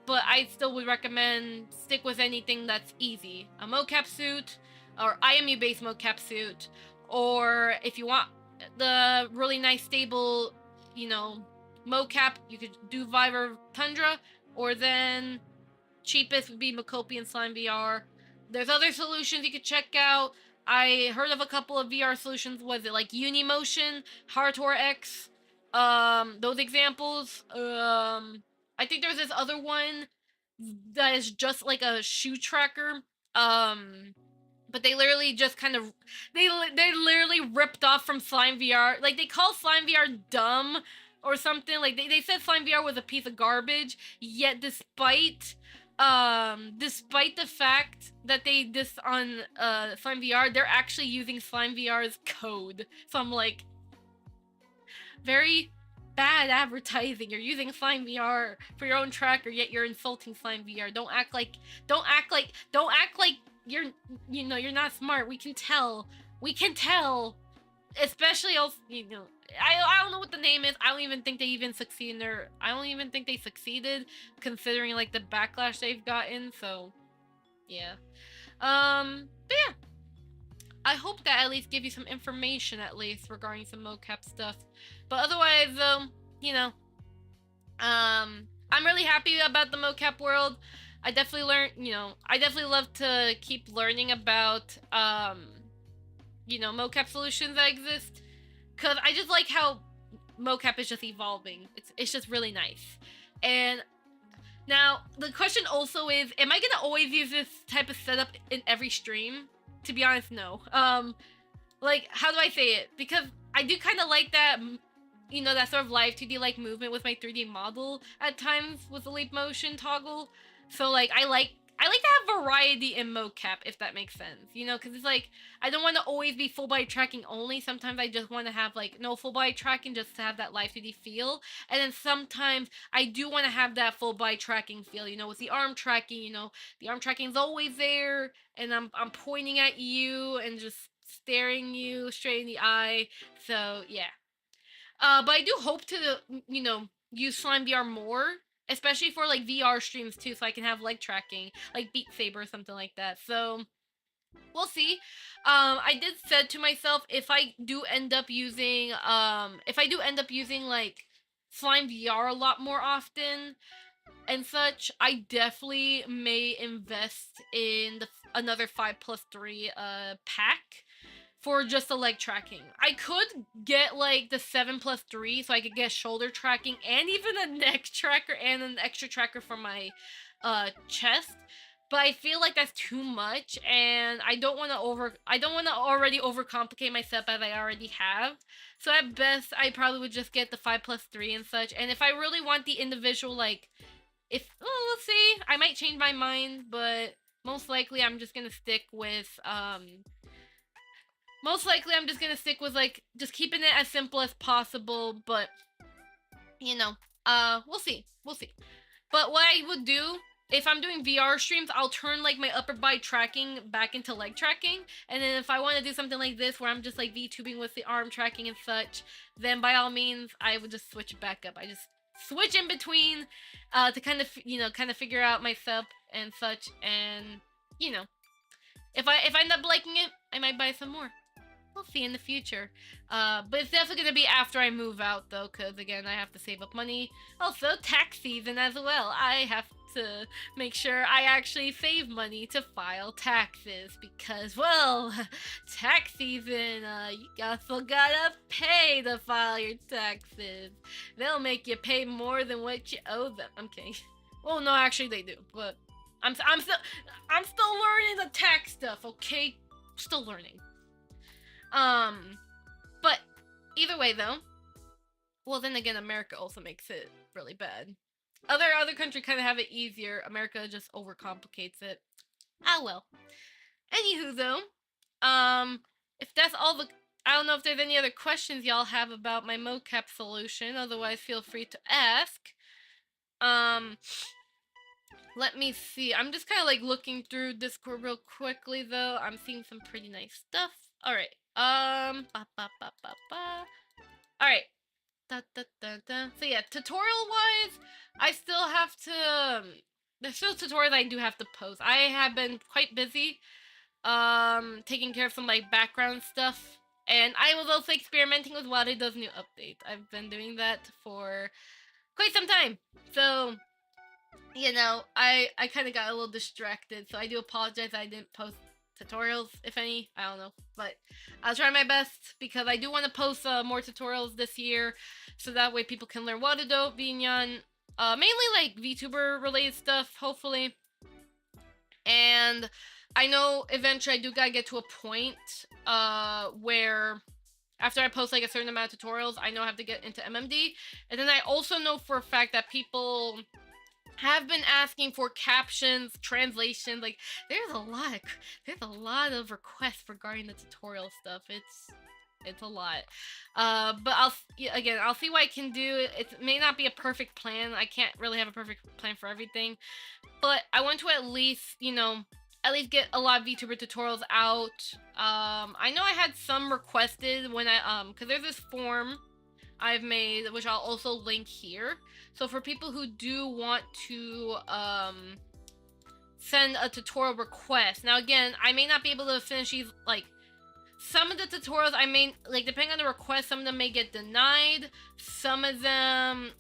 But I still would recommend stick with anything that's easy. A mocap suit, or IMU-based mocap suit, or if you want the really nice stable, you know, mocap, you could do Vive or Tundra, or then cheapest would be Mocap and SlimeVR. There's other solutions you could check out. I heard of a couple of VR solutions. Was it like Unimotion, Harator X? Those examples. I think there's this other one that is just like a shoe tracker. but they literally just kind of they literally ripped off from SlimeVR. Like they call SlimeVR dumb or something. Like they said SlimeVR was a piece of garbage. Yet despite the fact that they diss on SlimeVR, they're actually using SlimeVR's code. So I'm like, very bad advertising. You're using SlimeVR for your own tracker, yet you're insulting SlimeVR. Don't act like you're you're not smart. We can tell. Especially also, I don't know what the name is. I don't even think they even succeed in their. I don't even think they succeeded, considering like the backlash they've gotten. So, yeah. But yeah. I hope that at least give you some information at least regarding some mocap stuff. But otherwise, I'm really happy about the mocap world. I definitely learned, I definitely love to keep learning about, mocap solutions that exist. Because I just like how mocap is just evolving. It's just really nice. And now, the question also is, am I gonna always use this type of setup in every stream? To be honest, no. Like, how do I say it? Because I do kind of like that, that sort of live 2D like movement with my 3D model at times with the leap motion toggle. So like, I like to have variety in mocap, if that makes sense, because it's like, I don't want to always be full body tracking only. Sometimes I just want to have like no full body tracking just to have that live 2D feel. And then sometimes I do want to have that full body tracking feel, with the arm tracking, the arm tracking is always there and I'm pointing at you and just staring you straight in the eye. So yeah. But I do hope to, use SlimeVR more, especially for like VR streams too, so I can have leg tracking, like Beat Saber or something like that. So we'll see. I did said to myself, if I do end up using like SlimeVR a lot more often and such, I definitely may invest in another 5+3 pack for just the leg tracking. I could get like the 7+3, so I could get shoulder tracking and even a neck tracker and an extra tracker for my chest. But I feel like that's too much, and I don't want to already overcomplicate myself as I already have. So at best, I probably would just get the 5+3 and such. And if I really want the individual, like, we'll see. I might change my mind, but most likely I'm just gonna stick with like just keeping it as simple as possible. But we'll see. But what I would do, if I'm doing VR streams, I'll turn like my upper body tracking back into leg tracking. And then if I want to do something like this where I'm just like VTubing with the arm tracking and such, then by all means I would just switch back up. I just switch in between to kind of figure out my setup and such. And if I end up liking it, I might buy some more. We'll see in the future. But it's definitely going to be after I move out, though, because, again, I have to save up money. Also, tax season as well. I have to make sure I actually save money to file taxes, because, well, tax season, you also gotta pay to file your taxes. They'll make you pay more than what you owe them. I'm kidding. Well, no, actually they do, but I'm still learning the tax stuff, okay? Still learning. But either way though, well then again, America also makes it really bad. Other countries kind of have it easier. America just overcomplicates it. Ah well. Anywho though, if that's all I don't know if there's any other questions y'all have about my mocap solution. Otherwise, feel free to ask. Let me see. I'm just kind of like looking through Discord real quickly though. I'm seeing some pretty nice stuff. All right. Alright. So yeah, tutorial-wise, I still have to, there's still tutorials I do have to post. I have been quite busy, taking care of some, like, background stuff, and I was also experimenting with what it does new updates. I've been doing that for quite some time, so, I kind of got a little distracted, so I do apologize I didn't post tutorials, if any. I don't know, but I'll try my best because I do want to post more tutorials this year, so that way people can learn what to do, mainly like VTuber related stuff, hopefully. And I know eventually I do gotta get to a point where after I post like a certain amount of tutorials, I know I have to get into MMD. And then I also know for a fact that people have been asking for captions, translations. Like there's a lot of requests regarding the tutorial stuff. It's a lot. But I'll see what I can do. It may not be a perfect plan. I can't really have a perfect plan for everything. But I want to at least, at least get a lot of VTuber tutorials out. I know I had some requested when because there's this form I've made, which I'll also link here. So for people who do want to, send a tutorial request. Now again, I may not be able to finish these, like, some of the tutorials I may, like, depending on the request, some of them may get denied. Some of them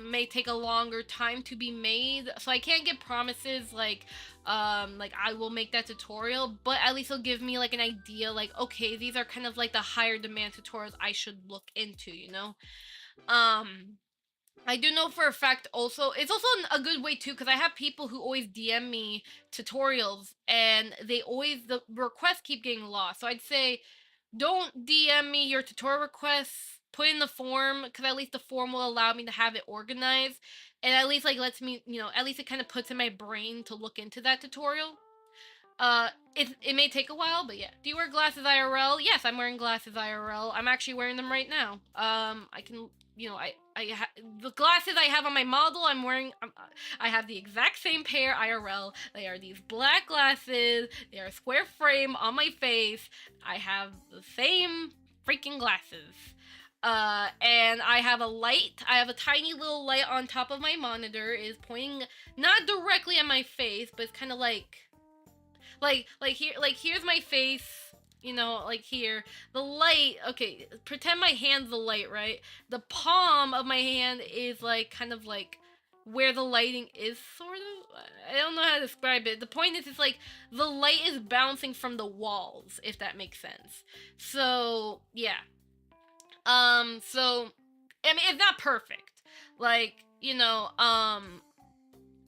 may take a longer time to be made. So I can't give promises like I will make that tutorial, but at least it'll give me like an idea, like, okay, these are kind of like the higher demand tutorials I should look into, I do know for a fact also, it's also a good way too, because I have people who always DM me tutorials and the requests keep getting lost. So I'd say don't DM me your tutorial requests, put in the form, because at least the form will allow me to have it organized. And at least like lets me, at least it kind of puts in my brain to look into that tutorial. It may take a while, but yeah. Do you wear glasses IRL? Yes, I'm wearing glasses IRL. I'm actually wearing them right now. I can, the glasses I have on my model, I'm wearing. I have the exact same pair IRL. They are these black glasses. They are a square frame on my face. I have the same freaking glasses. And I have a light. I have a tiny little light on top of my monitor. It is pointing not directly at my face, but it's kind of like here's my face, like here. The light, okay, pretend my hand's the light, right? The palm of my hand is like kind of like where the lighting is, sort of. I don't know how to describe it. The point is, it's like the light is bouncing from the walls, if that makes sense. So yeah. So I mean, it's not perfect. Like,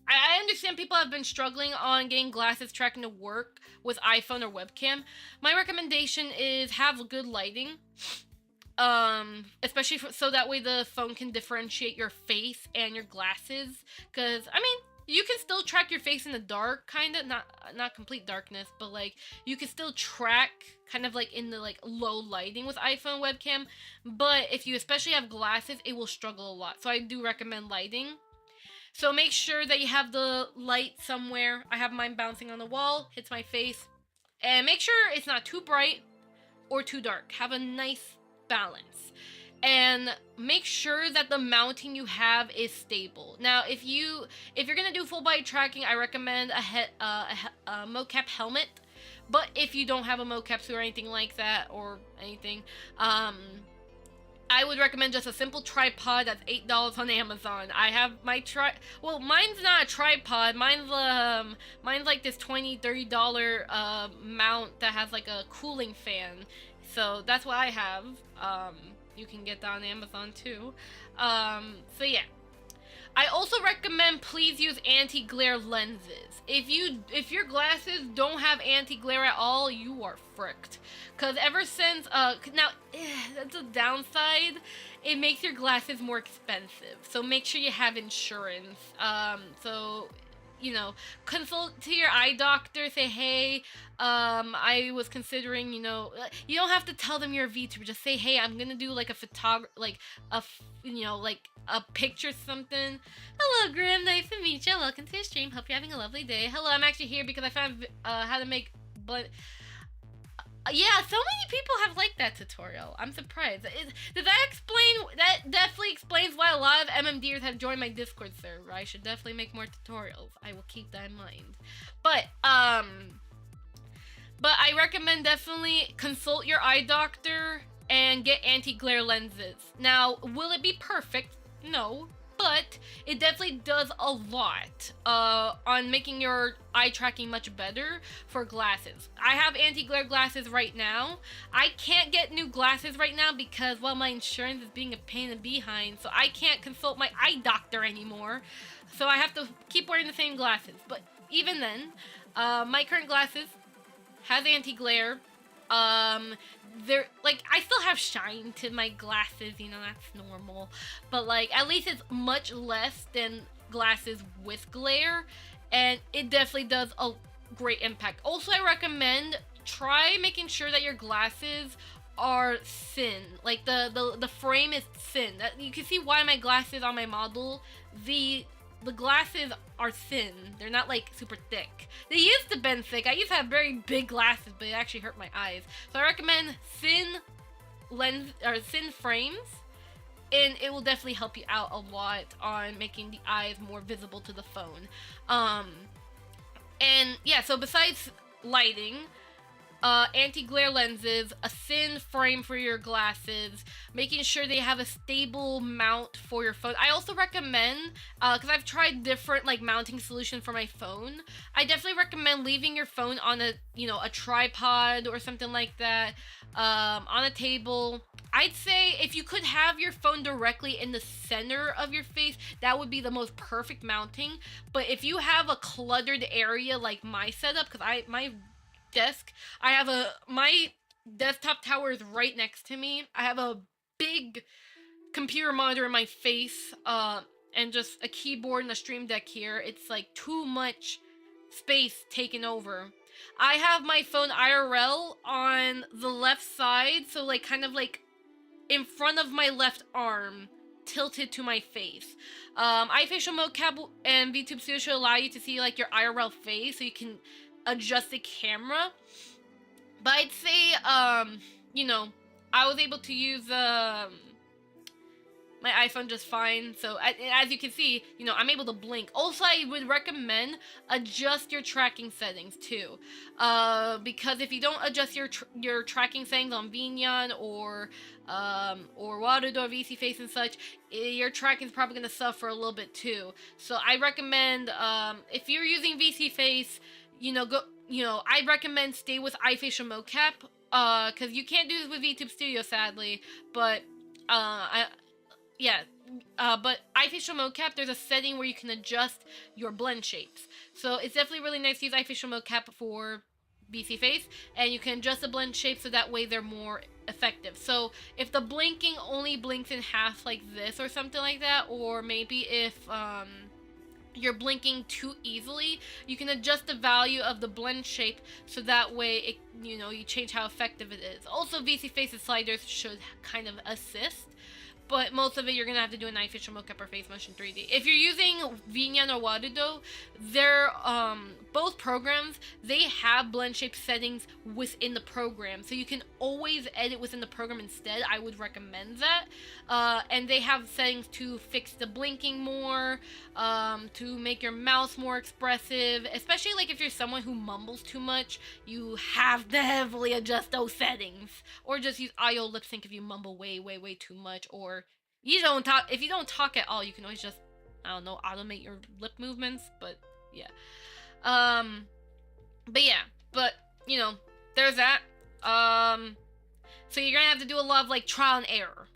I understand people have been struggling on getting glasses tracking to work with iPhone or webcam. My recommendation is have good lighting. Especially so that way the phone can differentiate your face and your glasses. Because, I mean, you can still track your face in the dark, kind of. Not complete darkness, but, like, you can still track kind of, like, in the, like, low lighting with iPhone webcam. But if you especially have glasses, it will struggle a lot. So I do recommend lighting. So make sure that you have the light somewhere. I have mine bouncing on the wall, hits my face. And make sure it's not too bright or too dark. Have a nice balance. And make sure that the mounting you have is stable. Now, if you're gonna do full body tracking, I recommend a Mocap helmet. But if you don't have a Mocap suit or anything like that, or anything, I would recommend just a simple tripod that's $8 on Amazon. I have my well, mine's not a tripod. Mine's like this $20-$30 mount that has like a cooling fan. So that's what I have. You can get that on Amazon too. So yeah. I also recommend please use anti-glare lenses. If your glasses don't have anti-glare at all, you are fricked. Cause ever since now that's a downside. It makes your glasses more expensive. So make sure you have insurance. So consult to your eye doctor. Say, hey, I was considering, you don't have to tell them you're a VTuber. Just say, hey, I'm gonna do like a picture something. Hello, Grim. Nice to meet you. Welcome to the stream. Hope you're having a lovely day. Hello, I'm actually here because I found how to make yeah, so many people have liked that tutorial. I'm surprised. Does that explain? That definitely explains why a lot of MMDers have joined my Discord server. I should definitely make more tutorials. I will keep that in mind. But I recommend definitely consult your eye doctor and get anti-glare lenses. Now, will it be perfect? No. But it definitely does a lot on making your eye tracking much better for glasses. I have anti-glare glasses right now. I can't get new glasses right now because, well, my insurance is being a pain in the behind, so I can't consult my eye doctor anymore. So I have to keep wearing the same glasses. But even then, my current glasses has anti-glare. They're like, I still have shine to my glasses, you know, that's normal, but like at least it's much less than glasses with glare, and it definitely does a great impact. Also, I recommend try making sure that your glasses are thin, like the frame is thin. That you can see why my glasses on my model, the glasses are thin. They're not like super thick. They used to been thick. I used to have very big glasses, but it actually hurt my eyes. So I recommend thin lens or thin frames, and it will definitely help you out a lot on making the eyes more visible to the phone. And yeah, so besides lighting, anti-glare lenses, a thin frame for your glasses, making sure they have a stable mount for your phone. I also recommend, because I've tried different like mounting solutions for my phone, I definitely recommend leaving your phone on a, you know, a tripod or something like that, on a table. I'd say if you could have your phone directly in the center of your face, that would be the most perfect mounting. But if you have a cluttered area like my setup, because my desk, my desktop tower is right next to me. I have a big computer monitor in my face, and just a keyboard and a stream deck here. It's like too much space taken over. I have my phone IRL on the left side, so like kind of like in front of my left arm, tilted to my face. iFacial Mocap and Vtuber Studio should allow you to see like your IRL face, so you can adjust the camera. But I'd say, you know, I was able to use my iPhone just fine. So as you can see, you know, I'm able to blink. Also, I would recommend adjust your tracking settings too, because if you don't adjust your tracking settings on Vnyan or Waterdo, VC Face and such, your tracking is probably gonna suffer a little bit too. So I recommend, if you're using VC Face, I recommend stay with iFacial Mocap, because you can't do this with VTube Studio, sadly, but, but iFacial Mocap, there's a setting where you can adjust your blend shapes. So it's definitely really nice to use iFacial Mocap for VC Face, and you can adjust the blend shape so that way they're more effective. So if the blinking only blinks in half like this or something like that, or maybe if, you're blinking too easily, you can adjust the value of the blend shape so that way it, you change how effective it is. Also, VC Face's sliders should kind of assist, but most of it you're gonna have to do an iFacial Mocap or Face Motion 3D. If you're using Vnyan or Waterdo, they're both programs, they have blend shape settings within the program, so you can always edit within the program instead. I would recommend that. And they have settings to fix the blinking more, to make your mouse more expressive, especially like if you're someone who mumbles too much, you have to heavily adjust those settings. Or just use IO lip sync if you mumble way too much, or you don't talk. If you don't talk at all, you can always just, I don't know, automate your lip movements. But yeah, there's that. So you're gonna have to do a lot of like trial and error,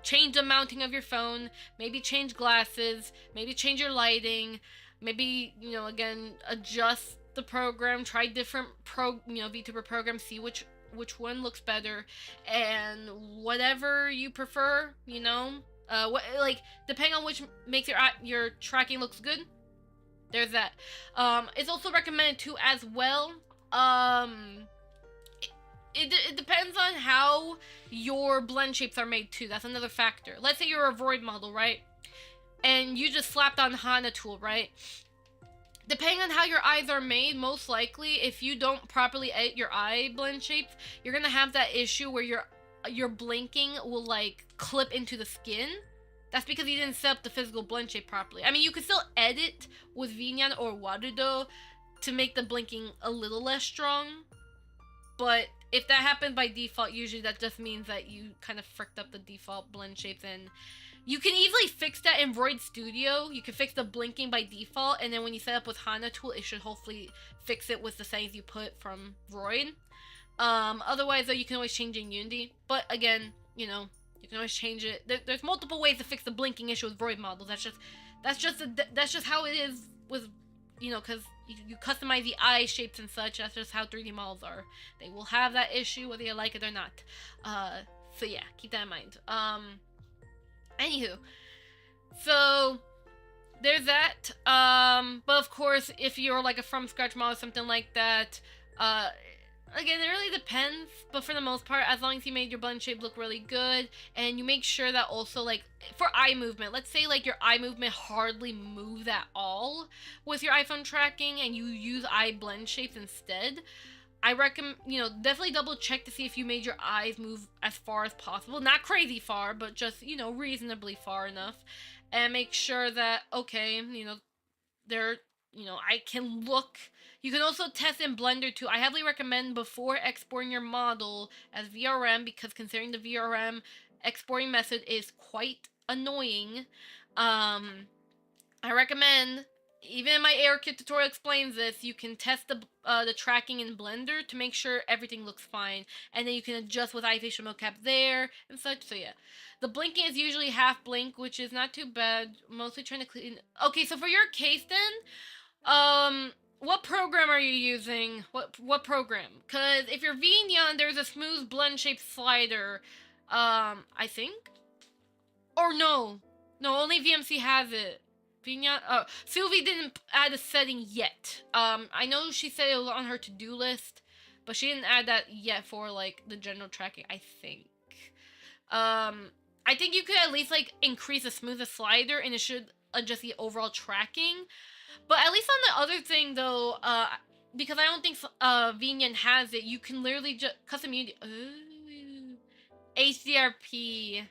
change the mounting of your phone, maybe change glasses, maybe change your lighting, maybe, again, adjust the program, try different VTuber programs, see which one looks better, and whatever you prefer, depending on which makes your tracking looks good, there's that. It's also recommended too as well. It depends on how your blend shapes are made too. That's another factor. Let's say you're a Void model, right? And you just slapped on Hana tool, right? Depending on how your eyes are made, most likely, if you don't properly edit your eye blend shapes, you're gonna have that issue where your blinking will like clip into the skin. That's because you didn't set up the physical blend shape properly. I mean, you could still edit with Vnyan or Waterdo to make the blinking a little less strong, but if that happens by default, usually that just means that you kind of fricked up the default blend shapes, and you can easily fix that in Void Studio. You can fix the blinking by default, and then when you set up with Hana tool, it should hopefully fix it with the settings you put from Void. Otherwise, though, you can always change in Unity. But again, you can always change it. There's multiple ways to fix the blinking issue with Void models. That's just how it is with, because you customize the eye shapes and such. That's just how 3D models are. They will have that issue whether you like it or not. So yeah, keep that in mind. Anywho, so there's that. But of course, if you're like a from scratch model or something like that, again, it really depends, but for the most part, as long as you made your blend shape look really good, and you make sure that also, like, for eye movement, let's say, like, your eye movement hardly moves at all with your iPhone tracking, and you use eye blend shapes instead, I recommend, definitely double check to see if you made your eyes move as far as possible. Not crazy far, but just, reasonably far enough. And make sure that, okay, they're, I can look. You can also test in Blender too. I heavily recommend before exporting your model as VRM, because considering the VRM exporting method is quite annoying. I recommend, even in my AirKit tutorial explains this, you can test the tracking in Blender to make sure everything looks fine, and then you can adjust with iFacial Mocap there and such. So yeah, the blinking is usually half blink, which is not too bad. Mostly trying to clean. Okay, so for your case then, what program are you using? What program? Because if you're Vignon, there's a smooth blend shape slider. I think, or no, only VMC has it. Sylvie didn't add a setting yet. I know she said it was on her to-do list, but she didn't add that yet for, like, the general tracking, I think. I think you could at least, like, increase the smoothness slider, and it should adjust the overall tracking. But at least on the other thing, though, because I don't think Vignon has it, you can literally just custom HDRP.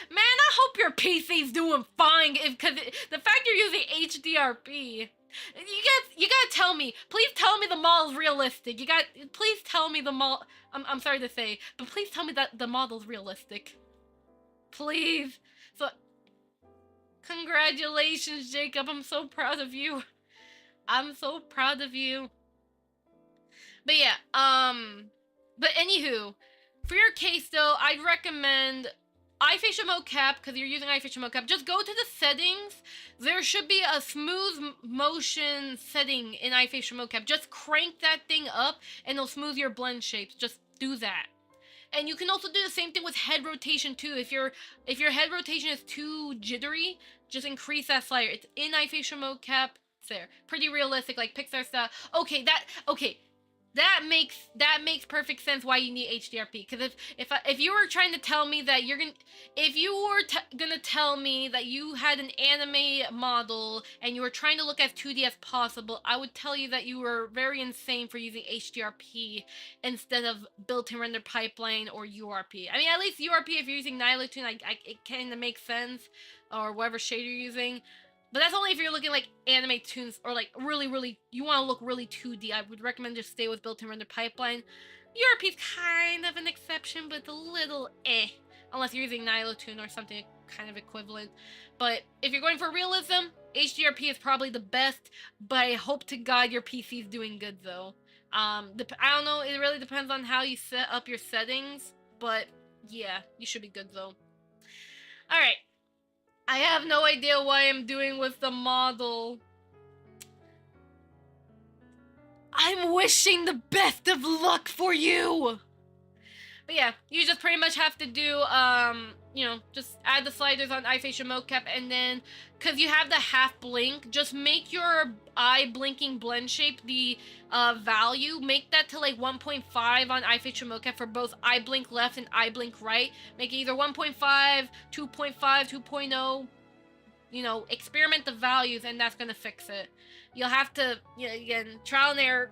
Man, I hope your PC's doing fine, because the fact you're using HDRP, you gotta tell me. Please tell me the model's realistic. Please tell me the model. I'm sorry to say, but please tell me that the model's realistic. Please. So, congratulations, Jacob. I'm so proud of you. I'm so proud of you. But yeah, but anywho, for your case though, I'd recommend iFacial Mocap, because you're using iFacial Mocap. Just go to the settings. There should be a smooth motion setting in iFacial Mocap. Just crank that thing up and it'll smooth your blend shapes. Just do that. And you can also do the same thing with head rotation too. If your head rotation is too jittery, just increase that slider. It's in iFacial Mocap. It's there. Pretty realistic, like Pixar style. Okay, that makes perfect sense why you need HDRP. Because if you were trying to tell me that gonna tell me that you had an anime model and you were trying to look as 2D as possible, I would tell you that you were very insane for using HDRP instead of built-in render pipeline or URP. I mean, at least URP, if you're using Nihilatoon, it kind of makes sense, or whatever shade you're using. But that's only if you're looking like anime tunes, or like really, you want to look really 2D. I would recommend just stay with built-in render pipeline. URP's kind of an exception, but it's a little unless you're using Nihilatoon or something kind of equivalent. But if you're going for realism, HDRP is probably the best, but I hope to God your PC is doing good though. I don't know, it really depends on how you set up your settings, but yeah, you should be good though. Alright. I have no idea what I'm doing with the model. I'm wishing the best of luck for you! But yeah, you just pretty much have to do, just add the sliders on iFacial Mocap, and then, because you have the half blink, just make your eye blinking blend shape the value. Make that to like 1.5 on iFacial Mocap for both eye blink left and eye blink right. Make it either 1.5, 2.5, 2.0. Experiment the values, and that's gonna fix it. You'll have to, again, trial and error,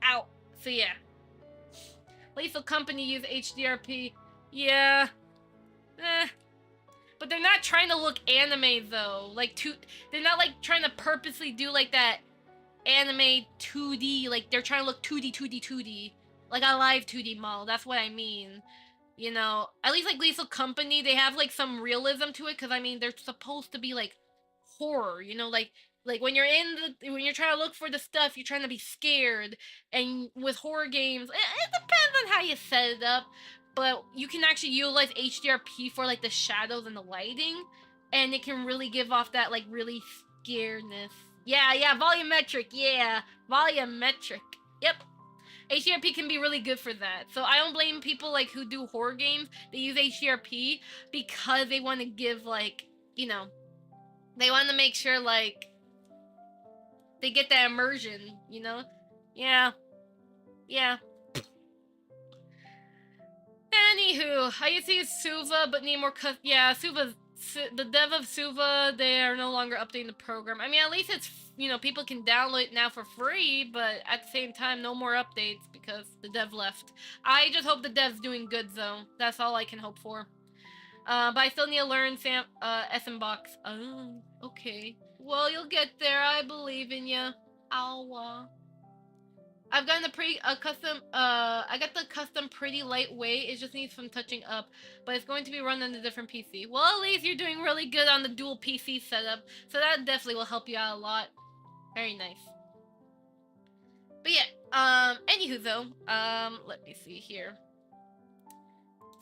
out. So yeah. Lethal Company use HDRP. Yeah. But they're not trying to look anime though. They're not like trying to purposely do like that anime 2D. Like they're trying to look 2D. Like a live 2D model. That's what I mean. At least like Lethal Company, they have like some realism to it, because I mean they're supposed to be like horror, like when you're when you're trying to look for the stuff, you're trying to be scared. And with horror games, it depends on how you set it up, but you can actually utilize HDRP for like the shadows and the lighting, and it can really give off that like really scaredness. Yeah, volumetric, yeah. Volumetric. Yep. HDRP can be really good for that. So I don't blame people like who do horror games. They use HDRP because they want to give like, you know, they want to make sure like they get that immersion, you know? Yeah. Yeah. Anywho, I used to use Suva, but need more yeah, the dev of Suva, they are no longer updating the program. I mean, at least it's, you know, people can download it now for free, but at the same time, no more updates because the dev left. I just hope the dev's doing good, though. That's all I can hope for. But I still need to learn SM Box. Oh, okay. Well, you'll get there. I believe in ya. Awa. I've gotten I got the custom pretty lightweight. It just needs some touching up, but it's going to be run on a different PC. Well, at least you're doing really good on the dual PC setup, so that definitely will help you out a lot. Very nice. But yeah, anywho though, let me see here.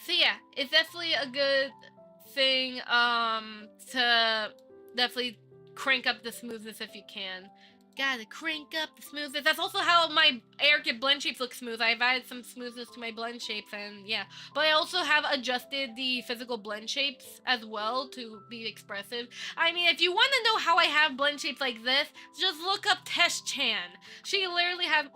So yeah, it's definitely a good thing, to definitely crank up the smoothness if you can. Gotta crank up the smoothness. That's also how my AirKit blend shapes look smooth. I've added some smoothness to my blend shapes, and yeah. But I also have adjusted the physical blend shapes as well to be expressive. I mean, if you want to know how I have blend shapes like this, just look up Tess Chan. She literally has,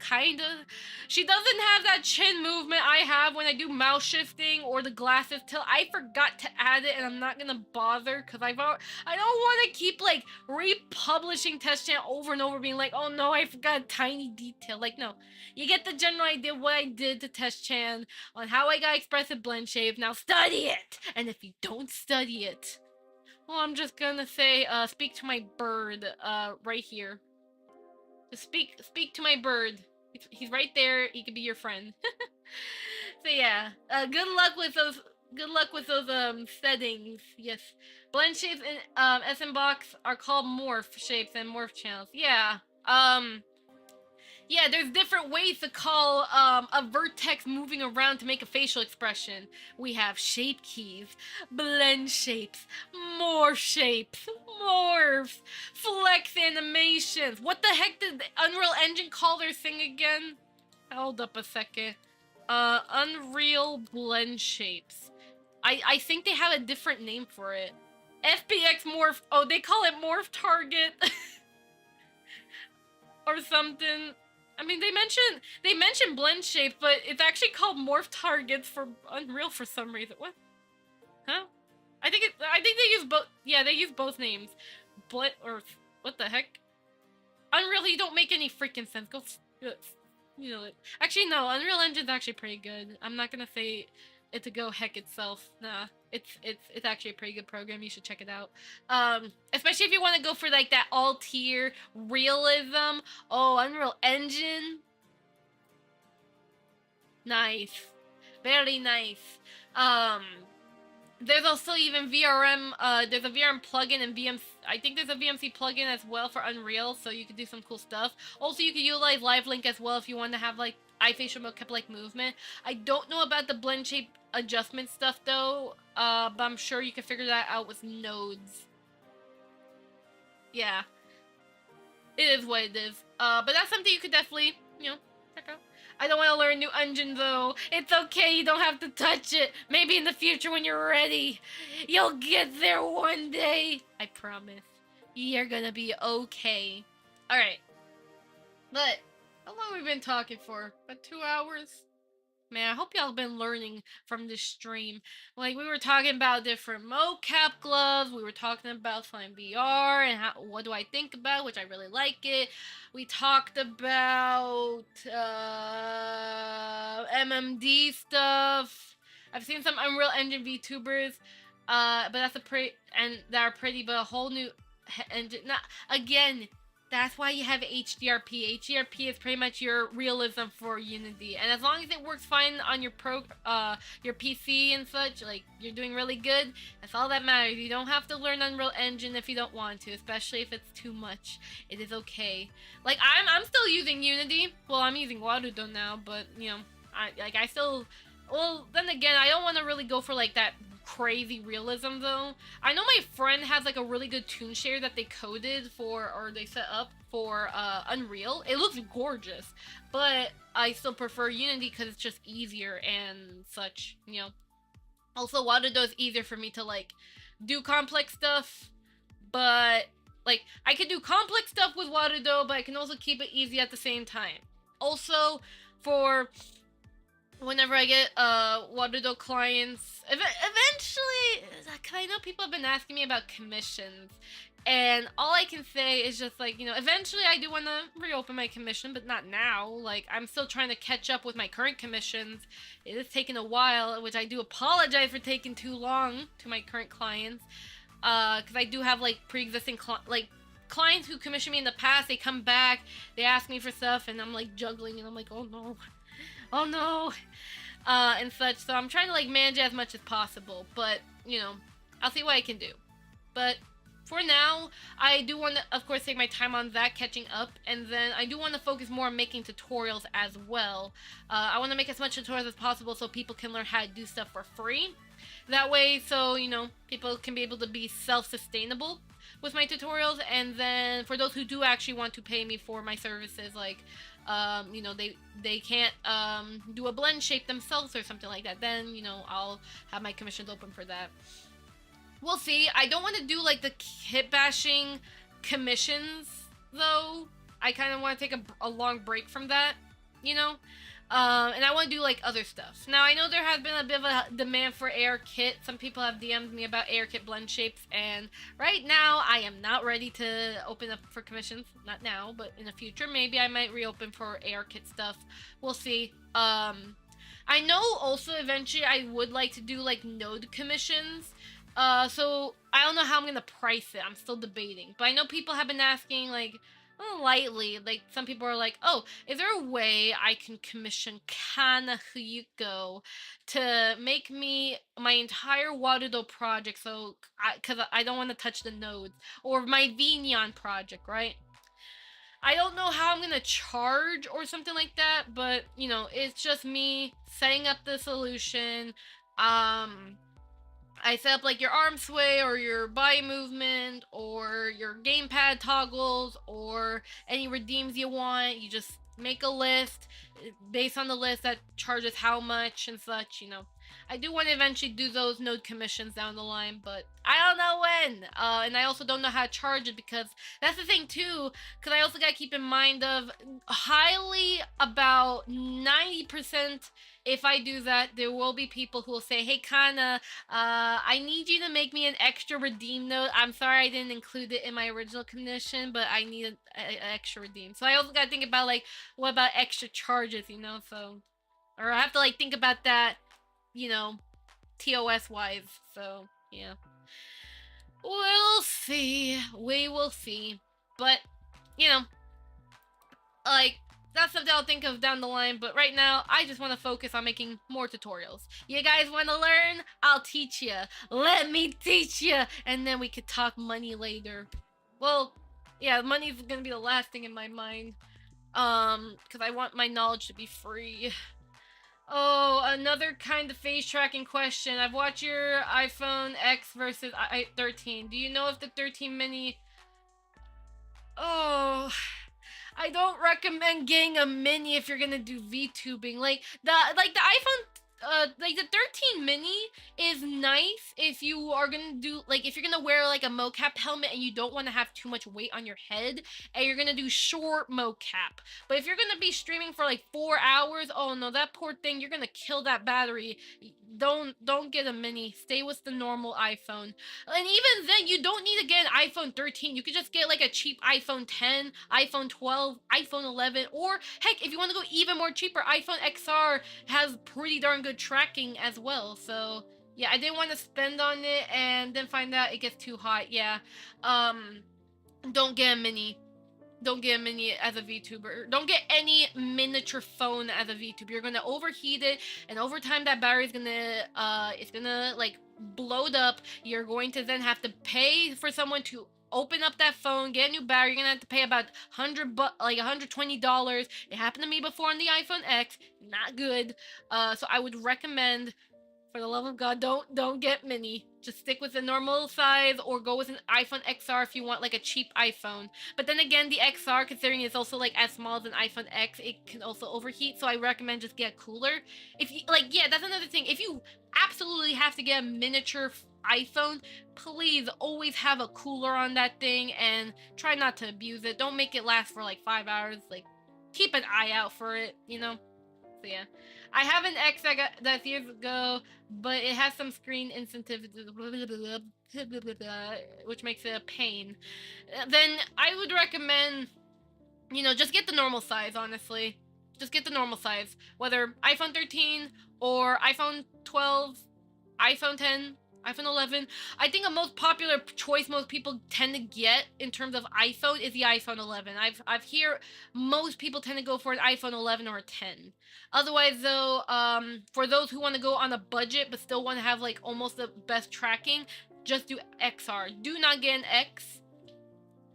kinda. She doesn't have that chin movement I have when I do mouse shifting or the glasses tilt. I forgot to add it, and I'm not gonna bother because I don't want to keep like republishing Test Chan over and over, being like, oh no, I forgot a tiny detail. Like, no, you get the general idea of what I did to Test Chan on how I got expressive blend shape. Now study it, and if you don't study it, well, I'm just gonna say, speak to my bird, right here. Just speak to my bird. He's right there. He could be your friend. So yeah, good luck with those. Good luck with those settings. Yes, blend shapes in SM Box are called morph shapes and morph channels. Yeah. Yeah, there's different ways to call a vertex moving around to make a facial expression. We have shape keys, blend shapes, morph shapes, morphs, flex animations. What the heck did the Unreal Engine call their thing again? Hold up a second. Unreal blend shapes. I think they have a different name for it. FBX morph. Oh, they call it morph target. Or something. I mean, they mention blend shape, but it's actually called morph targets for Unreal for some reason. What? Huh? I think they use both. Yeah, they use both names. Blend or what the heck? Unreal, you don't make any freaking sense. Go, you know. Actually, no. Unreal Engine's actually pretty good. I'm not gonna say it to go heck itself. Nah, it's actually a pretty good program. You should check it out. Especially if you want to go for like that all tier realism. Oh, Unreal Engine. Nice, very nice. There's also even VRM. There's a VRM plugin and VMC. I think there's a VMC plugin as well for Unreal, so you can do some cool stuff. Also, you can utilize Live Link as well if you want to have like eye facial mocap like movement. I don't know about the blend shape adjustment stuff though, but I'm sure you can figure that out with nodes. Yeah, it is what it is. But that's something you could definitely, you know, check out. I don't want to learn new engine though. It's okay, you don't have to touch it. Maybe in the future when you're ready, you'll get there one day. I promise. You're gonna be okay. Alright. But, how long have we been talking for? About 2 hours? Man, I hope y'all been learning from this stream. Like, we were talking about different mocap gloves. We were talking about SlimeVR and what do I think about, which I really like it. We talked about MMD stuff. I've seen some Unreal Engine VTubers, but that's that are pretty, but a whole new engine. Not again. That's why you have HDRP. HDRP is pretty much your realism for Unity, and as long as it works fine on your your PC and such, like you're doing really good. That's all that matters. You don't have to learn Unreal Engine if you don't want to, especially if it's too much. It is okay. Like I'm still using Unity. Well, I'm using Warudo now, but you know, I still. Well, then again, I don't want to really go for like that crazy realism though. I know my friend has like a really good toon share that they coded for, or they set up for Unreal. It looks gorgeous, but I still prefer Unity because it's just easier and such, you know. Also, Waterdo is easier for me to like do complex stuff, but like I can do complex stuff with Waterdo, but I can also keep it easy at the same time. Also, for whenever I get Waterdo clients, eventually, cause I know people have been asking me about commissions, and all I can say is just like, you know, eventually I do want to reopen my commission, but not now. Like, I'm still trying to catch up with my current commissions. It is taking a while, which I do apologize for taking too long to my current clients, because I do have like pre-existing clients who commissioned me in the past. They come back, they ask me for stuff, and I'm like juggling, and I'm like, oh no, oh no, and such. So I'm trying to like manage it as much as possible, but you know, I'll see what I can do. But for now, I do want to, of course, take my time on that, catching up, and then I do want to focus more on making tutorials as well. I want to make as much tutorials as possible so people can learn how to do stuff for free. That way, so, you know, people can be able to be self-sustainable with my tutorials, and then for those who do actually want to pay me for my services, like, you know, they can't do a blend shape themselves or something like that, then, you know, I'll have my commissions open for that. We'll see. I don't want to do like the hit bashing commissions though. I kind of want to take a long break from that, you know? And I want to do like other stuff. Now I know there has been a bit of a demand for AR kit. Some people have DM'd me about AR kit blend shapes, and right now I am not ready to open up for commissions. Not now, but in the future maybe I might reopen for AR kit stuff. We'll see. I know also eventually I would like to do like node commissions. So I don't know how I'm gonna price it. I'm still debating. But I know people have been asking, like, lightly, like, some people are like, oh, is there a way I can commission Kana Fuyuko to make me my entire Warudo project, so, because I don't want to touch the nodes, or my Vignon project, right? I don't know how I'm gonna charge or something like that, but, you know, it's just me setting up the solution, I set up like your arm sway or your body movement or your gamepad toggles or any redeems you want. You just make a list based on the list that charges how much and such, you know. I do want to eventually do those node commissions down the line, but I don't know when. And I also don't know how to charge it, because that's the thing too, because I also got to keep in mind of highly about 90%, if I do that, there will be people who will say, hey, Kana, I need you to make me an extra redeem node. I'm sorry I didn't include it in my original condition, but I need an extra redeem. So I also got to think about, like, what about extra charges, you know? So, or I have to, like, think about that, you know, TOS-wise. So, yeah. We'll see. We will see. But, you know, like, that's something I'll think of down the line, but right now, I just want to focus on making more tutorials. You guys want to learn? I'll teach you. Let me teach you, and then we could talk money later. Well, yeah, money's gonna be the last thing in my mind, because I want my knowledge to be free. Oh, another kind of face tracking question. I've watched your iPhone X versus 13. Do you know if the 13 mini... Oh... I don't recommend getting a mini if you're gonna do VTubing. Like the iPhone, like the 13 mini is nice if you are gonna do, like, if you're gonna wear like a mocap helmet and you don't want to have too much weight on your head and you're gonna do short mocap. But if you're gonna be streaming for like 4 hours, oh no, that poor thing, you're gonna kill that battery. Don't get a mini. Stay with the normal iPhone. And even then, you don't need to get an iPhone 13. You could just get like a cheap iPhone 10, iPhone 12, iPhone 11, or heck, if you want to go even more cheaper, iPhone XR has pretty darn good tracking as well. So yeah, I didn't want to spend on it and then find out it gets too hot. Yeah, don't get a mini. Don't get a mini as a VTuber. Don't get any miniature phone as a VTuber. You're gonna overheat it, and over time that battery is gonna it's gonna like bloat up. You're going to then have to pay for someone to open up that phone, get a new battery. You're gonna have to pay about like $120. It happened to me before on the iPhone X. Not good. So I would recommend For the love of God, don't get mini. Just stick with the normal size or go with an iPhone XR if you want like a cheap iPhone. But then again, the XR, considering it's also like as small as an iPhone X, it can also overheat. So I recommend just get a cooler. If you like, yeah, that's another thing. If you absolutely have to get a miniature iPhone, please always have a cooler on that thing and try not to abuse it. Don't make it last for like 5 hours. Like, keep an eye out for it, you know? So yeah, I have an X I got that's years ago, but it has some screen insensitivity, which makes it a pain. Then I would recommend, just get the normal size. Honestly, just get the normal size. Whether iPhone 13 or iPhone 12, iPhone 10, iPhone 11. I think a most popular choice most people tend to get in terms of iPhone is the iPhone 11. I've hear most people tend to go for an iPhone 11 or a 10. Otherwise, though, for those who want to go on a budget but still want to have like almost the best tracking, just do XR. Do not get an X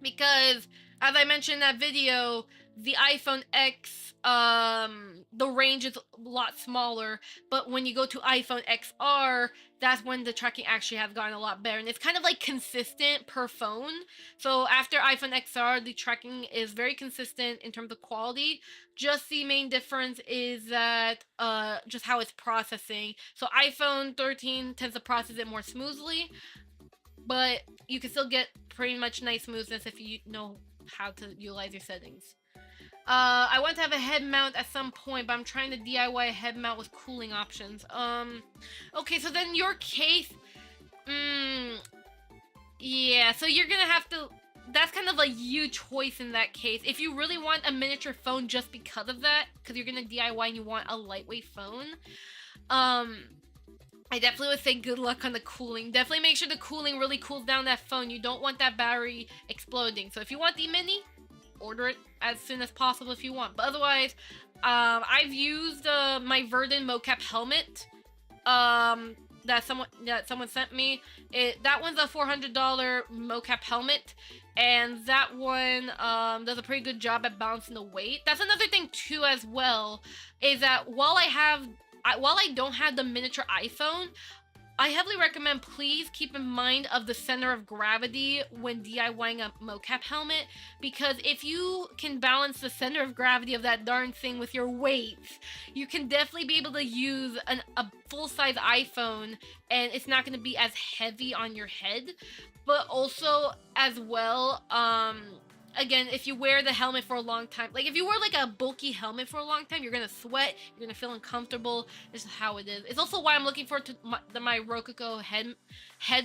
because, as I mentioned in that video, the iPhone X, the range is a lot smaller, but when you go to iPhone XR, that's when the tracking actually has gotten a lot better, and it's kind of like consistent per phone. So after iPhone XR, the tracking is very consistent in terms of quality. Just the main difference is that just how it's processing. So iPhone 13 tends to process it more smoothly, but you can still get pretty much nice smoothness if you know how to utilize your settings. I want to have a head mount at some point, but I'm trying to DIY a head mount with cooling options. Okay, so then your case, yeah, so you're gonna have to, that's kind of a you choice in that case. If you really want a miniature phone just because of that, because you're gonna DIY and you want a lightweight phone, I definitely would say good luck on the cooling. Definitely make sure the cooling really cools down that phone. You don't want that battery exploding. So if you want the mini, order it as soon as possible if you want. But otherwise, I've used my Verdant Mocap helmet that someone sent me. That one's a $400 Mocap helmet, and that one does a pretty good job at balancing the weight. That's another thing too as well, is that while I don't have the miniature iPhone, I heavily recommend please keep in mind of the center of gravity when DIYing a mocap helmet, because if you can balance the center of gravity of that darn thing with your weight, you can definitely be able to use a full-size iPhone and it's not going to be as heavy on your head. But also, as well, again, if you wear the helmet for a long time, like if you wear like a bulky helmet for a long time, you're gonna sweat, you're gonna feel uncomfortable. This is how it is. It's also why I'm looking forward to my Rococo head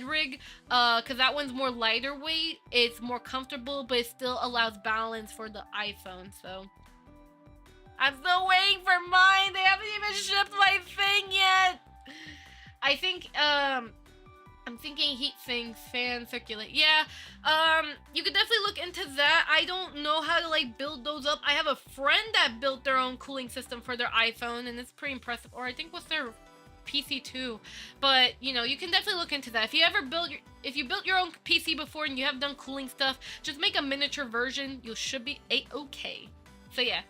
rig, because that one's more lighter weight, it's more comfortable, but it still allows balance for the iPhone. So I'm still waiting for mine. They haven't even shipped my thing yet. I think I'm thinking heat sinks, fan, circulate. Yeah, you could definitely look into that. I don't know how to like build those up. I have a friend that built their own cooling system for their iPhone, and it's pretty impressive. Or I think with their PC too. But you can definitely look into that. If you built your own PC before and you have done cooling stuff, just make a miniature version. You should be okay. So yeah.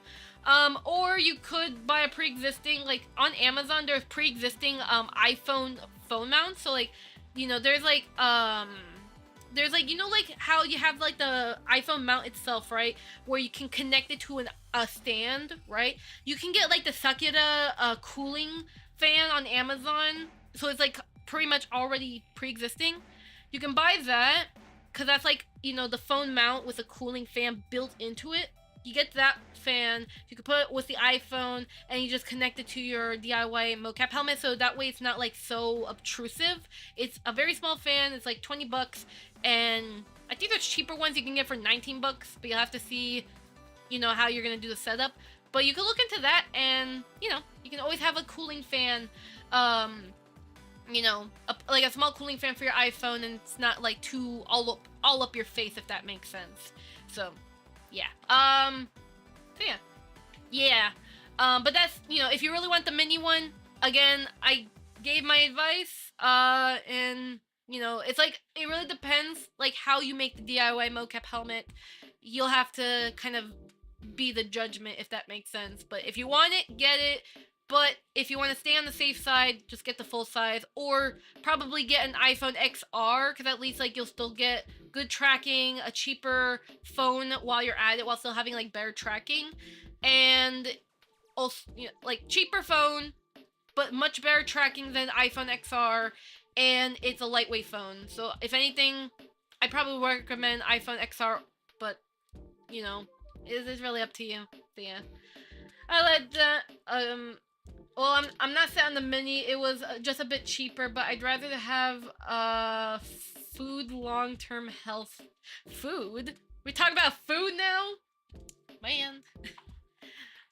Or you could buy a pre-existing, like on Amazon. There's pre-existing iPhone phone mounts. So like, there's like like how you have like the iPhone mount itself, right, where you can connect it to a stand, right? You can get like the Sakura cooling fan on Amazon, so it's like pretty much already pre-existing. You can buy that because that's like the phone mount with a cooling fan built into it. You get that fan, you can put it with the iPhone, and you just connect it to your DIY mocap helmet, so that way it's not like so obtrusive. It's a very small fan, it's like $20, and I think there's cheaper ones you can get for $19, but you'll have to see, how you're gonna do the setup. But you can look into that, and, you can always have a cooling fan, like a small cooling fan for your iPhone, and it's not like too all up your face, if that makes sense. So yeah. So yeah. But that's, if you really want the mini one, again, I gave my advice, and, it's like, it really depends, like, how you make the DIY mocap helmet. You'll have to kind of be the judgment, if that makes sense. But if you want it, get it. But if you want to stay on the safe side, just get the full size, or probably get an iPhone XR, because at least like you'll still get good tracking, a cheaper phone while you're at it, while still having like better tracking, and also like cheaper phone, but much better tracking than iPhone XR, and it's a lightweight phone. So if anything, I probably recommend iPhone XR, but it is really up to you. So yeah, I let well, I'm not set on the mini. It was just a bit cheaper, but I'd rather have food long-term health. Food? We talk about food now? Man.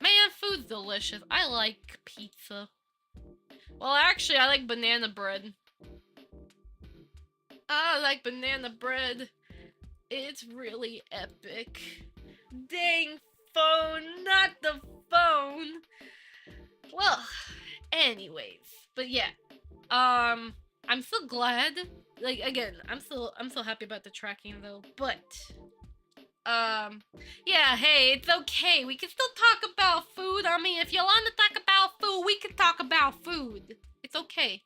Man, food's delicious. I like pizza. Well, actually, I like banana bread. I like banana bread. It's really epic. Dang phone, not the phone. Well, anyways, but yeah, I'm so glad. Like again, I'm so happy about the tracking though. But yeah, hey, it's okay. We can still talk about food. I mean, if you want to talk about food, we can talk about food. It's okay.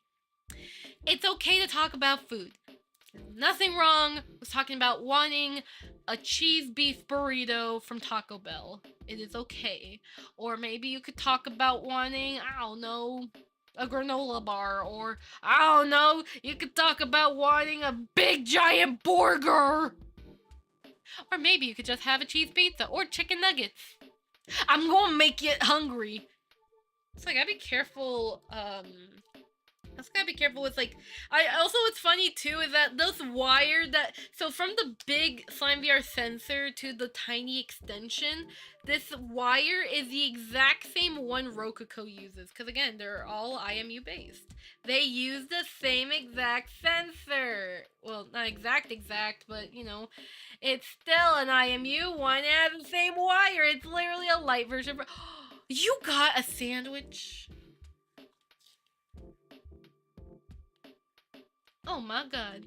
It's okay to talk about food. Nothing wrong with talking about wanting a cheese beef burrito from Taco Bell. It is okay. Or maybe you could talk about wanting, I don't know, a granola bar. Or, I don't know, you could talk about wanting a big giant burger. Or maybe you could just have a cheese pizza or chicken nuggets. I'm gonna make you hungry. So I gotta be careful, I just gotta be careful with, like, what's funny, too, is that those wire so from the big SlimeVR sensor to the tiny extension, this wire is the exact same one Rococo uses, because, again, they're all IMU based. They use the same exact sensor. Well, not exact, but, it's still an IMU one, and it has the same wire. It's literally a light version. You got a sandwich? Oh my god.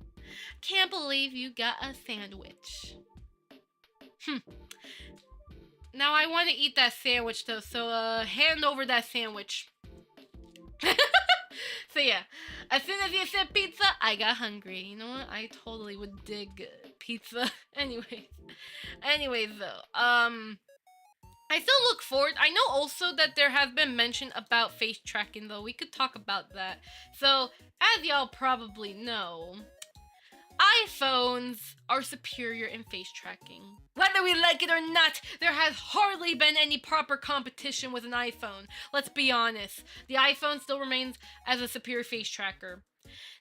Can't believe you got a sandwich. Now I want to eat that sandwich though, so hand over that sandwich. So yeah, as soon as you said pizza, I got hungry. You know what? I totally would dig pizza. Anyways though, I still look forward. I know also that there has been mention about face tracking, though. We could talk about that. So, as y'all probably know, iPhones are superior in face tracking. Whether we like it or not, there has hardly been any proper competition with an iPhone. Let's be honest. The iPhone still remains as a superior face tracker.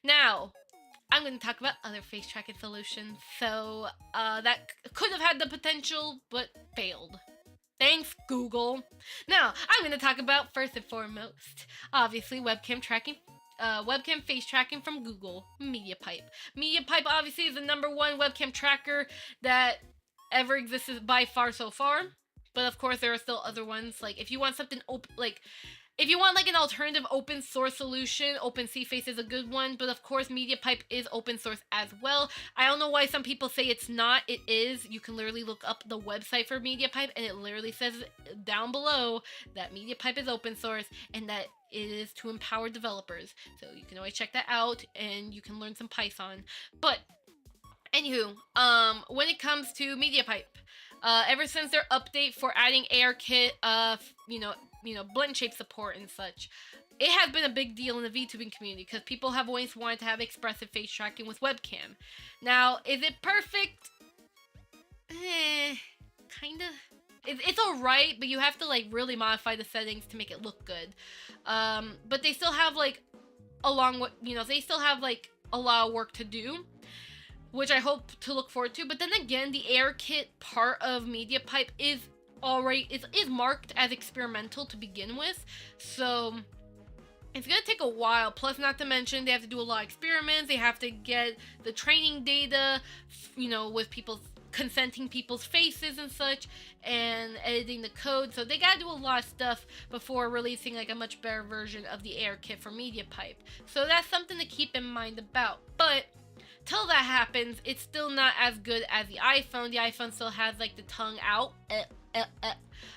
Now, I'm going to talk about other face tracking solutions. So, that could have had the potential, but failed. Thanks, Google. Now, I'm going to talk about, first and foremost, obviously, webcam face tracking from Google, MediaPipe. MediaPipe, obviously, is the #1 webcam tracker that ever existed by far so far. But, of course, there are still other ones. Like, if you want something if you want, like, an alternative open source solution, OpenCFace is a good one, but of course, MediaPipe is open source as well. I don't know why some people say it's not. It is. You can literally look up the website for MediaPipe, and it literally says down below that MediaPipe is open source, and that it is to empower developers. So you can always check that out, and you can learn some Python. But, anywho, when it comes to MediaPipe, ever since their update for adding ARKit, blend shape support and such, it has been a big deal in the VTubing community because people have always wanted to have expressive face tracking with webcam. Now, is it perfect? Kinda. It's alright, but you have to, like, really modify the settings to make it look good. But they still have, like, they still have, like, a lot of work to do, which I hope to look forward to. But then again, the AirKit part of MediaPipe is marked as experimental to begin with, so it's gonna take a while. Plus, not to mention, they have to do a lot of experiments. They have to get the training data, with consenting people's faces and such, and editing the code. So they gotta do a lot of stuff before releasing, like, a much better version of the AirKit for MediaPipe. So that's something to keep in mind about. But till that happens, it's still not as good as the iPhone. The iPhone still has, like, the tongue out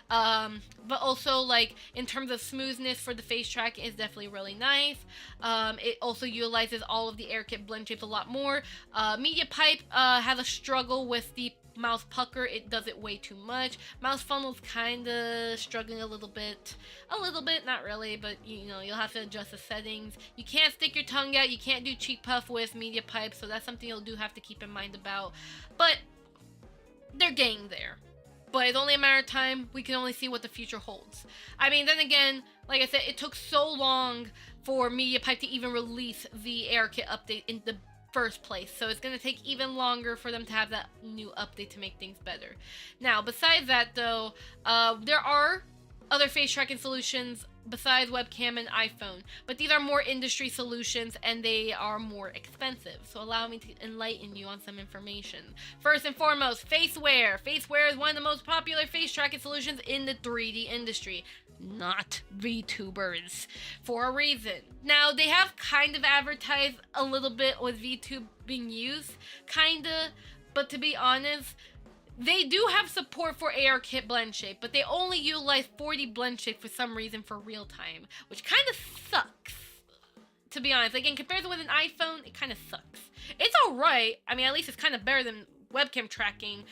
But also, like, in terms of smoothness for the face tracking, is definitely really nice. It also utilizes all of the AirKit blend shapes a lot more. Media Pipe has a struggle with the mouse pucker. It does it way too much. Mouse funnel's kind of struggling a little bit, not really, but you know, you'll have to adjust the settings. You can't stick your tongue out. You can't do cheek puff with Media Pipe, so that's something you'll do have to keep in mind about. But they're getting there. But it's only a matter of time. We can only see what the future holds. I mean, then again, like I said, it took so long for MediaPipe to even release the AirKit update in the first place. So it's going to take even longer for them to have that new update to make things better. Now, besides that, though, there are other face tracking solutions besides webcam and iPhone, but these are more industry solutions and they are more expensive. So allow me to enlighten you on some information. First and foremost, FaceWare. FaceWare is one of the most popular face tracking solutions in the 3D industry. Not VTubers, for a reason. Now, they have kind of advertised a little bit with VTube being used, kinda, but to be honest, they do have support for ARKit blend shape, but they only utilize 40 blend shape for some reason for real time, which kind of sucks, to be honest. Like, in comparison with an iPhone, it kind of sucks. It's alright. I mean, at least it's kind of better than webcam tracking,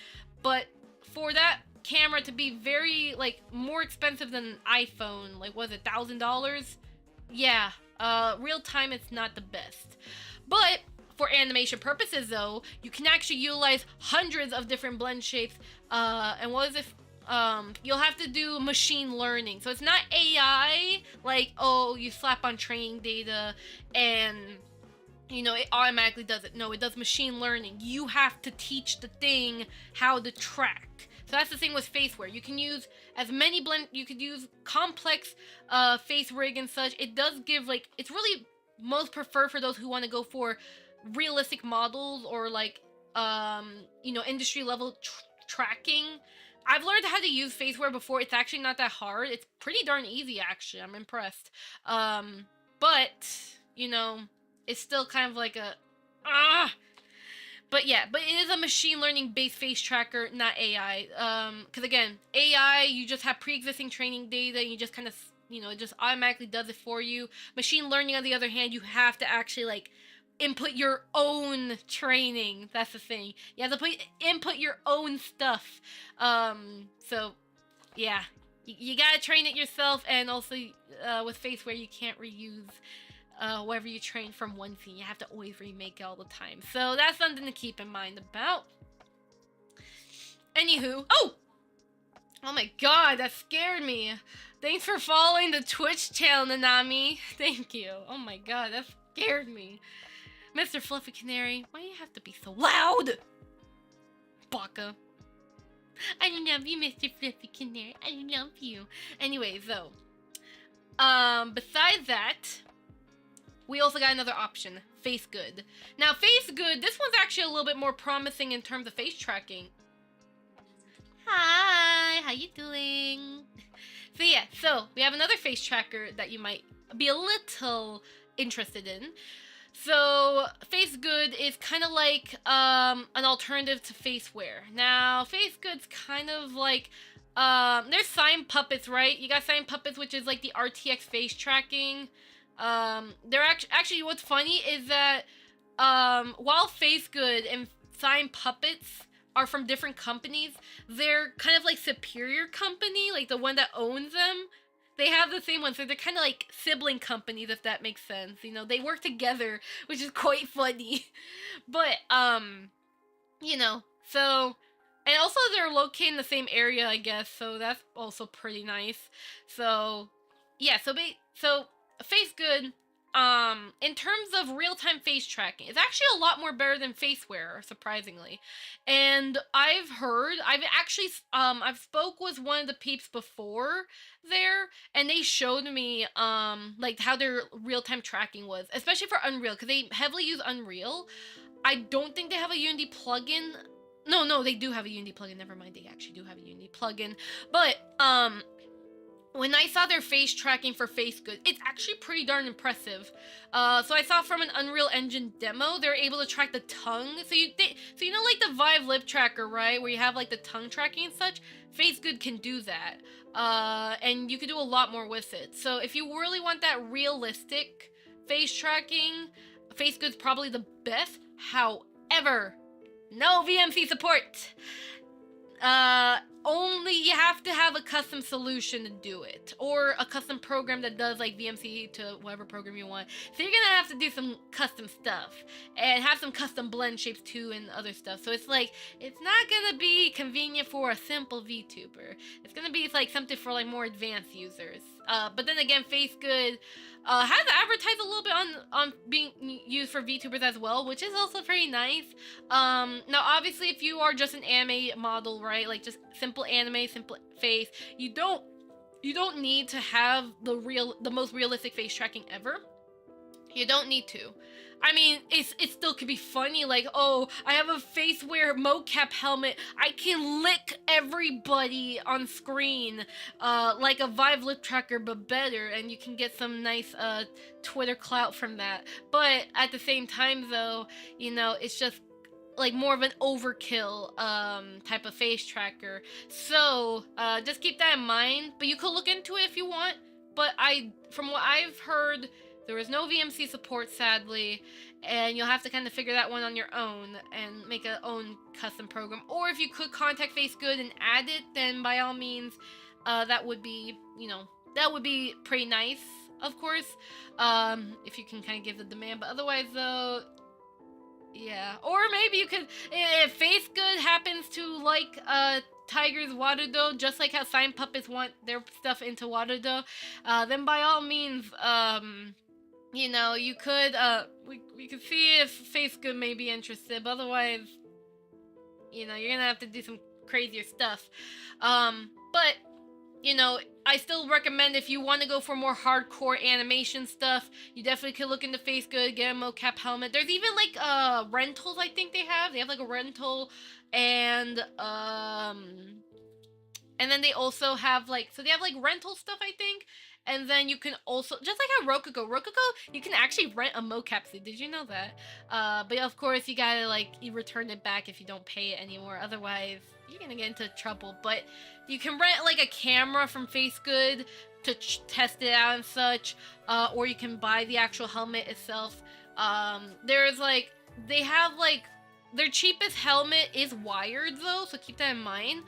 but for that camera to be very, like, more expensive than an iPhone, like, was it $1,000? Yeah, real time, it's not the best. But for animation purposes, though, you can actually utilize hundreds of different blend shapes. And what is it? You'll have to do machine learning. So it's not AI, like, oh, you slap on training data and, you know, it automatically does it. No, it does machine learning. You have to teach the thing how to track. So that's the thing with FaceWare. You can use as many you could use complex face rig and such. It does give, like, it's really most preferred for those who want to go for realistic models or, like, you know, industry level tracking. I've learned how to use FaceWare before. It's actually not that hard. It's pretty darn easy, actually. I'm impressed. But, you know, it's still kind of like a but yeah, but it is a machine learning based face tracker, not AI. Because again, AI, you just have pre-existing training data, and you just kind of, you know, it just automatically does it for you. Machine learning, on the other hand, you have to actually, like, input your own training. That's the thing. You have to input your own stuff. So yeah, you gotta train it yourself, and also with FaceWare, you can't reuse whatever you train from one scene. You have to always remake it all the time. So that's something to keep in mind about. Anywho, oh my god, that scared me. Thanks for following the Twitch channel, Nanami. Thank you. Oh my god, that scared me. Mr. Fluffy Canary, why do you have to be so loud? Baka. I love you, Mr. Fluffy Canary. I love you. Anyway, though. Besides that, we also got another option, FaceGood. Now, FaceGood, this one's actually a little bit more promising in terms of face tracking. Hi, how you doing? So yeah, so we have another face tracker that you might be a little interested in. So FaceGood is kind of like an alternative to FaceWare. Now, FaceGood's kind of like there's Sign Puppets, right? You got Sign Puppets, which is like the RTX face tracking. They're actually what's funny is that while FaceGood and Sign Puppets are from different companies, they're kind of like superior company, like the one that owns them. They have the same one, so they're kind of like sibling companies, if that makes sense. You know, they work together, which is quite funny. But, you know, so, and also they're located in the same area, I guess, so that's also pretty nice. So, yeah, so FaceGood, in terms of real-time face tracking, it's actually a lot more better than FaceWare, surprisingly. And I've actually, I've spoke with one of the peeps before there, and they showed me, like, how their real-time tracking was, especially for Unreal, because they heavily use Unreal. I don't think they have a Unity plugin. No, they do have a Unity plugin. Never mind, they actually do have a Unity plugin. But, when I saw their face tracking for face goods, it's actually pretty darn impressive. So I saw from an Unreal Engine demo, they're able to track the tongue. So you know, like the Vive lip tracker, right, where you have like the tongue tracking and such. Face good can do that, and you can do a lot more with it. So if you really want that realistic face tracking, face good's probably the best. However, no VMC support. Only you have to have a custom solution to do it, or a custom program that does like VMC to whatever program you want. So you're gonna have to do some custom stuff and have some custom blend shapes too and other stuff. So it's like, it's not gonna be convenient for a simple VTuber. It's gonna be like something for like more advanced users. But then again, Face Good has advertised a little bit on being used for VTubers as well, which is also pretty nice. Now obviously if you are just an anime model, right, like just simple anime, simple face, you don't need to have the most realistic face tracking ever. You don't need to. I mean, it still could be funny, like, oh, I have a face wear mocap helmet. I can lick everybody on screen, like a Vive lip tracker, but better, and you can get some nice Twitter clout from that. But at the same time, though, you know, it's just like more of an overkill type of face tracker. So just keep that in mind. But you could look into it if you want. But from what I've heard, there is no VMC support, sadly, and you'll have to kind of figure that one on your own and make a own custom program. Or if you could contact Face Good and add it, then by all means, that would be, you know, that would be pretty nice, of course, if you can kind of give the demand. But otherwise, though, yeah. Or maybe you could, if Face Good happens to like Tiger's Warudo, just like how Sign Puppets want their stuff into Warudo, then by all means, you know, you could, we could see if Face Good may be interested, but otherwise, you know, you're gonna have to do some crazier stuff. But, you know, I still recommend if you want to go for more hardcore animation stuff, you definitely could look into Face Good, get a mocap helmet. There's even like rentals, I think they have like a rental, and then they also have like, so they have like rental stuff, I think. And then you can also, just like how Rokugo, you can actually rent a mocap suit. Did you know that? But of course, you gotta like, you return it back if you don't pay it anymore. Otherwise, you're gonna get into trouble. But you can rent like a camera from Face Good to test it out and such. Or you can buy the actual helmet itself. There's like, they have like, their cheapest helmet is wired though, so keep that in mind.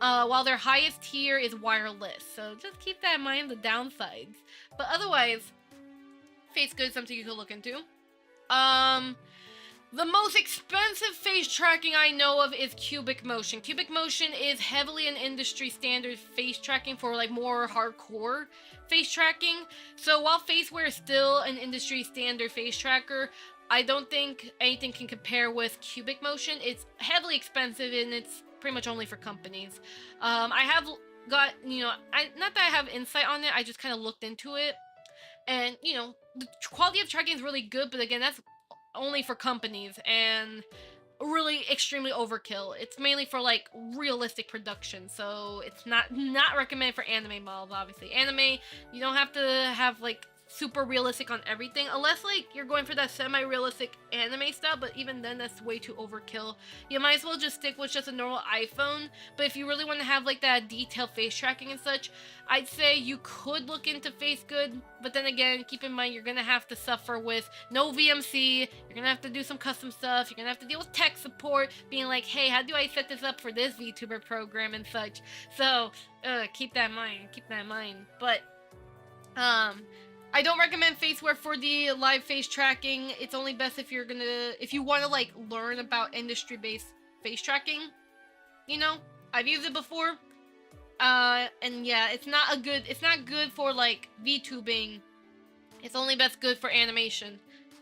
While their highest tier is wireless. So just keep that in mind, the downsides. But otherwise, Face Good is something you could look into. The most expensive face tracking I know of is Cubic Motion. Cubic Motion is heavily an industry standard face tracking for like more hardcore face tracking. So while Faceware is still an industry standard face tracker, I don't think anything can compare with Cubic Motion. It's heavily expensive and it's pretty much only for companies. I have got, you know, not that I have insight on it, I just kind of looked into it. And, you know, the quality of tracking is really good, but again, that's only for companies and really extremely overkill. It's mainly for like realistic production, so it's not recommended for anime models, obviously. Anime, you don't have to have like super realistic on everything, unless like you're going for that semi-realistic anime style, but even then that's way too overkill. You might as well just stick with just a normal iPhone. But if you really want to have like that detailed face tracking and such, I'd say you could look into Face Good, but then again, keep in mind you're gonna have to suffer with no VMC, you're gonna have to do some custom stuff, you're gonna have to deal with tech support, being like, hey, how do I set this up for this VTuber program and such. So keep that in mind, But I don't recommend Faceware for the live face tracking. It's only best if you want to like learn about industry-based face tracking. You know, I've used it before. And yeah, it's not good for like VTubing. It's only best good for animation.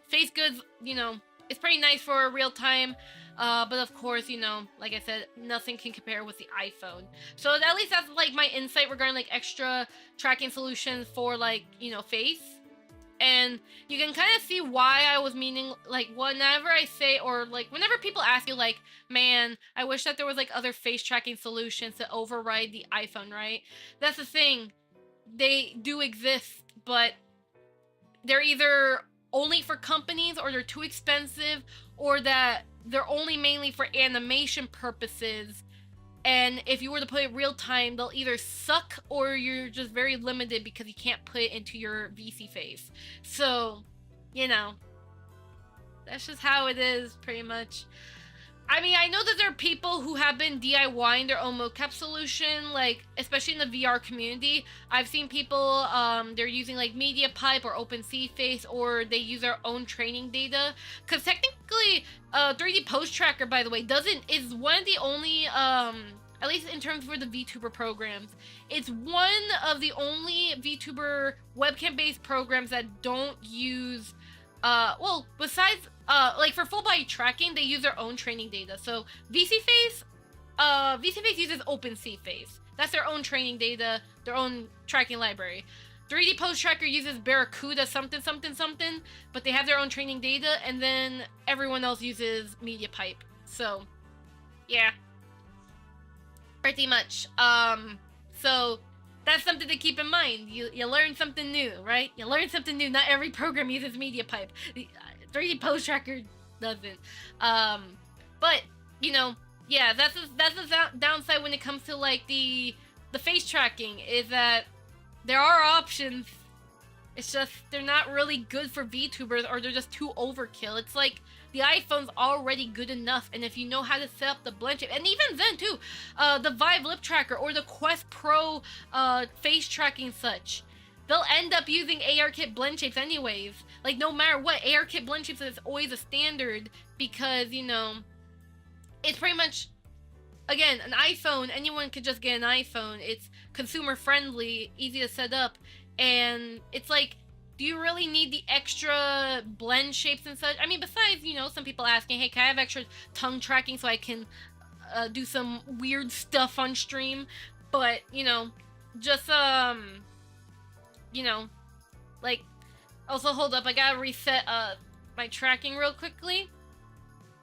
Face Good, you know, it's pretty nice for real time. But of course, you know, like I said, nothing can compare with the iPhone. So at least that's like my insight regarding like extra tracking solutions for like, you know, face. And you can kind of see why I was meaning, like, whenever I say, or like whenever people ask you like, man, I wish that there was like other face tracking solutions to override the iPhone, right? That's the thing. they do exist, but they're either only for companies, or they're too expensive, or that they're only mainly for animation purposes. And if you were to play it real time, they'll either suck, or you're just very limited because you can't put it into your VC face. So, you know, that's just how it is, pretty much. I mean, I know that there are people who have been DIYing their own mocap solution, like, especially in the VR community. I've seen people, they're using, like, MediaPipe or OpenCFace, or they use their own training data. Because technically, 3D Post Tracker, by the way, is one of the only, at least in terms for the VTuber programs, it's one of the only VTuber webcam-based programs that don't use, well, besides, like for full body tracking, they use their own training data. So VCFace uses OpenCFace. That's their own training data, their own tracking library. 3D Post Tracker uses Barracuda something, but they have their own training data, and then everyone else uses MediaPipe. So, yeah. Pretty much. So that's something to keep in mind. You learn something new, right? You learn something new. Not every program uses MediaPipe. 3D Post Tracker doesn't. But you know, yeah, that's the downside when it comes to like the face tracking, is that there are options. It's just they're not really good for VTubers, or they're just too overkill. It's like the iPhone's already good enough, and if you know how to set up the blend shape, and even then too, the Vive Lip Tracker or the Quest Pro face tracking such, they'll end up using ARKit blend shapes anyways. Like, no matter what, ARKit blend shapes is always a standard, because, you know, it's pretty much, again, an iPhone, anyone could just get an iPhone. It's consumer friendly, easy to set up, and it's like, do you really need the extra blend shapes and such? I mean, besides, you know, some people asking, hey, can I have extra tongue tracking so I can do some weird stuff on stream? But, you know, just, you know, like, also, hold up, I gotta reset my tracking real quickly.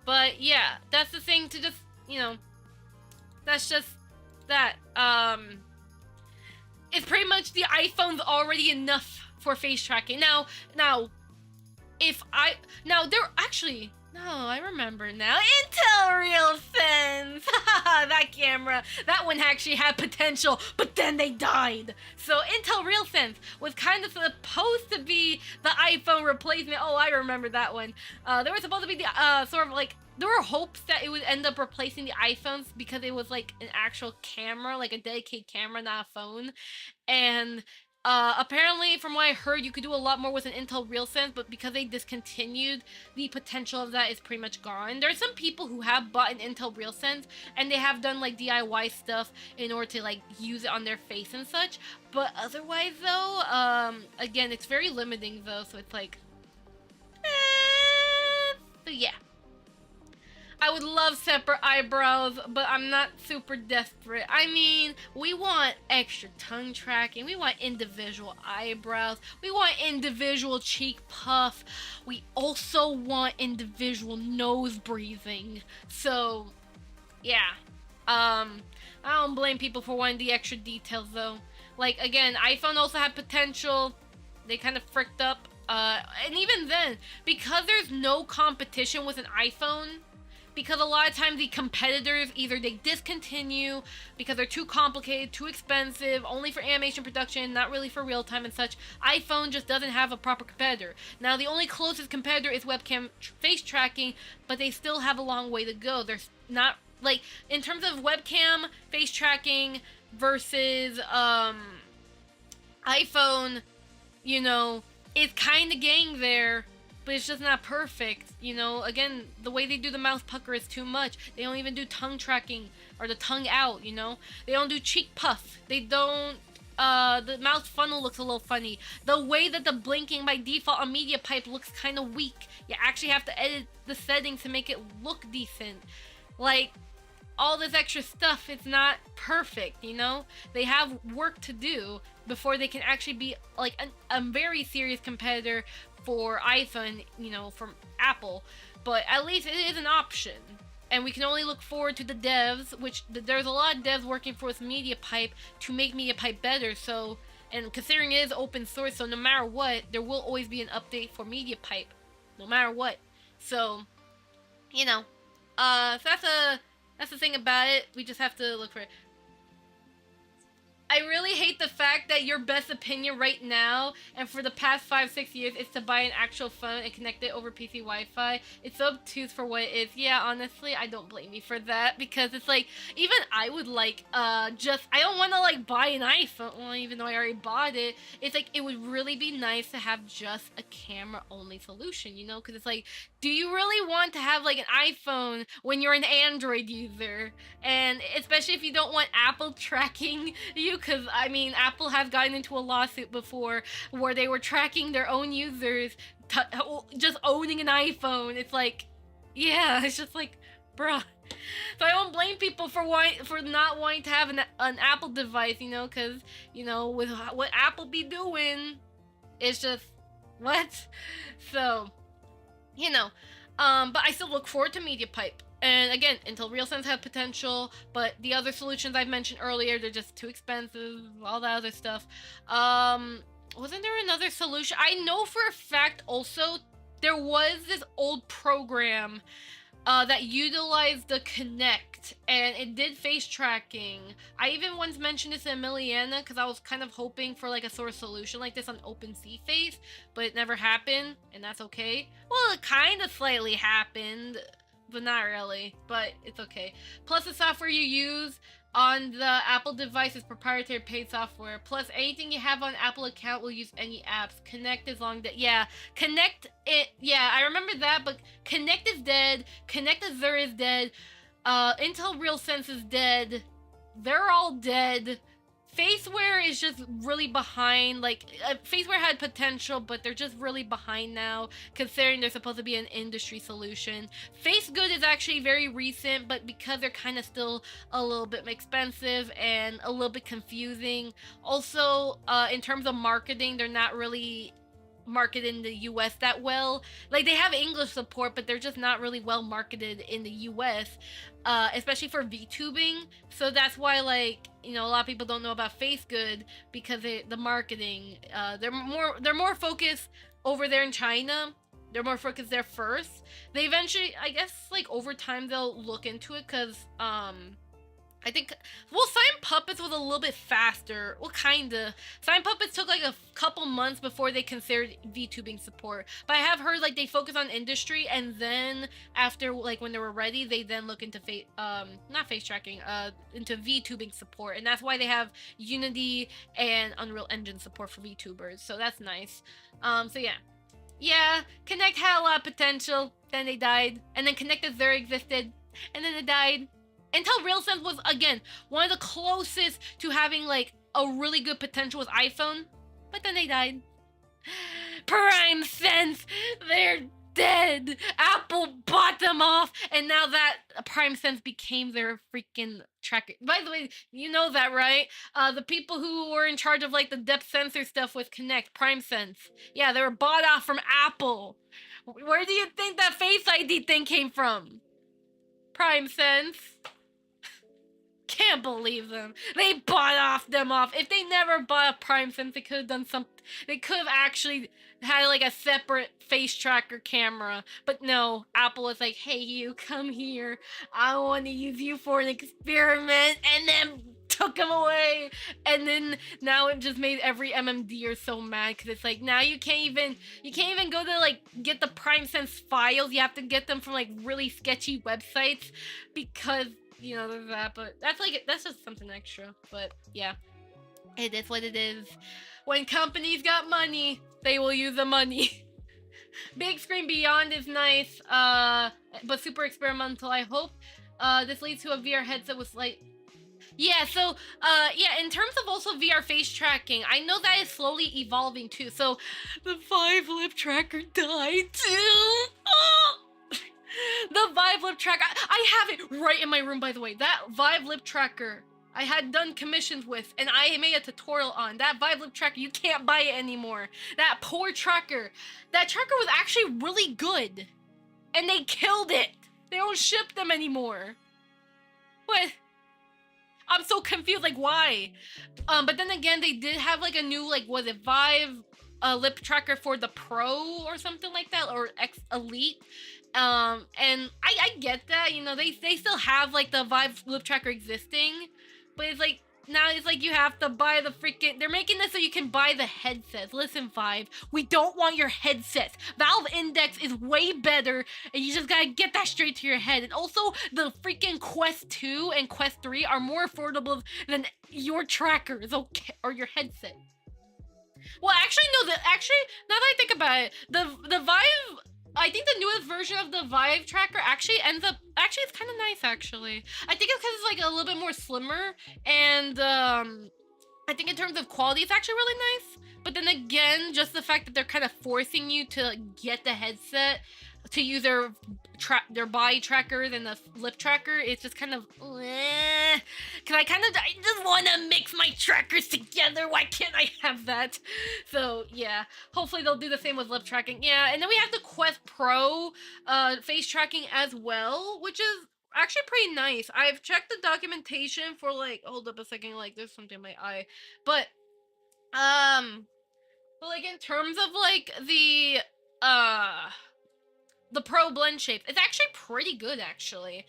But yeah, that's the thing to just, you know, that's just that. It's pretty much the iPhone's already enough for face tracking. Now, there actually, no, I remember now. Intel RealSense! That camera, that one actually had potential, but then they died. So Intel RealSense was kind of supposed to be the iPhone replacement. Oh, I remember that one. There was supposed to be the, sort of like, there were hopes that it would end up replacing the iPhones because it was like an actual camera, like a dedicated camera, not a phone. And apparently, from what I heard, you could do a lot more with an Intel RealSense, but because they discontinued, the potential of that is pretty much gone. There are some people who have bought an Intel RealSense, and they have done, like, DIY stuff in order to, like, use it on their face and such. But otherwise, though, again, it's very limiting, though, so it's like, so yeah. I would love separate eyebrows, but I'm not super desperate. I mean, we want extra tongue tracking, we want individual eyebrows, we want individual cheek puff, we also want individual nose breathing. So, yeah. I don't blame people for wanting the extra details, though. Like, again, iPhone also had potential. They kind of fricked up. And even then, because there's no competition with an iPhone, because a lot of times the competitors, either they discontinue because they're too complicated, too expensive, only for animation production, not really for real time and such, iPhone just doesn't have a proper competitor. Now, the only closest competitor is webcam face tracking, but they still have a long way to go. There's not, like, in terms of webcam face tracking versus iPhone, you know, it's kind of getting there, but it's just not perfect, you know. Again, the way they do the mouth pucker is too much. They don't even do tongue tracking, or the tongue out, you know. They don't do cheek puff. They don't, the mouth funnel looks a little funny. The way that the blinking by default on MediaPipe looks kind of weak. You actually have to edit the settings to make it look decent. Like, all this extra stuff, it's not perfect, you know. They have work to do before they can actually be, like, a very serious competitor for iPhone, you know, from Apple. But at least it is an option, and we can only look forward to the devs, which there's a lot of devs working for this MediaPipe to make MediaPipe better. So, And considering it is open source, so no matter what, there will always be an update for MediaPipe, no matter what. So, you know, so that's the thing about it. We just have to look for it. I really hate the fact that your best opinion right now, and for the past 5-6 years, is to buy an actual phone and connect it over PC Wi-Fi. It's so obtuse for what it is. Yeah, honestly, I don't blame you for that, because it's like, even I would like, I don't want to like buy an iPhone, well, even though I already bought it. It's like, it would really be nice to have just a camera-only solution, you know? Because it's like, do you really want to have like an iPhone when you're an Android user? And especially if you don't want Apple tracking you, because I mean, Apple has gotten into a lawsuit before where they were tracking their own users just owning an iPhone. It's like, yeah, it's just like, bruh. So I don't blame people for not wanting to have an Apple device, you know, because, you know, with what Apple be doing, it's just, what? So, you know, but I still look forward to MediaPipe. And again, until RealSense have potential, but the other solutions I've mentioned earlier, they're just too expensive, all that other stuff. Wasn't there another solution? I know for a fact also, there was this old program that utilized the Kinect, and it did face tracking. I even once mentioned this to Emiliana, because I was kind of hoping for like a sort of solution like this on OpenSea Face, but it never happened, and that's okay. Well, it kind of slightly happened, but not really, but it's okay. Plus, the software you use on the Apple device is proprietary paid software. Plus, anything you have on Apple account will use any apps. Connect is long dead. Yeah, Connect it. Yeah, I remember that, but Connect is dead. Connect Azure is dead. Intel RealSense is dead. They're all dead. Faceware is just really behind. Like, Faceware had potential, but they're just really behind now, considering they're supposed to be an industry solution. FaceGood is actually very recent, but because they're kind of still a little bit expensive and a little bit confusing. Also, in terms of marketing, they're not really marketed in the US that well. Like, they have English support, but they're just not really well marketed in the US, especially for VTubing. So that's why, like, you know, a lot of people don't know about FaceGood, because the marketing, they're more focused over there in China. They're more focused there first. They eventually, I guess, like, over time they'll look into it, because I think, well, Slime Puppets was a little bit faster. Well, kinda. Slime Puppets took like a couple months before they considered VTubing support. But I have heard like they focus on industry, and then after, like, when they were ready, they then look into not face tracking, into VTubing support. And that's why they have Unity and Unreal Engine support for VTubers. So that's nice. So yeah. Yeah, Connect had a lot of potential, then they died. And then Connect Azure existed, and then it died. Intel RealSense was, again, one of the closest to having, like, a really good potential with iPhone, but then they died. PrimeSense, they're dead. Apple bought them off, and now that PrimeSense became their freaking tracker. By the way, you know that, right? The people who were in charge of, like, the depth sensor stuff with Kinect, PrimeSense. Yeah, they were bought off from Apple. Where do you think that Face ID thing came from? PrimeSense. Can't believe them. They bought them off. If they never bought a PrimeSense, they could have done something. They could have actually had like a separate face tracker camera. But no, Apple was like, hey, you come here. I want to use you for an experiment. And then took them away. And then now it just made every MMDer so mad, because it's like, now you can't even go to like get the PrimeSense files. You have to get them from like really sketchy websites, because, you know, there's that. But that's just something extra. But yeah, it is what it is. When companies got money, they will use the money. Big Screen Beyond is nice, but super experimental. I hope this leads to a VR headset with like, yeah, so, yeah, in terms of also VR face tracking, I know that is slowly evolving too. So, the Vive Lip tracker died too. Oh! The Vive Lip tracker, I have it right in my room, by the way. That Vive Lip tracker I had done commissions with, and I made a tutorial on. That Vive Lip tracker, you can't buy it anymore. That poor tracker. That tracker was actually really good. And they killed it. They don't ship them anymore. What? I'm so confused, like why? But then again, they did have like a new like was it Vive lip tracker for the Pro or something like that, or X Elite. And I get that, you know, they still have like the Vive lip tracker existing, but it's like now it's like you have to buy the freaking. They're making this so you can buy the headsets. Listen, Vive, we don't want your headsets. Valve Index is way better, and you just gotta get that straight to your head. And also, the freaking Quest 2 and Quest 3 are more affordable than your trackers, okay, or your headset. Well, actually, no. Actually, now that I think about it, the Vive. I think the newest version of the Vive tracker actually ends up. Actually, it's kind of nice. Actually, I think it's because it's like a little bit more slimmer, and I think in terms of quality, it's actually really nice. But then again, just the fact that they're kind of forcing you to get the headset to use their body trackers and the lip tracker, it's just kind of cause I just want to mix my trackers together. Why can't I have that? So yeah, hopefully they'll do the same with lip tracking. Yeah, and then we have the Quest Pro face tracking as well, which is actually pretty nice. I've checked the documentation for like, hold up a second, like there's something in my eye, but like in terms of like the Pro blend shape, it's actually pretty good actually.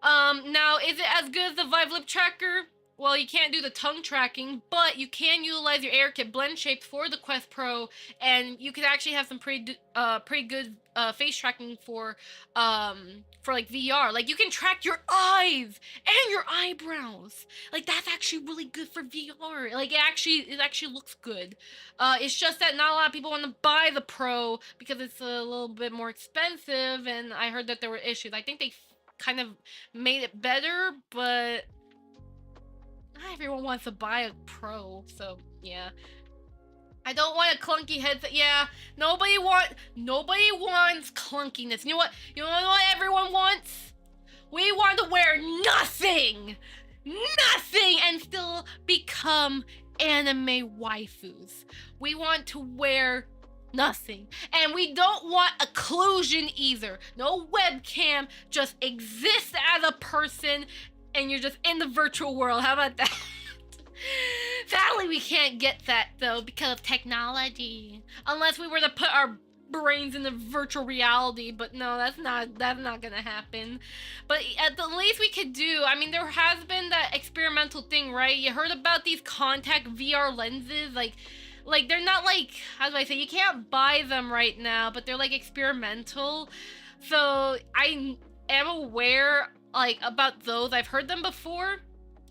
Now is it as good as the Vive lip tracker? Well, you can't do the tongue tracking, but you can utilize your AirKit blend shapes for the Quest Pro, and you could actually have some pretty good face tracking for like VR. Like you can track your eyes and your eyebrows. Like that's actually really good for VR. Like it actually looks good. It's just that not a lot of people want to buy the Pro because it's a little bit more expensive, and I heard that there were issues. I think they kind of made it better, but not everyone wants to buy a Pro, so yeah. I don't want a clunky headset. Yeah, nobody wants clunkiness. You know what? You know what everyone wants? We want to wear nothing, and still become anime waifus. We want to wear nothing, and we don't want occlusion either. No webcam. Just exist as a person, and you're just in the virtual world. How about that? Sadly, we can't get that though because of technology. Unless we were to put our brains in the virtual reality, but no, that's not gonna happen. But at the least we could do, I mean, there has been that experimental thing, right? You heard about these contact VR lenses, like they're not like, how do I say, you can't buy them right now, but they're like experimental. So I am aware like about those. I've heard them before.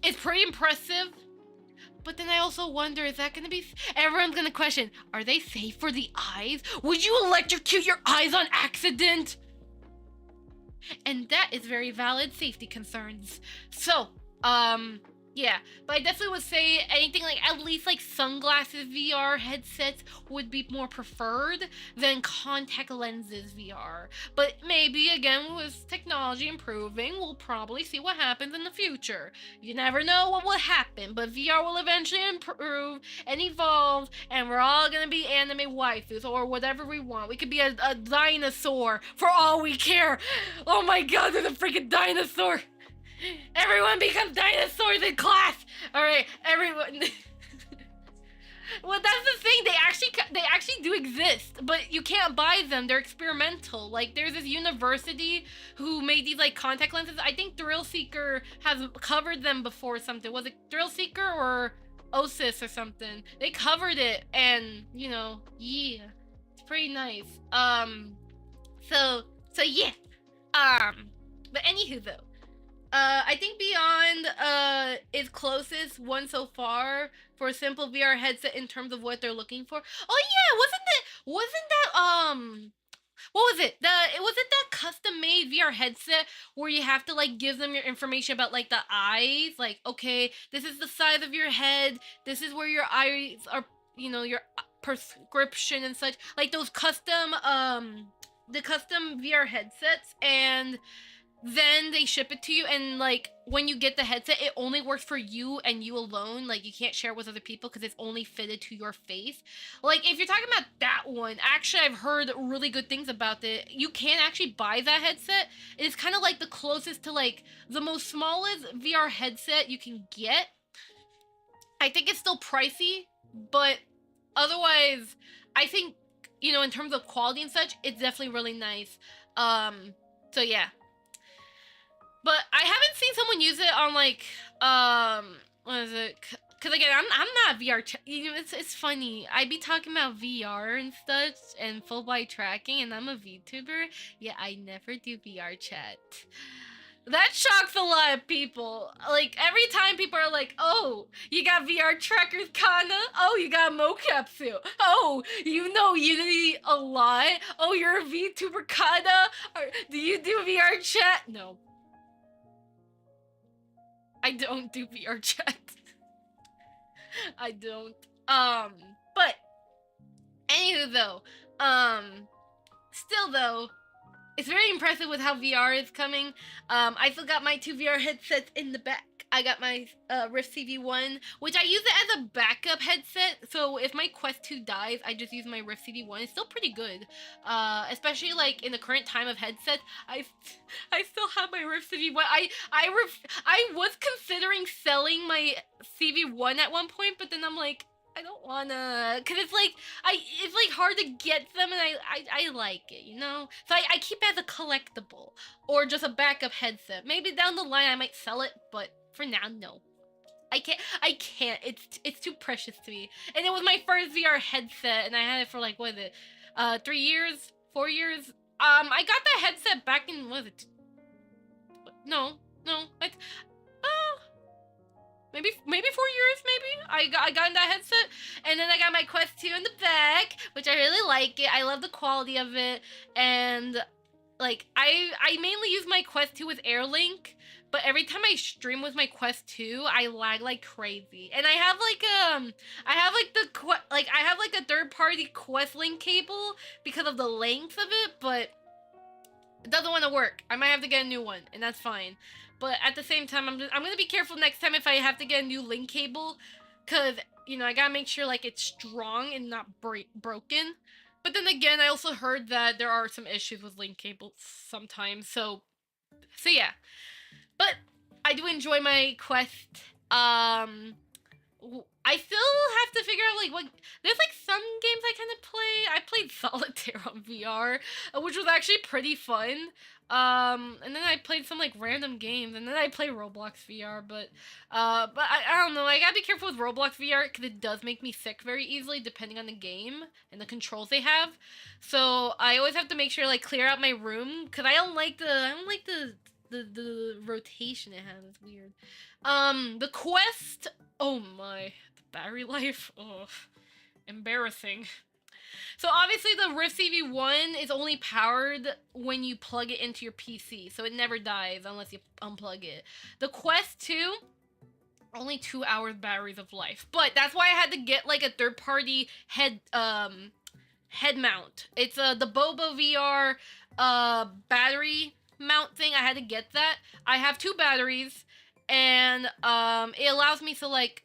It's pretty impressive. But then I also wonder, is that gonna be... Everyone's gonna question, are they safe for the eyes? Would you electrocute your eyes on accident? And that is very valid safety concerns. So, yeah. But I definitely would say anything like, at least like sunglasses VR headsets would be more preferred than contact lenses VR. But maybe, again, with technology improving, we'll probably see what happens in the future. You never know what will happen, but VR will eventually improve and evolve, and we're all gonna be anime waifus, or whatever we want. We could be a dinosaur, for all we care. Oh my god, there's a freaking dinosaur! Everyone becomes dinosaurs in class! Alright, everyone... Well, that's the thing, they actually do exist, but you can't buy them, they're experimental. Like, there's this university who made these, like, contact lenses. I think Thrill Seeker has covered them before something. Was it Thrill Seeker or Osis or something? They covered it, and, you know, yeah. It's pretty nice. So yeah. But anywho, though. I think Beyond is closest one so far for a simple VR headset in terms of what they're looking for. Oh yeah, wasn't that what was it? Wasn't that custom made VR headset where you have to like give them your information about like the eyes? Like, okay, this is the size of your head, this is where your eyes are, you know, your prescription and such. Like those custom the custom VR headsets, and then they ship it to you, and like when you get the headset, it only works for you and you alone. Like you can't share it with other people because it's only fitted to your face. Like if you're talking about that one, actually I've heard really good things about it. You can actually buy that headset. It's kind of like the closest to like the most smallest VR headset you can get. I think it's still pricey, but otherwise I think, you know, in terms of quality and such, it's definitely really nice. So yeah. But I haven't seen someone use it on like what is it? Cause again, I'm not VR. You know, it's funny. I be talking about VR and stuff and full body tracking, and I'm a VTuber. Yeah, I never do VR chat. That shocks a lot of people. Like every time people are like, "Oh, you got VR trackers, Kana? Oh, you got Mocap suit. Oh, you know Unity a lot. Oh, you're a VTuber, Kana. Or, do you do VR chat?" No. I don't do VR chat. I don't. But anywho though, still though, it's very impressive with how VR is coming. I still got my 2 VR headsets in the back. I got my Rift CV1, which I use it as a backup headset. So if my Quest 2 dies, I just use my Rift CV1. It's still pretty good, especially like in the current time of headsets. I still have my Rift CV1. I was considering selling my CV1 at one point, but then I'm like, I don't wanna, cause it's like hard to get them, and I like it, you know. So I keep it as a collectible or just a backup headset. Maybe down the line I might sell it, but for now, no. I can't. It's too precious to me. And it was my first VR headset, and I had it for like what is it, 3 years, 4 years. I got that headset back in what is it? No, it's maybe 4 years, maybe. I got in that headset, and then I got my Quest 2 in the back, which I really like it. I love the quality of it, and like I mainly use my Quest 2 with Airlink, but every time I stream with my Quest 2, I lag like crazy. And I have like a third-party Quest Link cable because of the length of it, but it doesn't want to work. I might have to get a new one, and that's fine. But at the same time, I'm gonna be careful next time if I have to get a new link cable, cause you know I gotta make sure like it's strong and not broken. But then again, I also heard that there are some issues with link cables sometimes. So yeah. But I do enjoy my Quest. I still have to figure out like what there's like some games I kind of play. I played Solitaire on VR, which was actually pretty fun. And then I played some like random games, and then I play Roblox VR. But I don't know. I gotta be careful with Roblox VR because it does make me sick very easily depending on the game and the controls they have. So I always have to make sure like clear out my room because I don't like the rotation it has. It's weird. The Quest. Oh my, the battery life. Oh, embarrassing. So obviously the Rift CV1 is only powered when you plug it into your PC, so it never dies unless you unplug it. The Quest 2, only 2 hours batteries of life, but that's why I had to get like a third-party head mount. It's the Bobo VR battery mount thing. I had to get that. I have 2 batteries, and it allows me to like,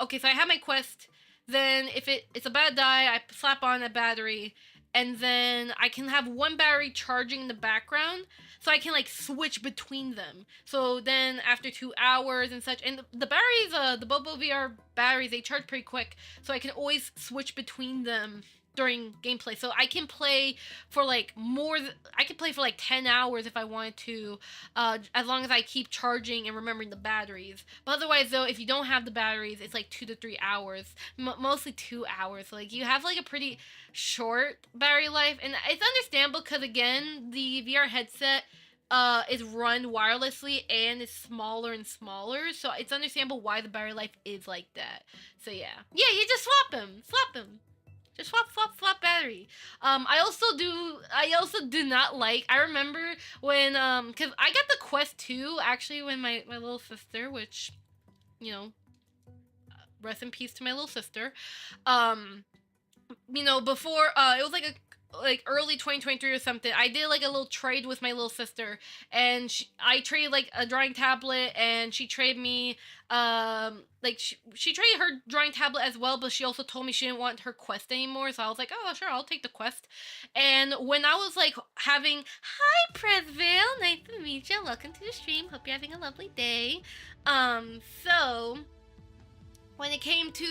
okay, so I have my Quest. Then if it's about to die, I slap on a battery, and then I can have one battery charging in the background, so I can like switch between them. So then after 2 hours and such, and the batteries, the Bobo VR batteries, they charge pretty quick, so I can always switch between them during gameplay. So I can play for like I can play for like 10 hours if I wanted to, as long as I keep charging and remembering the batteries. But otherwise though, if you don't have the batteries, it's like 2 to 3 hours, mostly 2 hours. So like you have like a pretty short battery life, and it's understandable because again, the VR headset is run wirelessly and is smaller and smaller, so it's understandable why the battery life is like that. So yeah, you just swap them. Just swap battery. I also do not like, I remember when, cause I got the Quest 2, actually, when my little sister, which, you know, rest in peace to my little sister, you know, before, it was like like early 2023 or something, I did like a little trade with my little sister, and I traded like a drawing tablet, and she traded me like she traded her drawing tablet as well, but she also told me she didn't want her quest anymore, so I was like, oh sure, I'll take the quest. And when I was like having, hi Presville, nice to meet you, welcome to the stream, hope you're having a lovely day. So when it came to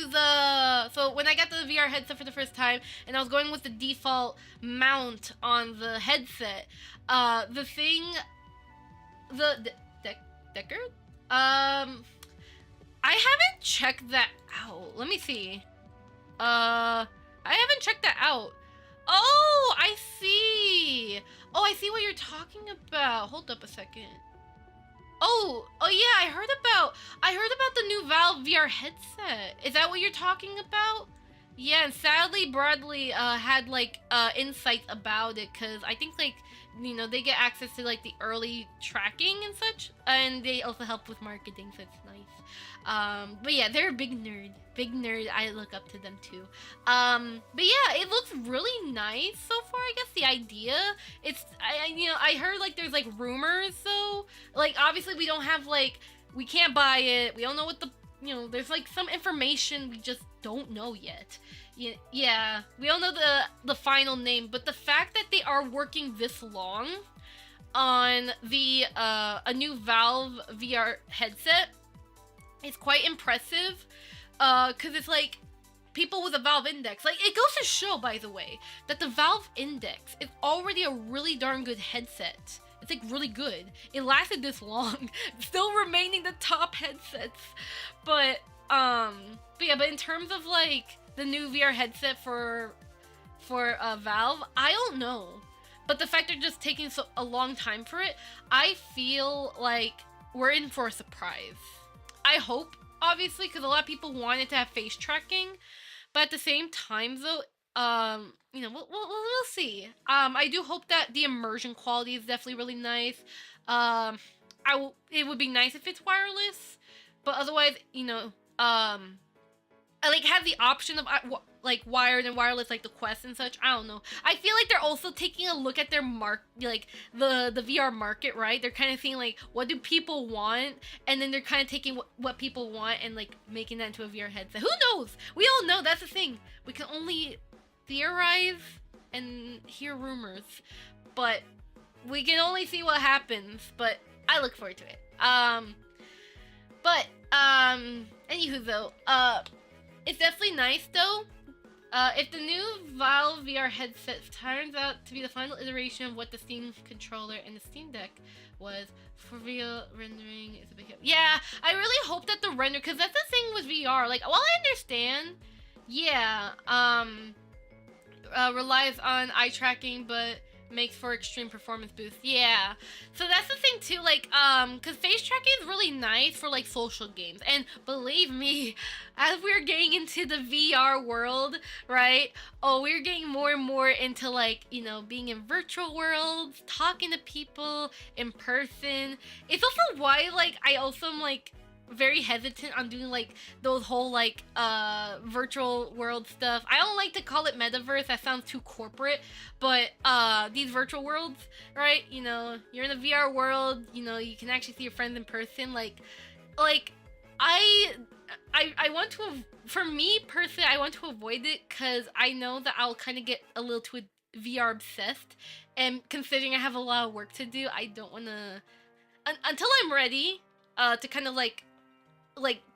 when I got the VR headset for the first time, and I was going with the default mount on the headset, the thing, Decker, I haven't checked that out. Let me see. I haven't checked that out. Oh, I see. Oh, I see what you're talking about. Hold up a second. Oh yeah, I heard about the new Valve VR headset. Is that what you're talking about? Yeah, and sadly Bodily had like insights about it, cuz I think like, you know, they get access to like the early tracking and such, and they also help with marketing, so it's nice. But yeah, they're a big nerd. I look up to them too. But yeah, it looks really nice so far. I guess the idea, I heard like there's like rumors, so like obviously we don't have like, we can't buy it. We don't know what the, you know, there's like some information we just don't know yet. Yeah, we don't know the final name, but the fact that they are working this long on the a new Valve VR headset is quite impressive. Cause it's like people with a Valve Index. Like, it goes to show, by the way, that the Valve Index is already a really darn good headset. It's like really good. It lasted this long, still remaining the top headsets. But yeah, but in terms of like the new VR headset for Valve, I don't know. But the fact they're just taking a long time for it, I feel like we're in for a surprise. I hope, obviously, because a lot of people wanted to have face tracking, but at the same time, though, you know, we'll see. I do hope that the immersion quality is definitely really nice. It would be nice if it's wireless, but otherwise, you know, I like have the option of like wired and wireless, like the Quest and such. I don't know. I feel like they're also taking a look at their like the VR market, right? They're kind of seeing like, what do people want, and then they're kind of taking what people want and like making that into a VR headset. Who knows? We all know, that's the thing. We can only theorize and hear rumors, but we can only see what happens. But I look forward to it. Anywho though, it's definitely nice though. If the new Valve VR headset turns out to be the final iteration of what the Steam controller and the Steam Deck was, for real, rendering is a big hit. Yeah, I really hope that the render, because that's the thing with VR. Like, while I understand, yeah, relies on eye tracking, but makes for extreme performance boost. Yeah, so that's the thing too, like, because face tracking is really nice for like social games, and believe me, as we're getting into the VR world, right, we're getting more and more into like, you know, being in virtual worlds, talking to people in person. It's also why like I also am like very hesitant on doing like those whole like virtual world stuff. I don't like to call it metaverse, that sounds too corporate, but these virtual worlds, right, you know, you're in a VR world, you know, you can actually see your friends in person. Like I want to, for me personally, I want to avoid it because I know that I'll kind of get a little too VR obsessed, and considering I have a lot of work to do, I don't want to until I'm ready to kind of like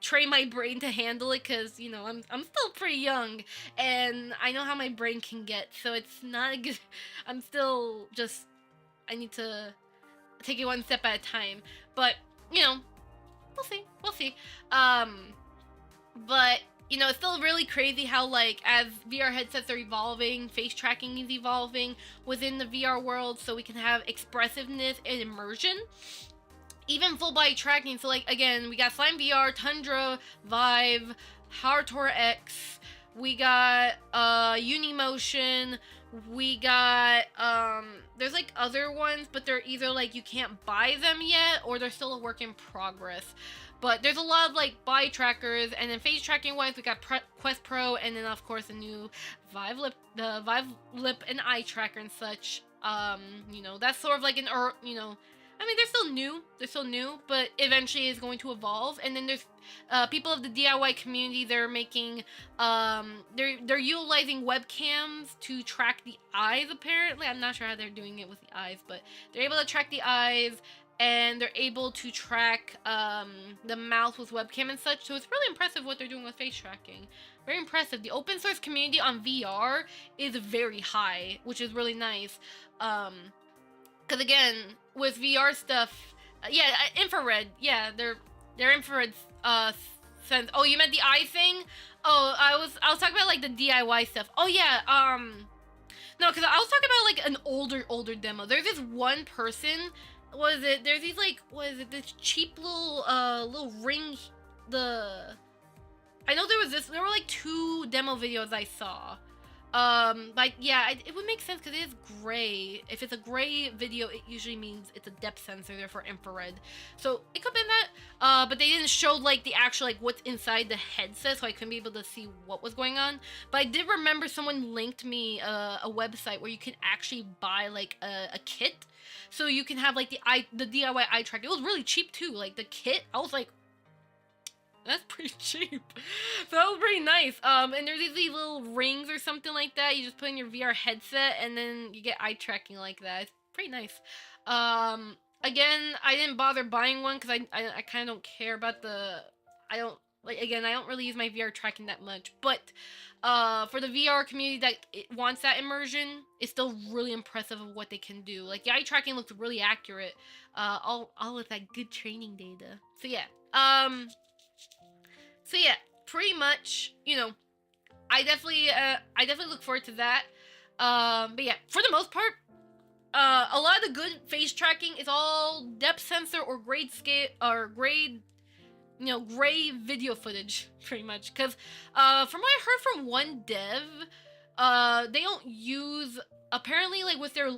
train my brain to handle it, because you know I'm still pretty young and I know how my brain can get, so it's not a good, I'm still just, I need to take it one step at a time. But you know, we'll see. But you know, it's still really crazy how like as VR headsets are evolving, face tracking is evolving within the VR world, so we can have expressiveness and immersion, even full body tracking. So like again, we got SlimeVR, Tundra, Vive, Harator X, we got Unimotion, We got there's like other ones, but they're either like you can't buy them yet or they're still a work in progress. But there's a lot of like buy trackers, and then face tracking wise, we got Quest Pro, and then of course the new Vive Lip and eye tracker and such. You know, that's sort of like an you know, I mean they're still new, but eventually it's going to evolve. And then there's people of the DIY community. They're making they're utilizing webcams to track the eyes. Apparently, I'm not sure how they're doing it with the eyes, but they're able to track the eyes, and they're able to track the mouth with webcam and such. So it's really impressive what they're doing with face tracking. Very impressive. The open source community on VR is very high, which is really nice. Because again, with VR stuff, yeah, infrared, yeah, they're infrared sense. Oh, you meant the eye thing? Oh, I was talking about like the DIY stuff. Oh yeah, no, because I was talking about like an older demo. There's this one person. What is it? There's these like, what is it? This cheap little ring. I know there were like 2 demo videos I saw. Like, yeah, it would make sense because it is gray. If it's a gray video, it usually means it's a depth sensor, therefore infrared. So it could have been that. But they didn't show like the actual like what's inside the headset, so I couldn't be able to see what was going on. But I did remember someone linked me a website where you can actually buy like a kit, so you can have like the DIY eye tracker. It was really cheap too. Like the kit, I was like, that's pretty cheap. So that was pretty nice. And there's these little rings or something like that. You just put in your VR headset, and then you get eye tracking like that. It's pretty nice. Again, I didn't bother buying one because I kind of don't care about I don't really use my VR tracking that much. But for the VR community that wants that immersion, it's still really impressive of what they can do. Like the eye tracking looks really accurate. All with that good training data. So yeah. So yeah, pretty much, you know, I definitely look forward to that. But yeah, for the most part, a lot of the good face tracking is all depth sensor or grade scale or grade, you know, gray video footage, pretty much. Because from what I heard from one dev, they don't use, apparently, like with their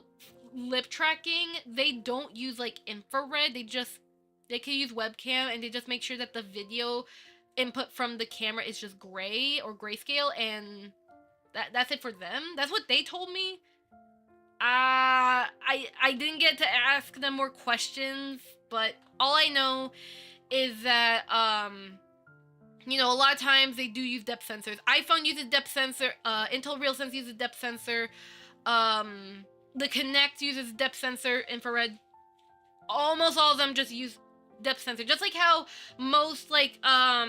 lip tracking, they don't use like infrared. They can use webcam, and they just make sure that the video input from the camera is just gray or grayscale, and that's it for them. That's what they told me. I didn't get to ask them more questions, but all I know is that you know, a lot of times they do use depth sensors. iPhone uses depth sensor, Intel RealSense uses depth sensor, the Kinect uses depth sensor, infrared. Almost all of them just use depth sensor, just like how most like I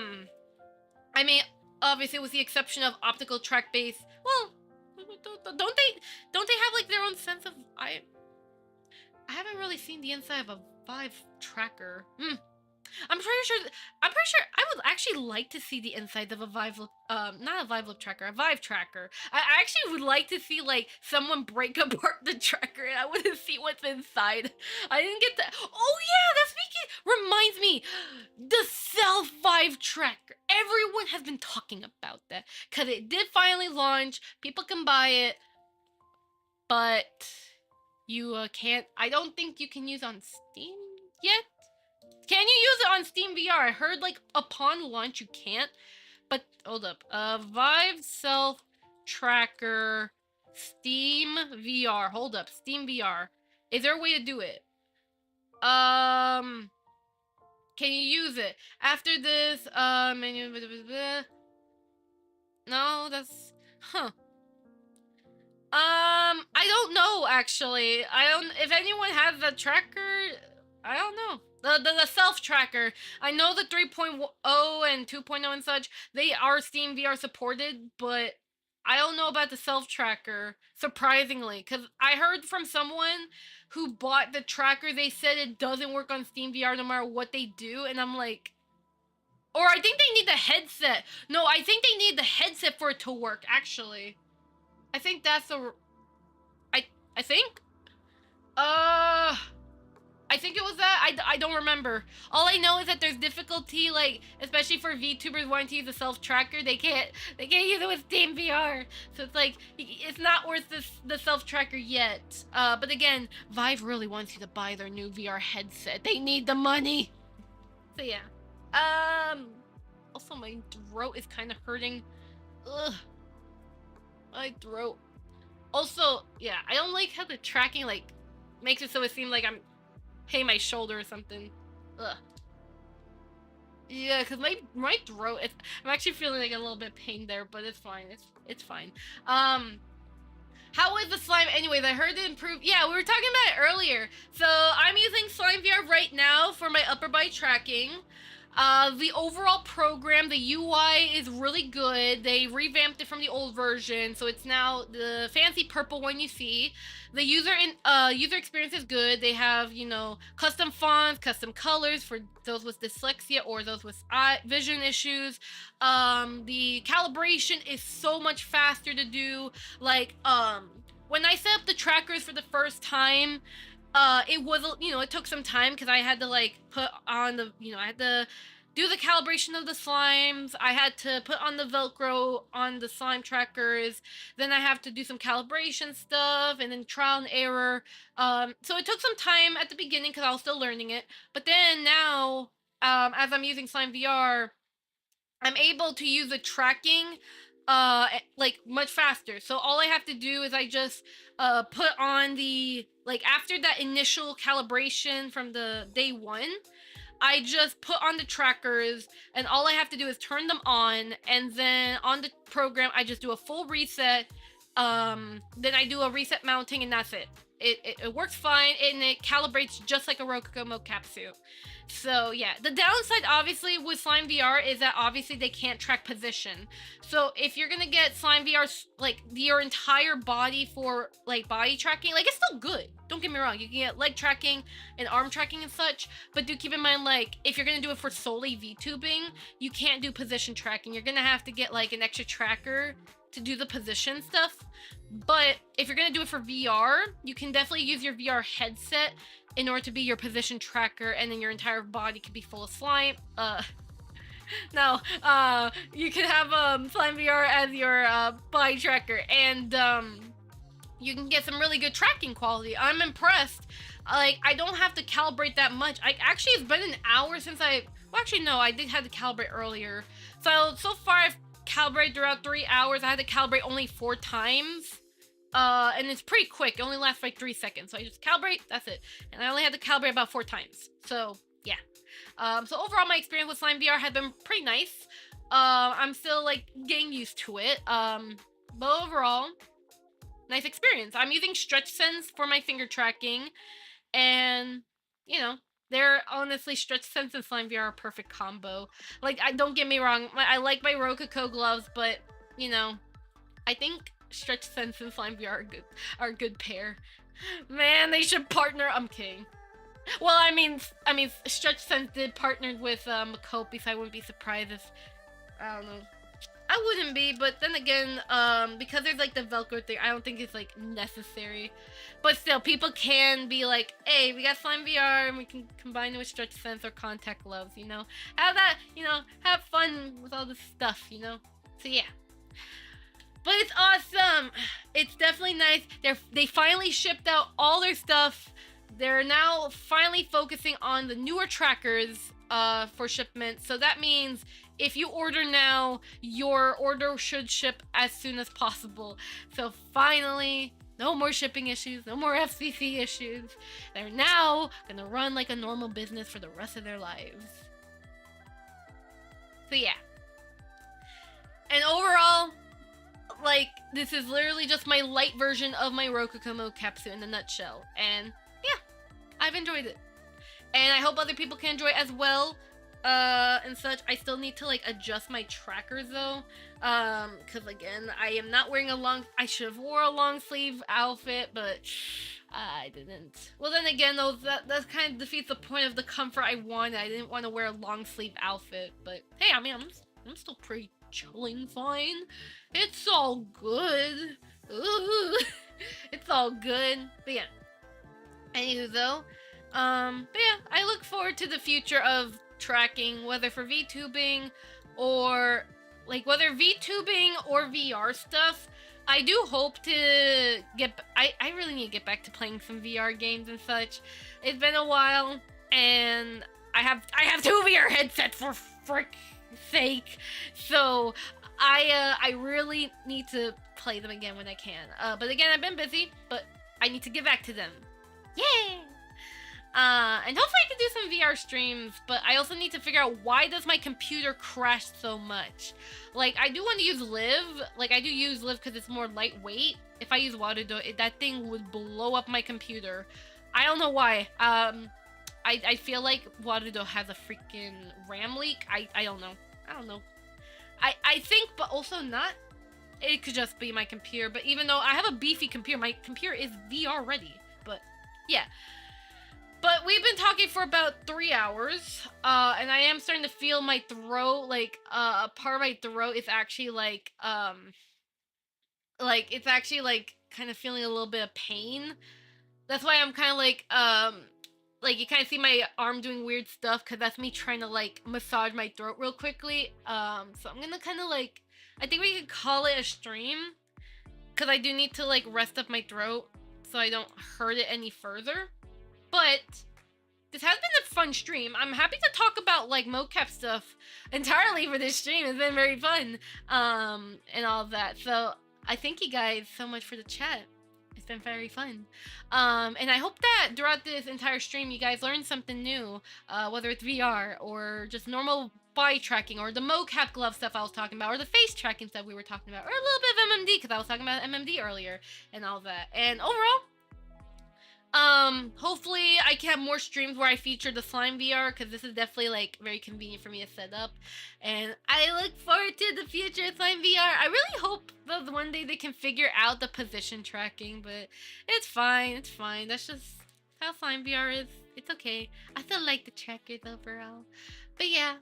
mean, obviously with the exception of optical track base. Well, don't they have like their own sense of I haven't really seen the inside of a Vive tracker. I'm pretty sure I would actually like to see the insides of a Vive Lip, not a Vive Lip tracker, a Vive tracker. I actually would like to see like someone break apart the tracker, and I want to see what's inside. I didn't get that. Oh yeah, that's reminds me, the self Vive tracker. Everyone has been talking about that because it did finally launch. People can buy it, but you can't. I don't think you can use on Steam yet. Can you use it on Steam VR? I heard like upon launch you can't. But hold up. Vive Self Tracker Steam VR. Hold up. Steam VR. Is there a way to do it? Can you use it? After this, menu. No, that's I don't know actually. If anyone has the tracker, I don't know. The self tracker. I know the 3.0 and 2.0 and such, they are Steam VR supported, but I don't know about the self tracker, surprisingly, because I heard from someone who bought the tracker, they said it doesn't work on Steam VR no matter what they do, and I'm like, or I think they need the headset. No, I think they need the headset for it to work, actually. I think that's I think? I think it was that. I don't remember. All I know is that there's difficulty, like, especially for VTubers wanting to use a self-tracker, they can't use it with Steam VR. So it's like, it's not worth the self-tracker yet. But again, Vive really wants you to buy their new VR headset. They need the money. So yeah. Also my throat is kind of hurting. Ugh. My throat. Also, yeah, I don't like how the tracking, like, makes it so it seems like I'm hitting my shoulder or something. Ugh. Yeah, because my throat, I'm actually feeling like a little bit of pain there, but it's fine. It's fine. How is the slime? Anyways, I heard it improved. Yeah, we were talking about it earlier. So I'm using SlimeVR right now for my upper body tracking. The overall program, the UI is really good. They revamped it from the old version, so it's now the fancy purple one you see. The user experience is good. They have, you know, custom fonts, custom colors for those with dyslexia or those with vision issues. The calibration is so much faster to do. Like, when I set up the trackers for the first time, it was, you know, it took some time because I had to like put on the, you know, I had to do the calibration of the slimes. I had to put on the Velcro on the slime trackers. Then I have to do some calibration stuff and then trial and error. So it took some time at the beginning because I was still learning it. But then now, as I'm using SlimeVR, I'm able to use the tracking like much faster. So all I have to do is I just put on the, like, after that initial calibration from the day one, I just put on the trackers and all I have to do is turn them on, and then on the program I just do a full reset. Then I do a reset mounting and that's it. It works fine and it calibrates just like a Rokugo Mocap suit. So yeah, the downside obviously with SlimeVR is that obviously they can't track position. So if you're gonna get SlimeVR, like your entire body for like body tracking, like it's still good. Don't get me wrong, you can get leg tracking and arm tracking and such, but do keep in mind, like, if you're gonna do it for solely VTubing, you can't do position tracking. You're gonna have to get like an extra tracker to do the position stuff. But if you're gonna do it for VR, you can definitely use your VR headset in order to be your position tracker, and then your entire body could be full of slime. No, you can have SlimeVR as your body tracker, and you can get some really good tracking quality. I'm impressed. Like, I don't have to calibrate that much. Actually, it's been an hour since well, actually, no, I did have to calibrate earlier. So far, I've calibrated throughout 3 hours. I had to calibrate only 4 times. And it's pretty quick. It only lasts like 3 seconds. So I just calibrate, that's it. And I only had to calibrate about 4 times. So, yeah. So overall, my experience with SlimeVR has been pretty nice. I'm still, like, getting used to it. But overall, nice experience. I'm using StretchSense for my finger tracking. And, you know, they're honestly, StretchSense and SlimeVR are a perfect combo. Like, don't get me wrong, I like my Rokugo gloves, but, you know, I think StretchSense and SlimeVR are a good pair. Man, they should partner. I'm kidding. Well, I mean, StretchSense did partner with Mocap, so I wouldn't be surprised if, I don't know. I wouldn't be, but then again, because there's like the Velcro thing, I don't think it's like necessary. But still, people can be like, hey, we got SlimeVR and we can combine it with StretchSense or contact gloves, you know? Have that, you know, have fun with all this stuff, you know? So yeah. But it's awesome. It's definitely nice. They finally shipped out all their stuff. They're now finally focusing on the newer trackers for shipment. So that means if you order now, your order should ship as soon as possible. So finally, no more shipping issues, no more FCC issues. They're now gonna run like a normal business for the rest of their lives. So yeah. And overall, like, this is literally just my light version of my Rokugo Mocap suit in a nutshell. And yeah, I've enjoyed it. And I hope other people can enjoy it as well. And such. I still need to like adjust my trackers though. Cause again, I am not wearing I should have wore a long sleeve outfit, but I didn't. Well then again though, that kind of defeats the point of the comfort I wanted. I didn't want to wear a long sleeve outfit, but hey, I mean, I'm still pretty chilling fine. It's all good. Ooh. It's all good. But yeah. Anywho though, But yeah, I look forward to the future of tracking, whether for VTubing or whether VTubing or VR stuff. I do hope to get. I really need to get back to playing some VR games and such. It's been a while, and I have two VR headsets for frick sake. So I really need to play them again when I can. But again, I've been busy, but I need to get back to them. Yay! And hopefully I can do some VR streams, but I also need to figure out why does my computer crash so much. Like, I do want to use Live. Like, I do use Live because it's more lightweight. If I use Waterdo, that thing would blow up my computer. I don't know why. I feel like Waterdo has a freaking RAM leak. I don't know. I don't know. I think, but also not. It could just be my computer. But even though I have a beefy computer, my computer is VR ready. But, yeah. But we've been talking for about 3 hours, and I am starting to feel my throat, like, a part of my throat is actually, it's actually, kind of feeling a little bit of pain. That's why I'm kind of, you kind of see my arm doing weird stuff, because that's me trying to, massage my throat real quickly. So I'm gonna kind of, I think we could call it a stream, because I do need to, rest up my throat, so I don't hurt it any further. But this has been a fun stream. I'm happy to talk about mocap stuff entirely for this stream. It's been very fun, and all of that. So I thank you guys so much for the chat. It's been very fun, and I hope that throughout this entire stream you guys learned something new, whether it's VR or just normal body tracking or the mocap glove stuff I was talking about, or the face tracking stuff we were talking about, or a little bit of MMD because I was talking about MMD earlier and all that. And overall, hopefully I can have more streams where I feature the SlimeVR, because this is definitely, very convenient for me to set up. And I look forward to the future of SlimeVR. I really hope that one day they can figure out the position tracking, but it's fine, it's fine. That's just how SlimeVR is. It's okay. I still like the trackers overall. But yeah,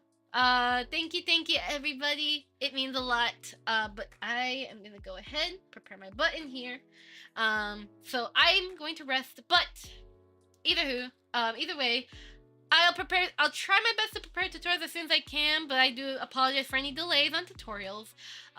thank you everybody. It means a lot. But I am gonna go ahead, prepare my button here. So I'm going to rest, but either way, I'll try my best to prepare tutorials as soon as I can, but I do apologize for any delays on tutorials.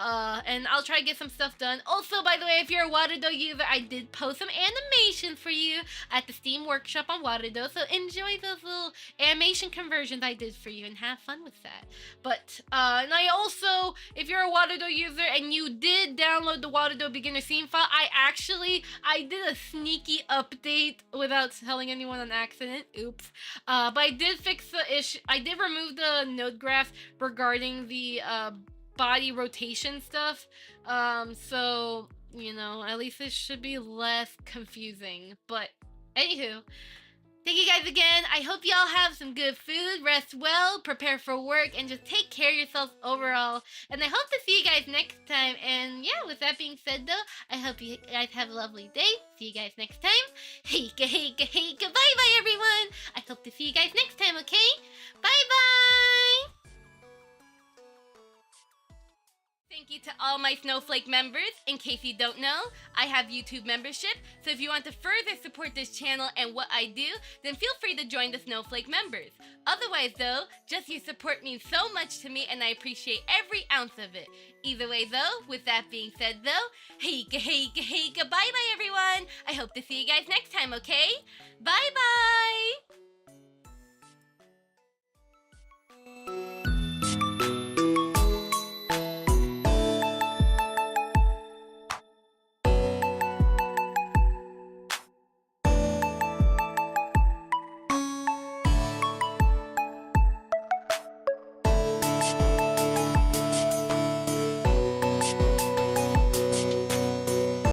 And I'll try to get some stuff done. Also, by the way, if you're a Waterdo user, I did post some animations for you at the Steam Workshop on Waterdo, so enjoy those little animation conversions I did for you and have fun with that. But, and I also, if you're a Waterdo user and you did download the Waterdo beginner scene file, I did a sneaky update without telling anyone on accident. Oops. But I did fix the issue. I did remove the node graph regarding the, body rotation stuff, so at least it should be less confusing. But anywho, thank you guys again. I hope y'all have some good food, rest well, prepare for work, and just take care of yourselves overall. And I hope to see you guys next time. And yeah, with that being said though, I hope you guys have a lovely day. See you guys next time. Heika, heika, heika. Bye bye everyone. I hope to see you guys next time, okay? Bye bye. Thank you to all my Snowflake members. In case you don't know, I have YouTube membership, so if you want to further support this channel and what I do, then feel free to join the Snowflake members. Otherwise though, just your support means so much to me and I appreciate every ounce of it. Either way though, with that being said though, heika, heika, heika, bye bye everyone! I hope to see you guys next time, okay? Bye bye!